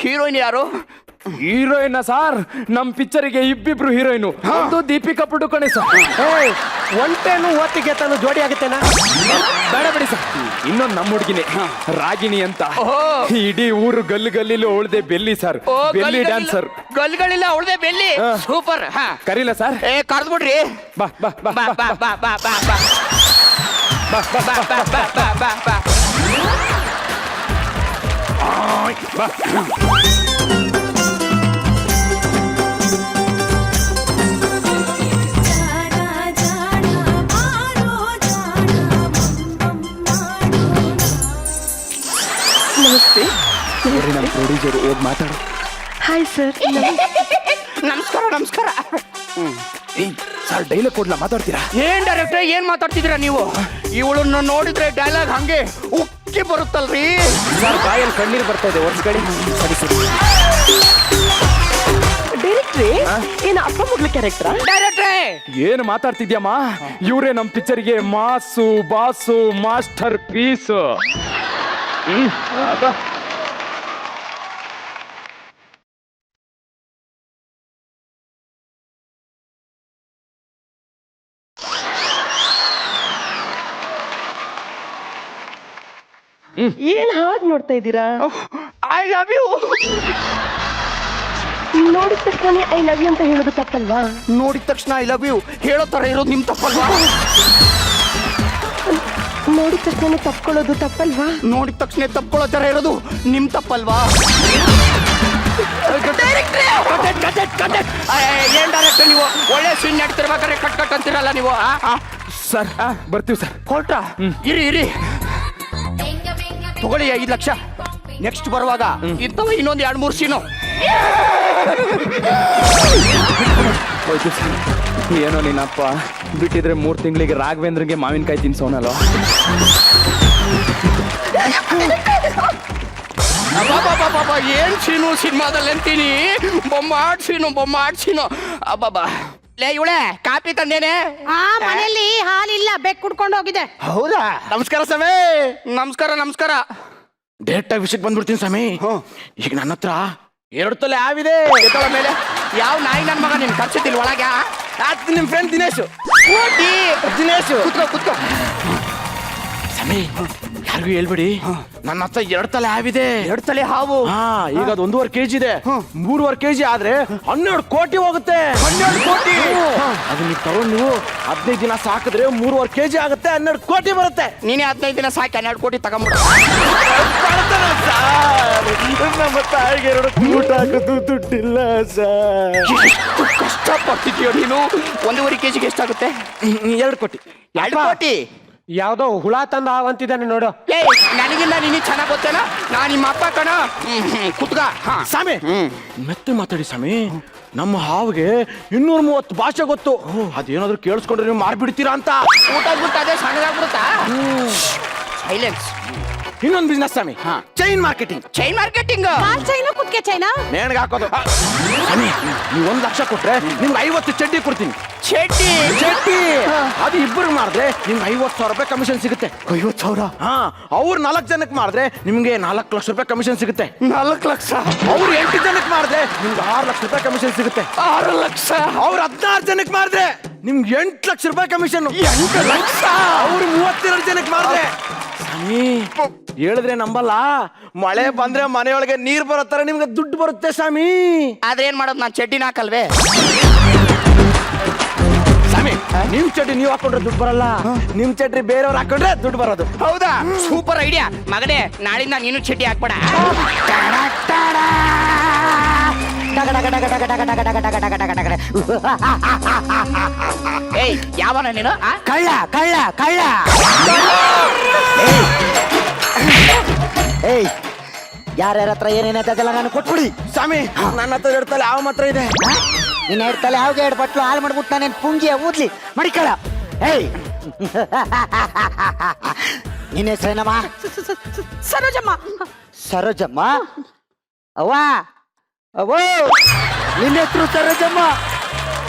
H: ಹೀರೋಯಿನ್ ಯಾರು?
A: ಹೀರೋಯಿನ್ ಸರ್, ನಮ್ ಪಿಕ್ಚರಿಗೆ ಇಬ್ಬಿಬ್ರು ಹೀರೋಯಿನ್. ಒಂದು ದೀಪಿಕಾ ಪಡುಕೋಣೆ ಸರ್.
J: ಒಂಟೇನು ಓತಿಗೆ ತಾನು ಜೋಡಿ ಆಗುತ್ತೇನಾ?
A: ಬೇಡ ಬಿಡಿ ಸರ್. ಇನ್ನೊಂದು ನಮ್ಮ ಹುಡುಗಿನೇ, ರಾಗಿಣಿ ಅಂತ. ಇಡೀ ಊರು ಗಲ್ಲಿಲಿ ಅವಳದೆ ಬೆಲ್ಲಿ ಸರ್. Belly dancer.
H: ಗಲ್ಗಳಿಲ್ಲ, ಅವಳದೇ ಬೆಲ್ಲಿ. ಸೂಪರ್.
A: ಕರೀಲ ಸರ್?
H: ಕರೆದ್ಬಿಡ್ರಿ.
A: ಬಾ ಬಾ ಬಾ
H: ಬಾ ಬಾ ಬಾ ಬಾ ಬಾ ಬಾ
F: ನಮಸ್ತೆ.
A: ನಮ್ಮ ಪ್ರೊಡ್ಯೂಸರ್ ಹೋಗಿ ಮಾತಾಡು.
F: Hi sir.
H: ನಮಸ್ಕಾರ. ನಮಸ್ಕಾರ.
A: ಸರ್ ಡೈಲಾಗ್ ಕೊಡ್ಲಾ, ಮಾತಾಡ್ತೀರಾ?
H: ಏನ್ ಡೈರೆಕ್ಟರ್, ಏನ್ ಮಾತಾಡ್ತಿದ್ದೀರಾ ನೀವು? ಇವಳನ್ನ ನೋಡಿದ್ರೆ ಡೈಲಾಗ್ ಹಂಗೆ ಉಕ್ಕಿ ಬರುತ್ತಲ್ರಿ.
A: ಸರ್ ಬಾಯಲ್ಲಿ ಕಣ್ಣೀರು ಬರ್ತಾ ಇದೆ, ಒರ್ಸ್ಕಡಿ. ಸರಿ ಸರಿ.
G: ಡೈರೆಕ್ಟ್ರಿ ಏನ ಅಪ್ಪ ಮಗ್ಳ ಕ್ಯಾರೆಕ್ಟರ್?
H: ಡೈರೆಕ್ಟ್ರೇ
A: ಏನು ಮಾತಾಡ್ತಿದ್ಯಮ್ಮ? ಇವರೇ ನಮ್ಮ ಪಿಕ್ಚರ್ಗೆ ಮಾಸು ಬಾಸು ಮಾಸ್ಟರ್ ಪೀಸ್.
G: ಏನ್ ಹಾಗೆ ನೋಡ್ತಾ ಇದ್ದೀರಾ?
H: I love you.
G: ನೋಡಿದ ತಕ್ಷಣ ಐ ಲವ್ ಯು ಅಂತ ಹೇಳೋದು ತಪ್ಪಲ್ವಾ?
H: ನೋಡಿದ ತಕ್ಷಣ ಐ ಲವ್ ಯು ಹೇಳೋ ತರ ಇರೋದು ನಿಮ್ ತಪ್ಪಲ್ವಾ?
G: ನೋಡಿದ ತಕ್ಷಣ ತಪ್ಕೊಳ್ಳೋದು ತಪ್ಪಲ್ವಾ?
H: ನೋಡಿದ ತಕ್ಷಣ ತಪ್ಕೊಳ್ಳೋ ತರ ಇರೋದು ನಿಮ್ ತಪ್ಪಲ್ವಾ? ಏನ್ ಡೈರೆಕ್ಟರ್ ನೀವು? ಒಳ್ಳೆ ಸೀನ್ ನಡ್ತಿರ್ಬೇಕಾದ್ರೆ ಕಟ್ ಕಟ್ ಅಂತಿರಲ್ಲ ನೀವು.
A: ಸರ್ ಬರ್ತೀವಿ ಸರ್.
H: ಹೊರಟ ಇರಿ ತಗೊಳ್ಳಿ 5 ಲಕ್ಷ. ನೆಕ್ಸ್ಟ್ ಬರುವಾಗ ಇಂಥವ ಇನ್ನೊಂದು 2-3 ಸೀನು.
A: ಹೋಯ್ತು ಸರ್. ಏನೋ ನಿನ್ನಪ್ಪ ಬಿಟ್ಟಿದ್ರೆ 3 ತಿಂಗಳಿಗೆ ರಾಘವೇಂದ್ರಗೆ ಮಾವಿನಕಾಯಿ ತಿನ್ಸೋನಲ್ಲ.
H: ಏನ್ ಸೀನು ಸಿನಿಮಾದಲ್ಲಿ ಅಂತೀನಿ. ಬೊಮ್ಮಾಡ್ ಸೀನು. ಅಬ್ಬಬ್ಬಾ. ಲೇ ಇವಳೆ ಕಾಪಿ ತಂದೇನೆ.
K: ಮನೆಯಲ್ಲಿ ಹಾಲಿಲ್ಲ, ಬೇಕು ಕುಡ್ಕೊಂಡು ಹೋಗಿದೆ.
H: ಹೌದಾ? ನಮಸ್ಕಾರ ಸಮೇ. ನಮಸ್ಕಾರ. ಡೈರೆಕ್ಟ್ ಆಗಿ ವಿಷಯಕ್ಕೆ ಬಂದ್ಬಿಡ್ತೀನಿ ಸಮೇ. ಈಗ ನನ್ನ ಹತ್ರ 2 ತೊಲೆ ಆವಿದೆ. ಎತ್ತಳ ಮೇಲೆ ಯಾವ ನಾಯಿ ನನ್ನ ಮಗ ನೀನ್ ಖರ್ಚಿತ್ತಿಲ್ ಒಳಗ? ನಿಮ್ ಫ್ರೆಂಡ್ ದಿನೇಶ್. ಕುತ್ಕೋ. ಸಮೇ ಯಾರಿಗೂ ಹೇಳ್ಬಿಡಿ, ನನ್ನ ಹತ್ರ 2 ತಲೆ ಹಾವಿದೆ. 2 ತಲೆ ಹಾವು? ಈಗ ಅದು 1.5 kg ಇದೆ. 3.5 kg ಆದ್ರೆ 12 ಕೋಟಿ ಹೋಗುತ್ತೆ. 12 ಕೋಟಿ? ಅದು ನೀವು ತಗೊಂಡು ನೀವು 15 ದಿನ ಸಾಕಿದ್ರೆ 3.5 kg ಆಗುತ್ತೆ, 12 ಕೋಟಿ ಬರುತ್ತೆ. ನೀನೇ 15 ದಿನ ಸಾಕಿ 12 ಕೋಟಿ ತಗೊಂಡ್ಬಿಡು. ನಮ್ಮ ತಾಯಿಗೆ 2 ಊಟ ಹಾಕೋದು ದುಡ್ಡಿಲ್ಲ ಸರ್. ಎಷ್ಟು ಕಷ್ಟಪಡ್ತಿದ್ಯೋ ನೀನು. 1.5 kg ಎಷ್ಟಾಗುತ್ತೆ? 2 ಕೋಟಿ. 2 ಕೋಟಿ
J: ಯಾವ್ದೋ ಹುಳ ತಂದ ಹಾವಂತಿದ್ದಾನೆ ನೋಡು.
H: ನನಗಿನ್ನ ನೀನು ಚೆನ್ನಾಗಿ ಗೊತ್ತೇನ? ನಾ ನಿಮ್ಮ ಅಪ್ಪ ಕಣ. ಕುತ್ಕ ಸ್ವಾಮಿ. ಮತ್ತೆ ಮಾತಾಡಿ ಸ್ವಾಮಿ. ನಮ್ಮ ಹಾವಿಗೆ 230 ಭಾಷೆ ಗೊತ್ತು. ಅದೇನಾದ್ರೂ ಕೇಳಿಸ್ಕೊಂಡ್ರೆ ನೀವು ಮಾರ್ಬಿಡ್ತೀರಾ ಅಂತ. ಊಟ ಬಿಟ್ಟು ಅದೇ ಸಣ್ಣದಾಗ್ಬಿಡುತ್ತಾ? ಸೈಲೆನ್ಸ್. ಇನ್ನೊಂದು ಬಿಸ್ನೆಸ್ ಸ್ವಾಮಿ, ಚೈನ್ ಮಾರ್ಕೆಟಿಂಗ್.
K: ಚೈನಾ ಕುತ್ಕೆ ಚೈನಾ
H: ನೇಣಿಗೆ ಹಾಕೋದು. ಸ್ವಾಮಿ ನೀವು 1 ಲಕ್ಷ ಕೊಟ್ರೆ ನಿಮ್ಗೆ 50 ಚಡ್ಡಿ ಕೊಡ್ತೀನಿ. ಚಡ್ಡಿ ಅದು ಇಬ್ಬರು ಮಾಡಿದ್ರೆ ನಿಮ್ಗೆ 50,000 ರೂಪಾಯಿ ಕಮಿಷನ್ ಸಿಗುತ್ತೆ. 50,000? ಅವ್ರು 4 ಜನಕ್ಕೆ ಮಾಡಿದ್ರೆ ನಿಮ್ಗೆ 4 ಲಕ್ಷ ರೂಪಾಯಿ ಕಮಿಷನ್ ಸಿಗುತ್ತೆ. 4 ಲಕ್ಷ? ಅವ್ರು 8 ಜನಕ್ಕೆ ಮಾಡಿದ್ರೆ ನಿಮ್ಗೆ 6 ಲಕ್ಷ ರೂಪಾಯಿ ಕಮಿಷನ್ ಸಿಗುತ್ತೆ. 6 ಲಕ್ಷ? ಅವ್ರು 16 ಜನಕ್ಕೆ ಮಾಡಿದ್ರೆ ನಿಮ್ಗೆ 8 ಲಕ್ಷ ರೂಪಾಯಿ ಕಮಿಷನ್. 8 ಲಕ್ಷ? ಅವ್ರು 32 ಜನಕ್ಕೆ ಮಾಡಿದ್ರೆ ಹೇಳಿದ್ರೆ ನಂಬಲ್ಲ, ಮಳೆ ಬಂದ್ರೆ ಮನೆಯೊಳಗೆ ನೀರ್ ಬರೋತ್ತರ ನಿಮ್ಗೆ ದುಡ್ಡು ಬರುತ್ತೆ ಸ್ವಾಮಿ. ಆದ್ರೆ ಏನ್ ಮಾಡೋದು, ನಾನು ಚಡ್ಡಿನ ಹಾಕಲ್ವೇ ಸ್ವಾಮಿ? ನಿಮ್ ಚಡ್ಡಿ ನೀವು ಹಾಕೊಂಡ್ರೆ ದುಡ್ಡು ಬರಲ್ಲ, ನಿಮ್ ಚಡ್ಡಿ ಬೇರೆಯವ್ರು ಹಾಕೊಂಡ್ರೆ ದುಡ್ಡು ಬರೋದು. ಹೌದಾ? ಸೂಪರ್ ಐಡಿಯಾ ಮಗನೇ. ನಾಳಿಂದ ನೀನು ಚಡ್ಡಿ ಹಾಕ್ಬೇಡ. ಏಯ್ ಯಾವನ ನೀನು ಆ?
B: ಕಳ್ಳ ಕಳ್ಳ ಕಳ್ಳ ಏಯ್ ಯಾರ್ಯಾರ ಹತ್ರ ಏನೇನೈತದೆಲ್ಲ ನಾನು ಕೊಟ್ಬಿಡಿ ಸ್ವಾಮಿ. ನನ್ನ ಹತ್ರ ಇಡ್ತಲ್ಲ ಯಾವ ಮಾತ್ರ ಇದೆ ನೀನ್ ಹೇಳ್ತಲ್ಲ ಯಾವಾಗ ಎರಡು ಬಟ್ಲು ಹಾಳು ಮಾಡ್ಬಿಟ್ಟು ನಾನೇನು ಪುಂಗಿಯ ಊದ್ಲಿ ಮಡಿಕಳ. ಏಯ್ ನಿನ್ನ ಹೆಸರೇನಮ್ಮ?
G: ಸರೋಜಮ್ಮ.
B: ಸರೋಜಮ್ಮ ಅವ್ವ ಅವೋ ನಿನ್ನ ಹೆಸರು ಸರೋಜಮ್ಮ,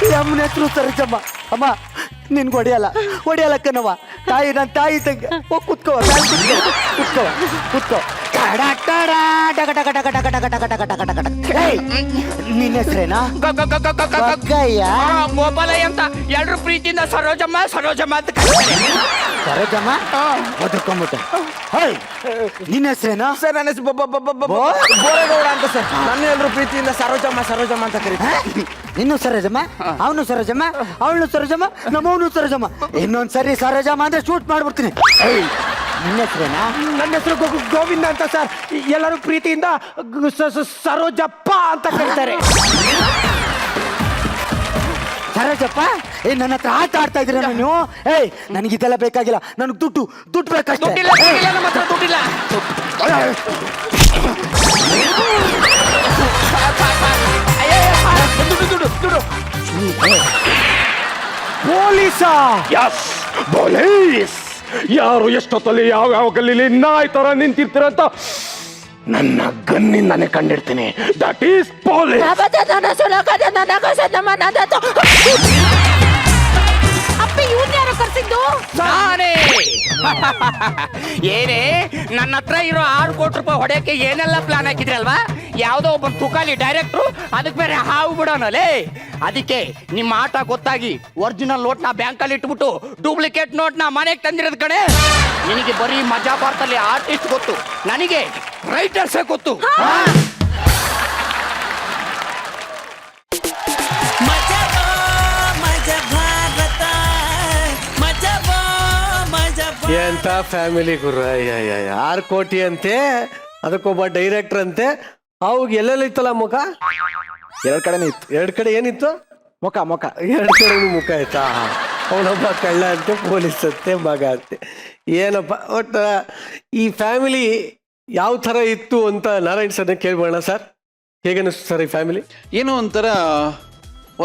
B: ಈ ಅಮ್ಮನ ಹೆಸರು ಸರೋಜಮ್ಮ. ಅಮ್ಮ ನಿನ್ಗೆ ಹೊಡಿಯಲ್ಲ ಕಣವ, ತಾಯಿ ನನ್ನ ತಾಯಿ ತಂಗೆ. ಹೋಗಿ ಕುತ್ಕೋ ಕುತ್ಕೋ ಕುತ್ಕೋ. ನಿನ್ನ ಹೆಸರೇನಾ? ಗಗ್ಗಯ್ಯ.
H: ಗೋಪಾಲಯ್ಯ ಅಂತ ಎಲ್ರು ಪ್ರೀತಿಯಿಂದ ಸರೋಜಮ್ಮ ಸರೋಜಮ್ಮ ಅಂತ ಕರೀತಾರೆ.
B: ಸರೋಜಮ್ಮ ಬದುಕೊಂಬಿಟ್ಟೆ. ನಿನ್ನ ಹೆಸರೇನಾ?
H: ಸರ್ ನನ್ನ ಹೆಸರು ಬೋರೇಗೌಡ ಅಂತ ಸರ್. ನನ್ನ ಎಲ್ರು ಪ್ರೀತಿಯಿಂದ ಸರೋಜಮ್ಮ ಸರೋಜಮ್ಮ ಅಂತ ಕರೀತಾರೆ.
B: ನಿನ್ನೂ ಸರೋಜಮ್ಮ, ಅವನು ಸರೋಜಮ್ಮ, ಅವಳು ಸರೋಜಮ್ಮ, ನಮ್ಮವನು ಸರೋಜಮ್ಮ. ಇನ್ನೊಂದ್ಸರಿ ಸರೋಜಮ್ಮ ಅಂದ್ರೆ ಶೂಟ್ ಮಾಡ್ಬಿಡ್ತೀನಿ. ನಿನ್ನ ಹೆಸರೇನಾ?
A: ನನ್ನ ಹೆಸರು ಗೋವಿಂದ ಅಂತ ಸರ್. ಎಲ್ಲರೂ ಪ್ರೀತಿಯಿಂದ ಸರೋಜಪ್ಪ ಅಂತ ಕರೀತಾರೆ.
B: ಸರೋಜಪ್ಪ ನನ್ನ ಹತ್ರ ಆಟ ಆಡ್ತಾ ಇದ್ದೀರ ನೀವು? ಏಯ್ ನನಗಿದೆಲ್ಲ ಬೇಕಾಗಿಲ್ಲ, ನನಗೆ ದುಡ್ಡು ಬೇಕಷ್ಟೇ.
H: ನಮ್ಮ ಹತ್ರ ದುಡ್ಡಿಲ್ಲ.
A: ಪೊಲೀಸ? Yes, police. ಯಾರು ಎಷ್ಟೊತ್ತಲ್ಲಿ ಯಾವ ಗಲ್ಲಿ ನಾಯಿ ತರ ನಿಂತಿರ್ತೀರಂತ ನನ್ನ ಗನ್ನಿಂದಾನೆ ಕಂಡಿರ್ತೀನಿ. That is police.
F: ಅಪ್ಪ ಇವನ್ ಯಾರು ಕರ್ಸಿದ್ದು?
H: ನಾನೇ. ಏನೇ ನನ್ನ ಹತ್ರ ಇರೋ 6 ಕೋಟಿ ರೂಪಾಯಿ ಹೊಡೆಯಕ್ಕೆ ಏನೆಲ್ಲ ಪ್ಲಾನ್ ಹಾಕಿದ್ರಲ್ವಾ? ಯಾವುದೋ ಒಬ್ಬ ತುಕಾಲಿ ಡೈರೆಕ್ಟ್ರು ಅದಕ್ಕೆ ಬೇರೆ ಹಾವು ಬಿಡೋನಲ್ಲೇ. ಅದಕ್ಕೆ ನಿಮ್ಮ ಆಟ ಗೊತ್ತಾಗಿ ಒರಿಜಿನಲ್ ನೋಟ್ನ ಬ್ಯಾಂಕಲ್ಲಿ ಇಟ್ಬಿಟ್ಟು ಡೂಪ್ಲಿಕೇಟ್ ನೋಟ್ನ ಮನೆಗೆ ತಂದಿರೋದ್ ಕಣೆ. ನಿನಗೆ ಬರೀ ಮಜಾ ಭಾರತದಲ್ಲಿ ಆರ್ಟಿಸ್ಟ್ ಗೊತ್ತು, ನನಗೆ ರೈಟರ್ಸೇ ಗೊತ್ತು.
J: ಎಂತ ಫ್ಯಾಮಿಲಿ ಗುರು. 6 ಕೋಟಿ ಅಂತೆ, ಅದಕ್ಕೊಬ್ಬ ಡೈರೆಕ್ಟರ್ ಅಂತೆ. ಅವಾಗ ಎಲ್ಲೆಲ್ಲ ಇತ್ತಲ್ಲ ಮುಖ?
B: 2 ಕಡೆನೇ ಇತ್ತು.
J: 2 ಕಡೆ ಏನಿತ್ತು?
B: ಮುಖ
J: 2 ಕಡೆ ಮುಖ ಆಯ್ತಾ? ಅವನೊಬ್ಬ ಕಳ್ಳ ಅಂತೆ, ಪೊಲೀಸ್ ಅಂತೆ, ಮಗ ಅಂತೆ. ಏನಪ್ಪ ಒಟ್ಟ ಈ ಫ್ಯಾಮಿಲಿ ಯಾವ ಥರ ಇತ್ತು ಅಂತ ನಾರಾಯಣ್ ಸರ್ನ ಕೇಳ್ಬೋಣ ಸರ್. ಹೇಗನ್ನಿಸ್ತು ಸರ್ ಈ ಫ್ಯಾಮಿಲಿ?
E: ಏನೋ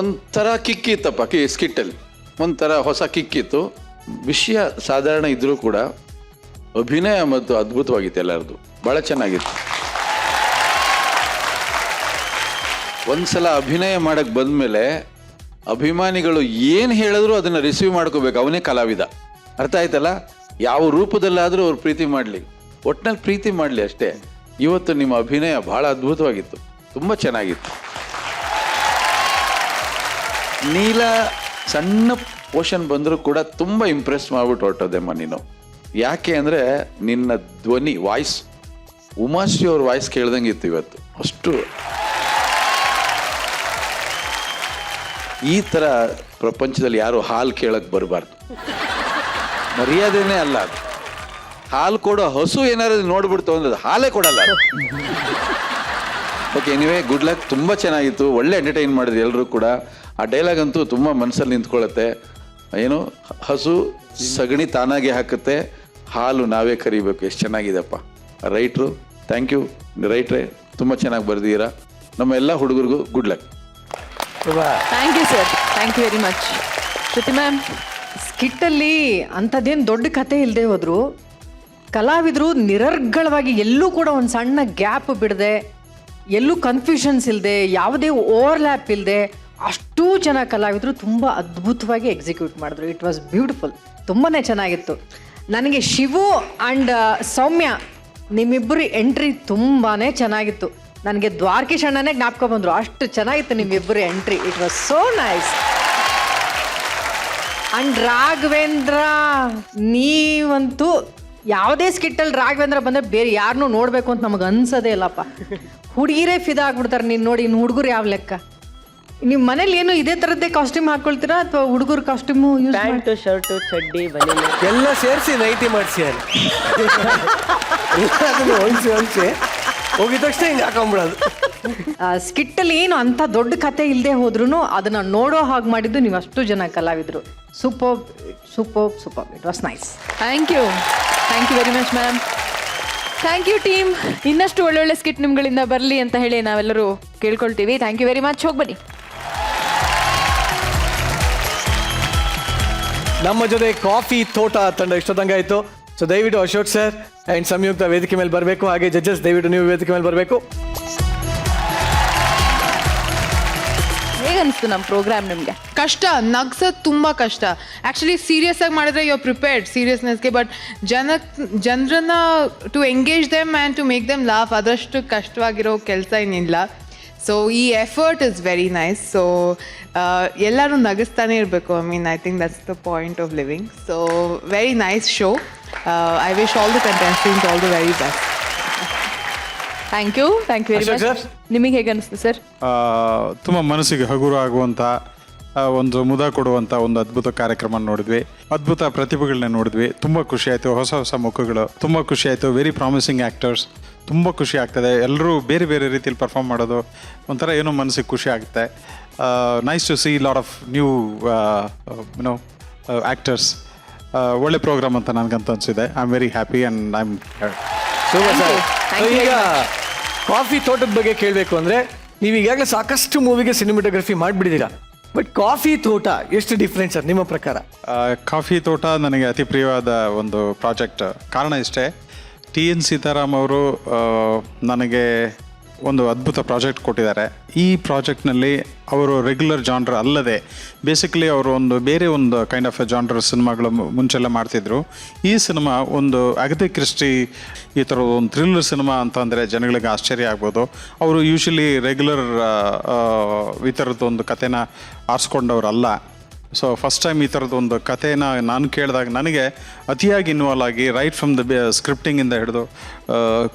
E: ಒಂಥರ ಕಿಕ್ಕಿತ್ತಪ್ಪ ಸ್ಕಿಟ್ಟಲ್ಲಿ, ಒಂಥರ ಹೊಸ ಕಿಕ್ಕಿತ್ತು. ವಿಷಯ ಸಾಧಾರಣ ಇದ್ರೂ ಕೂಡ ಅಭಿನಯ ಮತ್ತು ಅದ್ಭುತವಾಗಿತ್ತು ಎಲ್ಲರದು, ಭಾಳ ಚೆನ್ನಾಗಿತ್ತು. ಒಂದ್ಸಲ ಅಭಿನಯ ಮಾಡಕ್ಕೆ ಬಂದಮೇಲೆ ಅಭಿಮಾನಿಗಳು ಏನು ಹೇಳಿದ್ರು ಅದನ್ನು ರಿಸೀವ್ ಮಾಡ್ಕೋಬೇಕು. ಅವನೇ ಕಲಾವಿದ, ಅರ್ಥ ಆಯ್ತಲ್ಲ? ಯಾವ ರೂಪದಲ್ಲಾದರೂ ಅವ್ರು ಪ್ರೀತಿ ಮಾಡಲಿ, ಒಟ್ಟಿನಲ್ಲಿ ಪ್ರೀತಿ ಮಾಡಲಿ ಅಷ್ಟೇ. ಇವತ್ತು ನಿಮ್ಮ ಅಭಿನಯ ಭಾಳ ಅದ್ಭುತವಾಗಿತ್ತು, ತುಂಬ ಚೆನ್ನಾಗಿತ್ತು. ನೀಲ ಸಣ್ಣ ಪೋಷನ್ ಬಂದರೂ ಕೂಡ ತುಂಬ ಇಂಪ್ರೆಸ್ ಮಾಡಿಬಿಟ್ಟು ಹೊರಟೋದೆಮ್ಮ ನೀನು. ಯಾಕೆ ಅಂದರೆ ನಿನ್ನ ಧ್ವನಿ ವಾಯ್ಸ್, ಉಮಾಶ್ರೀ ಅವ್ರ ವಾಯ್ಸ್ ಕೇಳ್ದಂಗೆ ಇತ್ತು ಇವತ್ತು. ಅಷ್ಟು ಈ ಥರ ಪ್ರಪಂಚದಲ್ಲಿ ಯಾರು ಹಾಲು ಕೇಳಕ್ಕೆ ಬರಬಾರ್ದು, ಮರ್ಯಾದೆನೇ ಅಲ್ಲ ಅದು. ಹಾಲು ಕೊಡೋ ಹಸು ಏನಾದ್ರು ನೋಡ್ಬಿಡ್ತು ಅಂದ್ರೆ ಹಾಲೇ ಕೊಡಲ್ಲ. Okay, anyway good luck. ತುಂಬ ಚೆನ್ನಾಗಿತ್ತು, ಒಳ್ಳೆ ಎಂಟರ್ಟೈನ್ ಮಾಡಿದ್ರಿ ಎಲ್ಲರೂ ಕೂಡ. ಆ ಡೈಲಾಗ್ ಅಂತೂ ತುಂಬ ಮನಸ್ಸಲ್ಲಿ ನಿಂತ್ಕೊಳ್ಳುತ್ತೆ. ಏನು, ಹಸು ಸಗಣಿ ತಾನಾಗೆ ಹಾಕುತ್ತೆ, ಹಾಲು ನಾವೇ ಕರಿಬೇಕು. ಎಷ್ಟು ಚೆನ್ನಾಗಿದೆಪ್ಪ. ರೈಟ್ರು, ಥ್ಯಾಂಕ್ ಯು ರೈಟ್ರೇ, ತುಂಬ ಚೆನ್ನಾಗಿ ಬರೆದಿದ್ದೀರಾ. ನಮ್ಮ ಎಲ್ಲ ಹುಡುಗರಿಗೂ good luck.
C: Thank you sir, thank you very much. Shruti ma'am,
K: ಸ್ಕಿಟ್ಟಲ್ಲಿ ಅಂಥದ್ದೇನು ದೊಡ್ಡ ಕತೆ ಇಲ್ಲದೆ ಹೋದ್ರು ಕಲಾವಿದರು ನಿರರ್ಗಳವಾಗಿ ಎಲ್ಲೂ ಕೂಡ ಒಂದು ಸಣ್ಣ ಗ್ಯಾಪ್ ಬಿಡದೆ, ಎಲ್ಲೂ ಕನ್ಫ್ಯೂಷನ್ಸ್ ಇಲ್ಲದೆ, ಯಾವುದೇ ಓವರ್ಲ್ಯಾಪ್ ಇಲ್ಲದೆ ಅಷ್ಟೂ ಜನ ಕಲಾವಿದರು ತುಂಬ ಅದ್ಭುತವಾಗಿ ಎಕ್ಸಿಕ್ಯೂಟ್ ಮಾಡಿದ್ರು. ಇಟ್ ವಾಸ್ ಬ್ಯೂಟಿಫುಲ್, ತುಂಬಾ ಚೆನ್ನಾಗಿತ್ತು. ನನಗೆ ಶಿವು ಆ್ಯಂಡ್ ಸೌಮ್ಯ ನಿಮ್ಮಿಬ್ಬರು ಎಂಟ್ರಿ ತುಂಬಾ ಚೆನ್ನಾಗಿತ್ತು. ನನಗೆ ದ್ವಾರಕೀಶ್ ಅಣ್ಣನೇ ಜ್ಞಾಪಕ ಬಂದರು, ಅಷ್ಟು ಚೆನ್ನಾಗಿತ್ತು ನಿಮ್ಮಿಬ್ಬರು entry. It was so nice. And Raghavendra, ನೀವಂತೂ ಯಾವುದೇ ಸ್ಕಿಟ್ಟಲ್ಲಿ ರಾಘವೇಂದ್ರ ಬಂದರೆ ಬೇರೆ ಯಾರನ್ನೂ ನೋಡಬೇಕು ಅಂತ ನಮಗೆ ಅನ್ಸೋದೇ ಇಲ್ಲಪ್ಪ. ಹುಡುಗಿರೇ ಫಿದಾ ಆಗ್ಬಿಡ್ತಾರೆ ನೀನು ನೋಡಿ. ಇನ್ನು ಹುಡುಗರು ಯಾವ ಲೆಕ್ಕ? ನೀವು ಮನೇಲಿ ಏನು ಇದೇ ಥರದ್ದೇ ಕಾಸ್ಟ್ಯೂಮ್ ಹಾಕೊಳ್ತೀರಾ ಅಥವಾ ಹುಡುಗರು ಕಾಸ್ಟ್ಯೂಮು ಯೂಸ್
G: ಪ್ಯಾಂಟು ಶರ್ಟು ಚಡ್ಡಿ ಬನೀನು
J: ಎಲ್ಲ ಸೇರಿಸಿ ನೈಟಿ ಮಾಡಿಸಿ ಅಲ್ಲಿ ಅದನ್ನು ಹೊಲಿಸಿ ಹೋಗಿದ ತಕ್ಷಣ ಹಿಂಗೆ ಹಾಕೊಂಬಿಡೋದು.
K: ಸ್ಕಿಟ್ಟಲ್ಲಿ ಏನು ಅಂಥ ದೊಡ್ಡ ಕತೆ ಇಲ್ಲದೆ ಹೋದ್ರೂ ಅದನ್ನು ನೋಡೋ ಹಾಗೆ ಮಾಡಿದ್ದು ನೀವು ಅಷ್ಟು ಜನ ಕಲಾವಿದರು. Super super super, it was nice.
C: Thank you very much ma'am. Thank you team. ಇನ್ನಷ್ಟು ಒಳ್ಳೊಳ್ಳೆ ಸ್ಕಿಟ್ ನಿಮ್ಗಳಿಂದ ಬರಲಿ ಅಂತ ಹೇಳಿ ನಾವೆಲ್ಲರೂ ಕೇಳ್ಕೊಳ್ತೀವಿ. Thank you very much. ಹೋಗ್ಬನ್ನಿ.
J: ನಮ್ಮ ಜೊತೆ ಕಾಫಿ ತೋಟ ತಂಡ ಇಷ್ಟೊತ್ತಂಗ ಆಯಿತು. ಸೊ ದಯವಿಟ್ಟು ಅಶೋಕ್ ಸರ್ ಆ್ಯಂಡ್ ಸಂಯುಕ್ತ ವೇದಿಕೆ ಮೇಲೆ ಬರಬೇಕು. ಹಾಗೆ ಜಡ್ಜಸ್ ದಯವಿಟ್ಟು ನೀವು ವೇದಿಕೆ ಮೇಲೆ ಬರಬೇಕು.
C: ಹೇಗನ್ನಿಸ್ತು ನಮ್ಮ ಪ್ರೋಗ್ರಾಮ್ ನಿಮಗೆ?
D: ಕಷ್ಟ, ನಗ್ಸೋದು ತುಂಬ ಕಷ್ಟ. ಆ್ಯಕ್ಚುಲಿ ಸೀರಿಯಸ್ ಆಗಿ ಮಾಡಿದ್ರೆ ಯು ಆರ್ ಪ್ರಿಪೇರ್ಡ್ ಸೀರಿಯಸ್ನೆಸ್ಗೆ, ಬಟ್ ಜನರನ್ನ to engage them and to make them laugh ಅದಷ್ಟು ಕಷ್ಟವಾಗಿರೋ ಕೆಲಸ ಏನಿಲ್ಲ. ಸೊ ಈ effort is very nice. So ಎಲ್ಲರೂ ನಗಿಸ್ತಾನೆ ಇರಬೇಕು. I mean I think that's the point of living. So very nice show. I wish all the contestants all the very best.
C: Thank you very
J: Ashok
C: much.
J: Sir?
C: ನಿಮಗೆ ಹೇಗೆ ಅನಿಸ್ತು sir?
E: ತುಂಬ ಮನಸ್ಸಿಗೆ ಹಗುರ ಆಗುವಂಥ ಒಂದು ಮುದ ಕೊಡುವಂಥ ಒಂದು ಅದ್ಭುತ ಕಾರ್ಯಕ್ರಮ ನೋಡಿದ್ವಿ. ಅದ್ಭುತ ಪ್ರತಿಭೆಗಳನ್ನ ನೋಡಿದ್ವಿ. ತುಂಬ ಖುಷಿ ಆಯಿತು. ಹೊಸ ಹೊಸ ಮುಖಗಳು ತುಂಬ ಖುಷಿ ಆಯಿತು. Very promising actors. ತುಂಬ ಖುಷಿ ಆಗ್ತದೆ. ಎಲ್ಲರೂ ಬೇರೆ ಬೇರೆ ರೀತಿಯಲ್ಲಿ ಪರ್ಫಾರ್ಮ್ ಮಾಡೋದು ಒಂಥರ ಏನೋ ಮನಸ್ಸಿಗೆ ಖುಷಿ ಆಗುತ್ತೆ. Nice to see lot of new you know actors. ಒಳ್ಳೆ ಪ್ರೋಗ್ರಾಮ್ ಅಂತ ನನಗಂತ ಅನಿಸಿದೆ. I am very happy and I am
J: super sir. ಈಗ ಕಾಫಿ ತೋಟದ ಬಗ್ಗೆ ಕೇಳಬೇಕು ಅಂದರೆ ನೀವು ಈಗಾಗಲೇ ಸಾಕಷ್ಟು ಮೂವಿಗೆ ಸಿನಿಮಾಟೋಗ್ರಫಿ ಮಾಡಿಬಿಟ್ಟಿದ್ದೀರಾ. ಬಟ್ ಕಾಫಿ ತೋಟ ಎಷ್ಟು ಡಿಫ್ರೆಂಟ್ ಸರ್ ನಿಮ್ಮ ಪ್ರಕಾರ?
E: ಕಾಫಿ ತೋಟ ನನಗೆ ಅತಿ ಪ್ರಿಯವಾದ ಒಂದು ಪ್ರಾಜೆಕ್ಟ್. ಕಾರಣ ಇಷ್ಟೇ, TN ಸೀತಾರಾಮ್ ಅವರು ನನಗೆ ಒಂದು ಅದ್ಭುತ ಪ್ರಾಜೆಕ್ಟ್ ಕೊಟ್ಟಿದ್ದಾರೆ. ಈ ಪ್ರಾಜೆಕ್ಟ್ನಲ್ಲಿ ಅವರು ರೆಗ್ಯುಲರ್ ಜಾನ್ರ್ ಅಲ್ಲದೆ ಬೇಸಿಕಲಿ ಅವರು ಒಂದು ಬೇರೆ ಒಂದು ಕೈಂಡ್ ಆಫ್ ಎ ಜಾನ್ರ್ ಸಿನಿಮಾಗಳು ಮುಂಚೆಲ್ಲ ಮಾಡ್ತಿದ್ರು. ಈ ಸಿನಿಮಾ ಒಂದು ಅಗತಿ ಕ್ರಿಸ್ಟಿ ಈ ಥರ ಒಂದು ಥ್ರಿಲ್ಲರ್ ಸಿನಿಮಾ ಅಂತಂದರೆ ಜನಗಳಿಗೆ ಆಶ್ಚರ್ಯ ಆಗ್ಬೋದು. ಅವರು ಯೂಶ್ವಲಿ ರೆಗ್ಯುಲರ್ ಈ ಥರದ್ದು ಒಂದು ಕಥೆನ ಆರಿಸ್ಕೊಂಡವ್ರಲ್ಲ. ಸೊ ಫಸ್ಟ್ ಟೈಮ್ ಈ ಥರದ್ದು ಒಂದು ಕಥೆನ ನಾನು ಕೇಳಿದಾಗ ನನಗೆ ಅತಿಯಾಗಿ ಇನ್ವಾಲ್ವ್ ಆಗಿ ರೈಟ್ ಫ್ರಮ್ ದ ಸ್ಕ್ರಿಪ್ಟಿಂಗಿಂದ ಹಿಡಿದು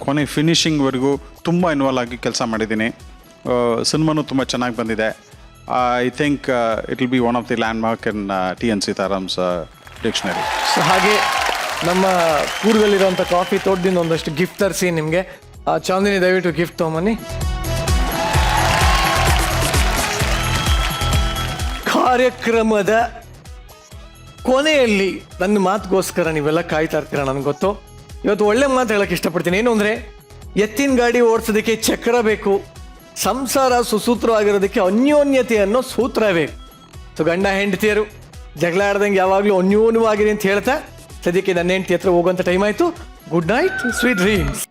E: ಕೊನೆ ಫಿನಿಷಿಂಗ್ವರೆಗೂ ತುಂಬ ಇನ್ವಾಲ್ವ್ ಆಗಿ ಕೆಲಸ ಮಾಡಿದ್ದೀನಿ. ಸಿನಿಮಾನೂ ತುಂಬ ಚೆನ್ನಾಗಿ ಬಂದಿದೆ. I think it will be one of the landmark in TN Seetharam's dictionary.
J: So ಹಾಗೆ ನಮ್ಮ ಕೂರ್ಗಲ್ಲಿರುವಂಥ ಕಾಫಿ ತೋಟದಿಂದ ಒಂದಷ್ಟು ಗಿಫ್ಟ್ ತರಿಸಿ ನಿಮಗೆ. ಚಾಂದಿನಿ ದಯವಿಟ್ಟು ಗಿಫ್ಟ್ ತೊಗೊಂಬನ್ನಿ. ಕಾರ್ಯಕ್ರಮದ ಕೊನೆಯಲ್ಲಿ ನನ್ನ ಮಾತುಗೋಸ್ಕರ ನೀವೆಲ್ಲ ಕಾಯ್ತಾ ಇರ್ತೀರ ನನಗೆ ಗೊತ್ತು. ಇವತ್ತು ಒಳ್ಳೆ ಮಾತು ಹೇಳೋಕ್ಕೆ ಇಷ್ಟಪಡ್ತೀನಿ. ಏನು ಅಂದರೆ, ಎತ್ತಿನ ಗಾಡಿ ಓಡಿಸೋದಕ್ಕೆ ಚಕ್ರ ಬೇಕು, ಸಂಸಾರ ಸುಸೂತ್ರವಾಗಿರೋದಕ್ಕೆ ಅನ್ಯೋನ್ಯತೆ ಅನ್ನೋ ಸೂತ್ರ ಬೇಕು. ಸೊ ಗಂಡ ಹೆಂಡತಿಯರು ಜಗಳ ಆಡ್ದಂಗೆ ಯಾವಾಗಲೂ ಅನ್ಯೋನ್ಯವಾಗಿದೆ ಅಂತ ಹೇಳ್ತಾ ಸದ್ಯಕ್ಕೆ ನನ್ನ ಹೆಂಡತಿ ಹತ್ರ ಹೋಗುವಂಥ ಟೈಮ್ ಆಯಿತು. Good night, sweet dreams.